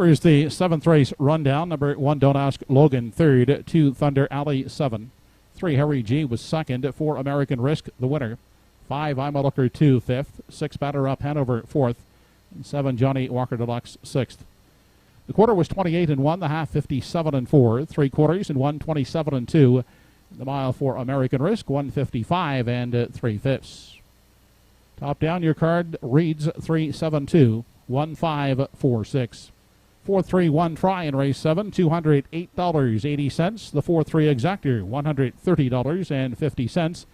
Here is the 7th race rundown. Number 1, Don't Ask Logan, 3rd. 2, Thunder Alley, 7. 3, Harry G was 2nd. 4, American Risk, the winner. 5, I'm a Looker, 2, 5th. 6, Batter Up Hanover, 4th. And 7, Johnny Walker Deluxe, 6th. The quarter was 28 and 1, the half 57 and 4, 3/4 and 1, 27 and 2. The mile for American Risk, 155 and 3/5. Top down, your card reads 372, 1546. 4-3-1 try in race 7, $208.80. The 4-3 exactor, $130.50.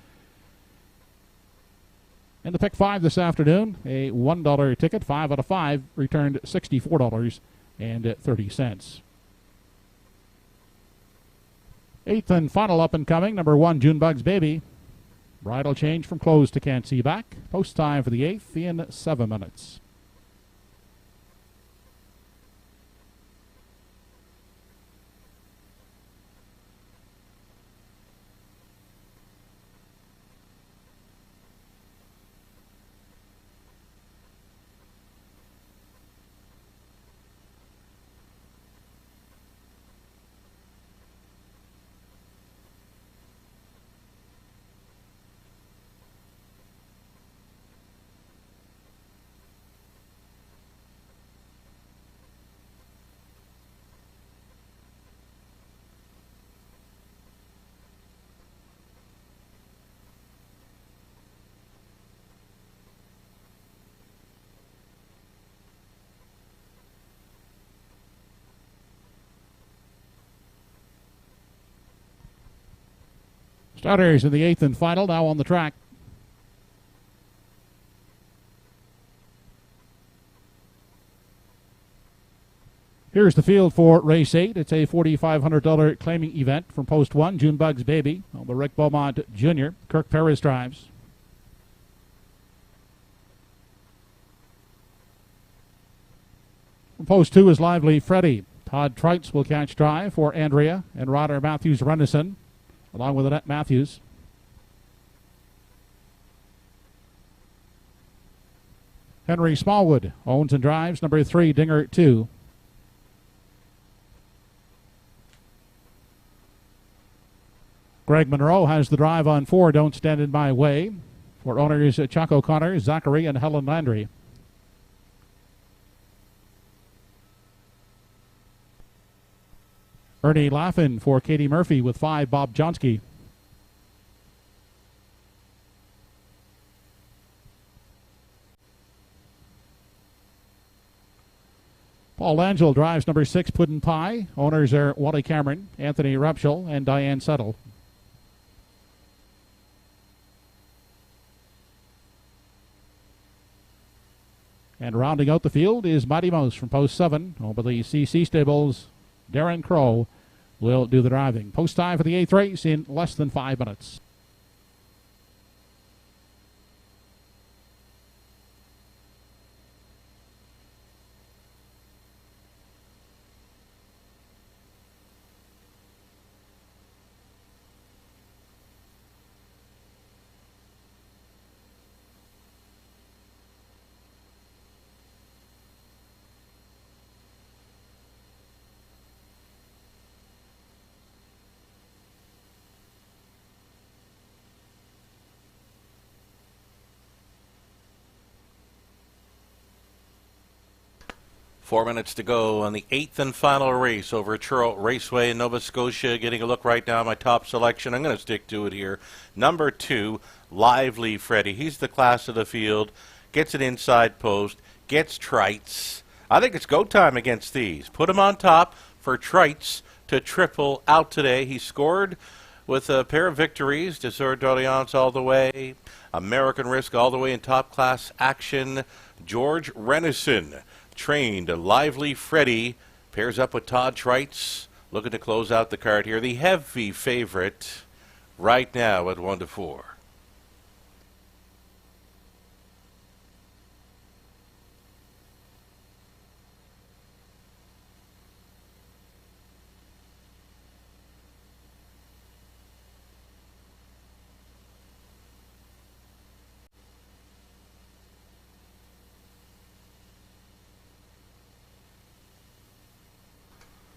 And the pick 5 this afternoon, a $1 ticket, 5 out of 5, returned $64.30. 8th and final up and coming, number 1, Junebug's Baby. Bridle change from close to can't see back. Post time for the 8th in 7 minutes. Starters in the 8th and final, now on the track. Here's the field for race 8. It's a $4,500 claiming event from post 1, Junebug's Baby. The Rick Beaumont Jr., Kirk Paris drives. From post 2 is Lively Freddy. Todd Trites will catch drive for Andrea and Ryder Matthews Renison, along with Annette Matthews. Henry Smallwood owns and drives number 3, Dinger 2. Greg Monroe has the drive on 4, Don't Stand in My Way, for owners Chuck O'Connor, Zachary, and Helen Landry. Ernie Laughlin for Katie Murphy with 5, Bob Johnsky. Paul Langell drives number 6, Puddin' Pie. Owners are Wally Cameron, Anthony Repschel, and Diane Settle. And rounding out the field is Mighty Mouse from post 7. Over the CC Stables, Darren Crow will do the driving. Post time for the 8th race in less than 5 minutes. Four minutes to go on the 8th and final race over at Truro Raceway in Nova Scotia. Getting a look right now at my top selection. I'm going to stick to it here. Number 2, Lively Freddy. He's the class of the field. Gets an inside post. Gets Trites. I think it's go time against these. Put him on top for Trites to triple out today. He scored with a pair of victories. Desert d'Orleans all the way. American Risk all the way in top class action. George Renison trained Lively Freddy pairs up with Todd Trites, looking to close out the card here. The heavy favorite right now at 1-4.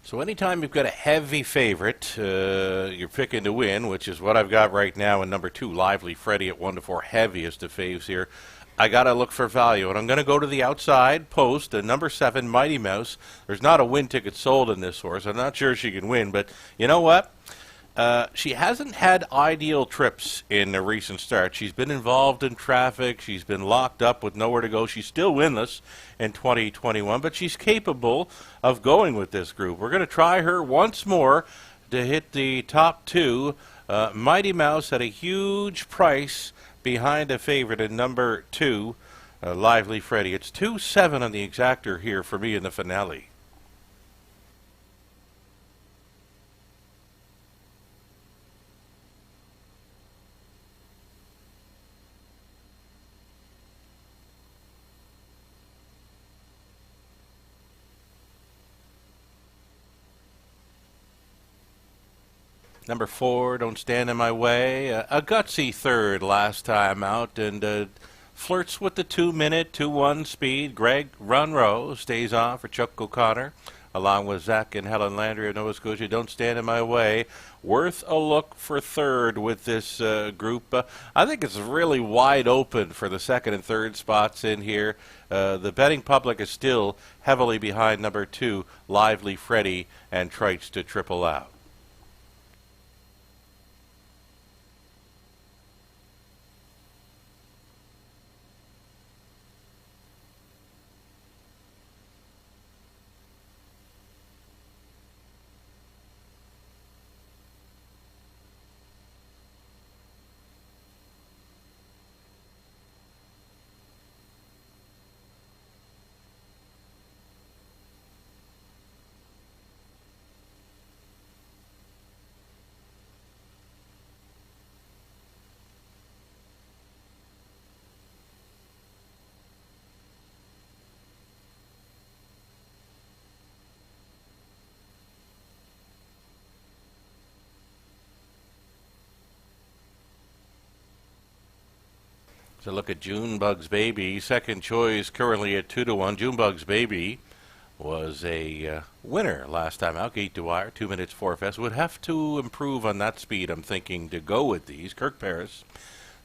So anytime you've got a heavy favorite, you're picking to win, which is what I've got right now in number 2, Lively Freddy at 1-4, heaviest of faves here. I got to look for value, and I'm going to go to the outside post, number 7, Mighty Mouse. There's not a win ticket sold in this horse. I'm not sure she can win, but you know what? She hasn't had ideal trips in the recent start. She's been involved in traffic. She's been locked up with nowhere to go. She's still winless in 2021, but she's capable of going with this group. We're going to try her once more to hit the top 2. Mighty Mouse at a huge price behind a favorite in number 2, Lively Freddy. It's 2-7 on the exactor here for me in the finale. Number 4, Don't Stand in My Way. A gutsy third last time out, and flirts with the 2-minute, 2-1 speed. Greg Runrow stays on for Chuck O'Connor, along with Zach and Helen Landry of Nova Scotia. Don't Stand in My Way. Worth a look for third with this group. I think it's really wide open for the second and third spots in here. The betting public is still heavily behind number 2, Lively Freddy, and Trites to triple out. So look at Junebug's Baby, second choice, currently at 2-1. Junebug's Baby was a winner last time out, gate to wire, 2 minutes 4 fast. Would have to improve on that speed, I'm thinking, to go with these. Kirk Paris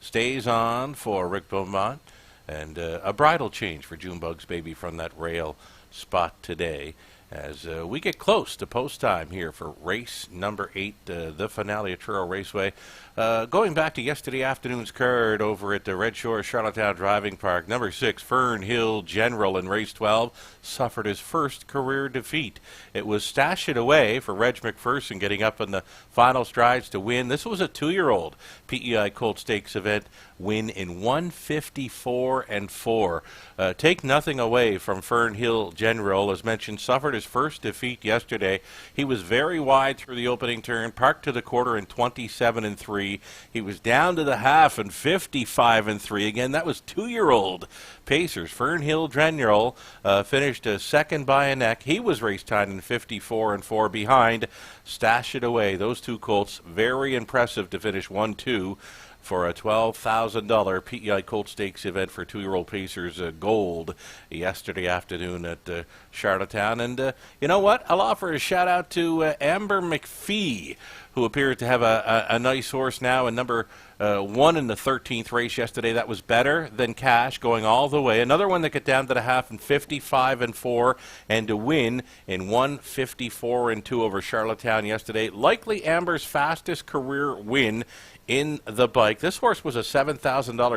stays on for Rick Beaumont, and a bridle change for Junebug's Baby from that rail spot today. As we get close to post time here for race number 8, the finale at Truro Raceway. Going back to yesterday afternoon's card over at the Red Shore Charlottetown Driving Park, number 6, Fern Hill General in race 12, suffered his first career defeat. It was Stash It Away for Reg McPherson getting up in the final strides to win. This was a 2-year-old PEI Colt Stakes event win in 154-4. Take nothing away from Fern Hill General. As mentioned, suffered his first defeat yesterday. He was very wide through the opening turn, parked to the quarter in 27-3. He was down to the half in 55-3. Again, that was 2-year-old Pacers. Fern Hill General finished second by a neck. He was race tied in 54-4 behind Stash It Away. Those two colts, very impressive to finish 1-2 for a $12,000 PEI Colt Stakes event for 2-year-old Pacers Gold yesterday afternoon at Charlottetown. And you know what? I'll offer a shout-out to Amber McPhee, who appeared to have a nice horse now, and number 1 in the 13th race yesterday. That was better than Cash, going all the way. Another one that got down to the half in 55-4, and to win in 154-2 over Charlottetown yesterday. Likely Amber's fastest career win in the bike. This horse was a $7,000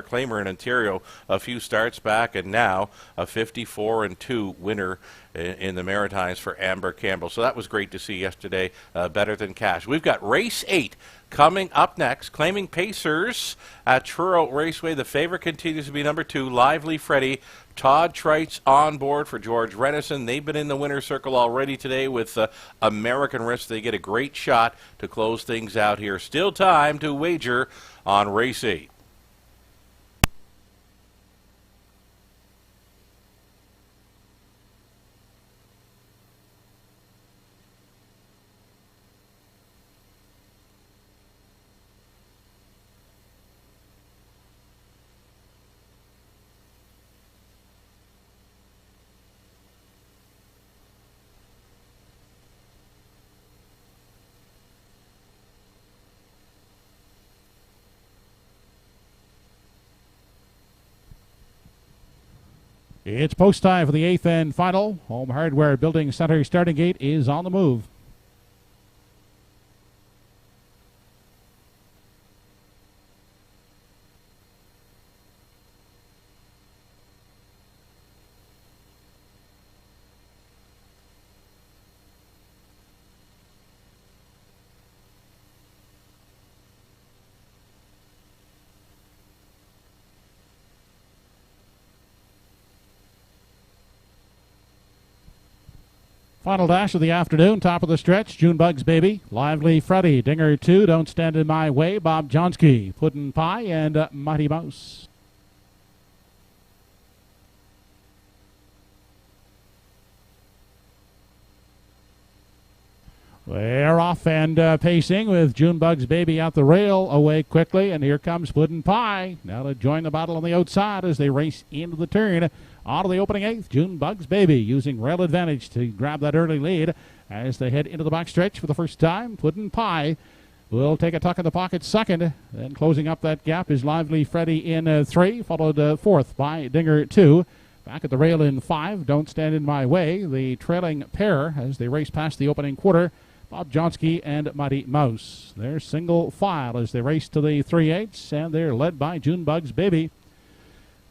claimer in Ontario a few starts back, and now a 54-2 winner in the Maritimes for Amber Campbell. So that was great to see yesterday, better than Cash. We've got race 8 coming up next, claiming Pacers at Truro Raceway. The favorite continues to be number 2, Lively Freddy. Todd Trites on board for George Renison. They've been in the winner's circle already today with American Risk. They get a great shot to close things out here. Still time to wager on race 8. It's post time for the 8th and final. Home Hardware Building Center starting gate is on the move. Final dash of the afternoon, top of the stretch, June Bugs Baby, Lively Freddy, Dinger 2, Don't Stand in My Way, Bob Johnsky, Puddin' Pie, and Mighty Mouse. They're off and pacing with June Bugs Baby at the rail, away quickly, and here comes Puddin' Pie, now to join the battle on the outside as they race into the turn. On to the opening 8th, June Bugs Baby using rail advantage to grab that early lead as they head into the backstretch for the first time. Puddin' Pie will take a tuck in the pocket second. Then closing up that gap is Lively Freddy in 3, followed fourth by Dinger 2. Back at the rail in 5, Don't Stand in My Way. The trailing pair as they race past the opening quarter, Bob Johnsky and Mighty Mouse. They're single file as they race to the 3/8, and they're led by June Bugs Baby,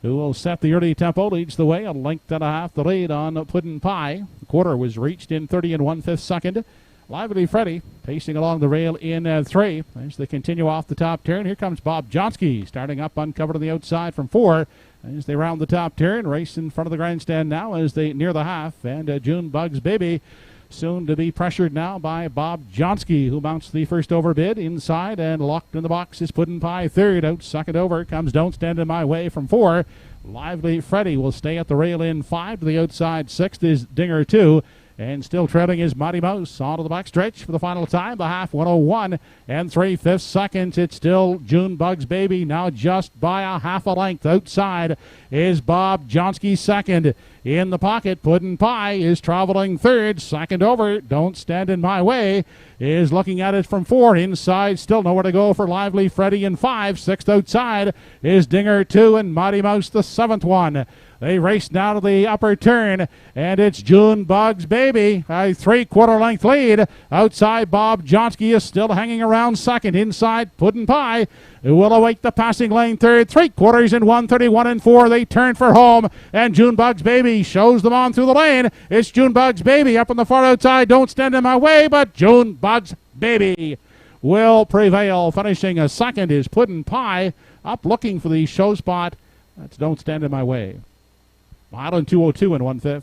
who will set the early tempo, leads the way, a length and a half the lead on Puddin' Pie. The quarter was reached in 30 1/5 second. Lively Freddy pacing along the rail in 3 as they continue off the top turn. Here comes Bob Johnsky starting up uncovered on the outside from 4 as they round the top turn. Race in front of the grandstand now as they near the half, and June Bugs Baby soon to be pressured now by Bob Johnsky, who mounts the first overbid inside, and locked in the box is Puddin' Pie third. Out second over comes Don't Stand in My Way from 4. Lively Freddy will stay at the rail in 5. To the outside 6th is Dinger 2. And still trailing is Mighty Mouse onto the backstretch for the final time. The half 101 and 3/5 seconds. It's still June Bugs Baby, now just by a half a length. Outside is Bob Johnsky second. In the pocket, Puddin' Pie is traveling third. Second over, Don't Stand in My Way is looking at it from 4. Inside, still nowhere to go for Lively Freddy in 5. 6th outside is Dinger 2 and Mighty Mouse the 7th one. They race now to the upper turn, and it's June Bugs Baby, a 3/4 length lead. Outside, Bob Johnsky is still hanging around second. Inside, Puddin' Pie will await the passing lane third. 3/4 in 1:31 and 4. They turn for home, and June Bugs Baby shows them on through the lane. It's June Bugs Baby up on the far outside. Don't Stand in My Way, but June Bugs Baby will prevail. Finishing a second is Puddin' Pie, up looking for the show spot. That's Don't Stand in My Way. Mile and 2:02 and 1/5.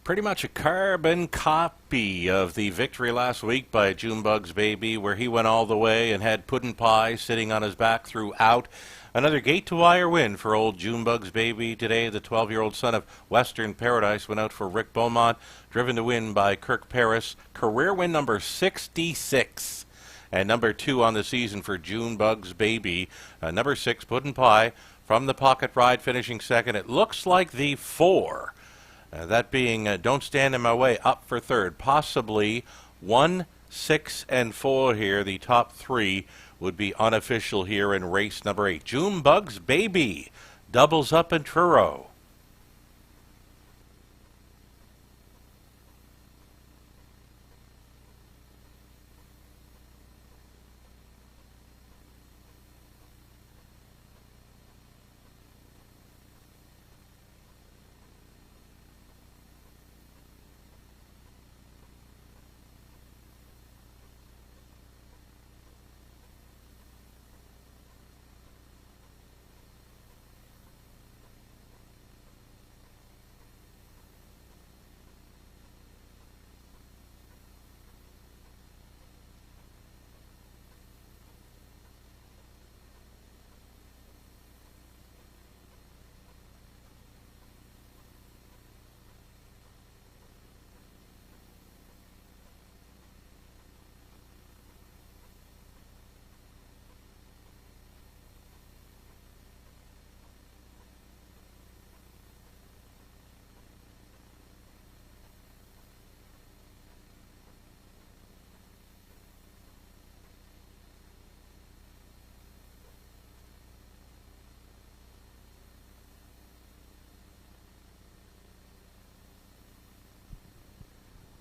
Pretty much a carbon copy of the victory last week by June Bugs Baby, where he went all the way and had Puddin' Pie sitting on his back throughout. Another gate-to-wire win for old June Bugs Baby today. The 12-year-old son of Western Paradise went out for Rick Beaumont, driven to win by Kirk Paris. Career win number 66. And number 2 on the season for June Bugs Baby. Number 6, Puddin' Pie, from the pocket ride, finishing second. It looks like the 4. That being Don't Stand in My Way, up for third. Possibly 1, 6, and 4 here. The top 3 would be unofficial here in race number 8. June Bugs Baby doubles up in Truro.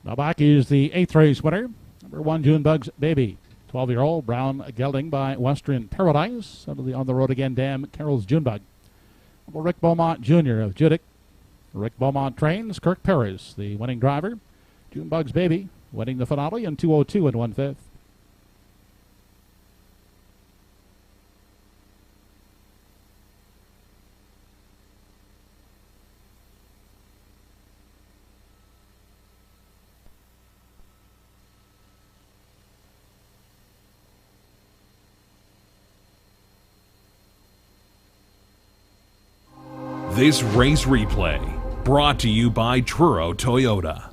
Now back is the 8th race winner, number 1 June Bugs Baby. 12-year-old Brown Gelding by Western Paradise. On the road again, Dam Carroll's Junebug. Rick Beaumont Jr. of Judic. Rick Beaumont trains Kirk Paris, the winning driver. Junebug's Baby winning the finale in 2:02 and 1/5. This race replay brought to you by Truro Toyota.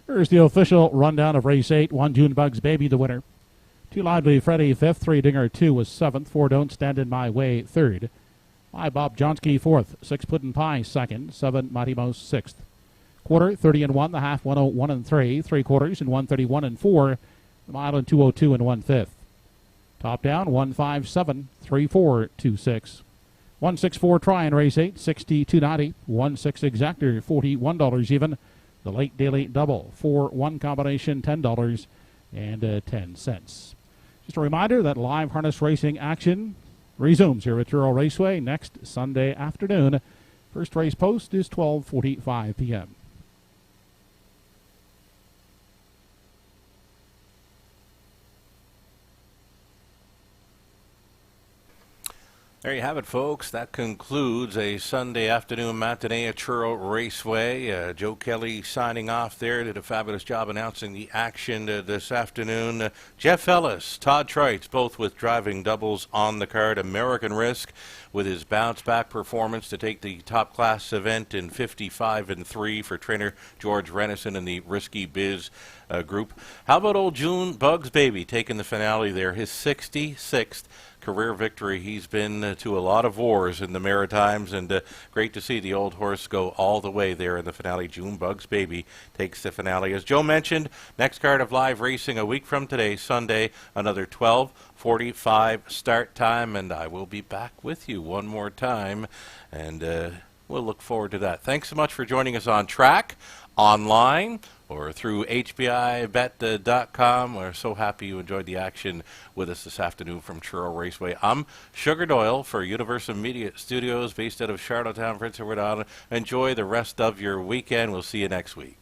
Here's the official rundown of race 8. 1 June Bugs Baby, the winner. 2 Lively Freddy, 5th. 3 Dinger 2 was 7th. 4 Don't Stand in My Way, 3rd. 5 Bob Johnsky, 4th. 6 Puddin' Pie, 2nd. 7 Mighty Mouse, 6th. Quarter, 30 and 1. The half, 101 and 3. 3/4 in 131 and 4. The mile in 2:02 and 1/5. Top down, 157, 34, 26. 164 try in race 8, 62.90. 16 exactor, $41 even. The late daily double, 4-1 combination, $10 and 10 cents. Just a reminder that live harness racing action resumes here at Truro Raceway next Sunday afternoon. First race post is 12:45 p.m. There you have it, folks. That concludes a Sunday afternoon matinee at Truro Raceway. Joe Kelly signing off there. Did a fabulous job announcing the action this afternoon. Jeff Ellis, Todd Trites, both with driving doubles on the card. American Risk with his bounce-back performance to take the top-class event in 55 and 3 for trainer George Renison in the Risky Biz group. How about old June Bugs Baby taking the finale there, his 66th career victory. He's been to a lot of wars in the Maritimes, and great to see the old horse go all the way there in the finale. June Bugs Baby takes the finale. As Joe mentioned, next card of live racing a week from today, Sunday, another 12:45 start time, and I will be back with you one more time, and we'll look forward to that. Thanks so much for joining us on track, online, or through hbibet.com. We're so happy you enjoyed the action with us this afternoon from Truro Raceway. I'm Sugar Doyle for Universal Media Studios based out of Charlottetown, Prince Edward Island. Enjoy the rest of your weekend. We'll see you next week.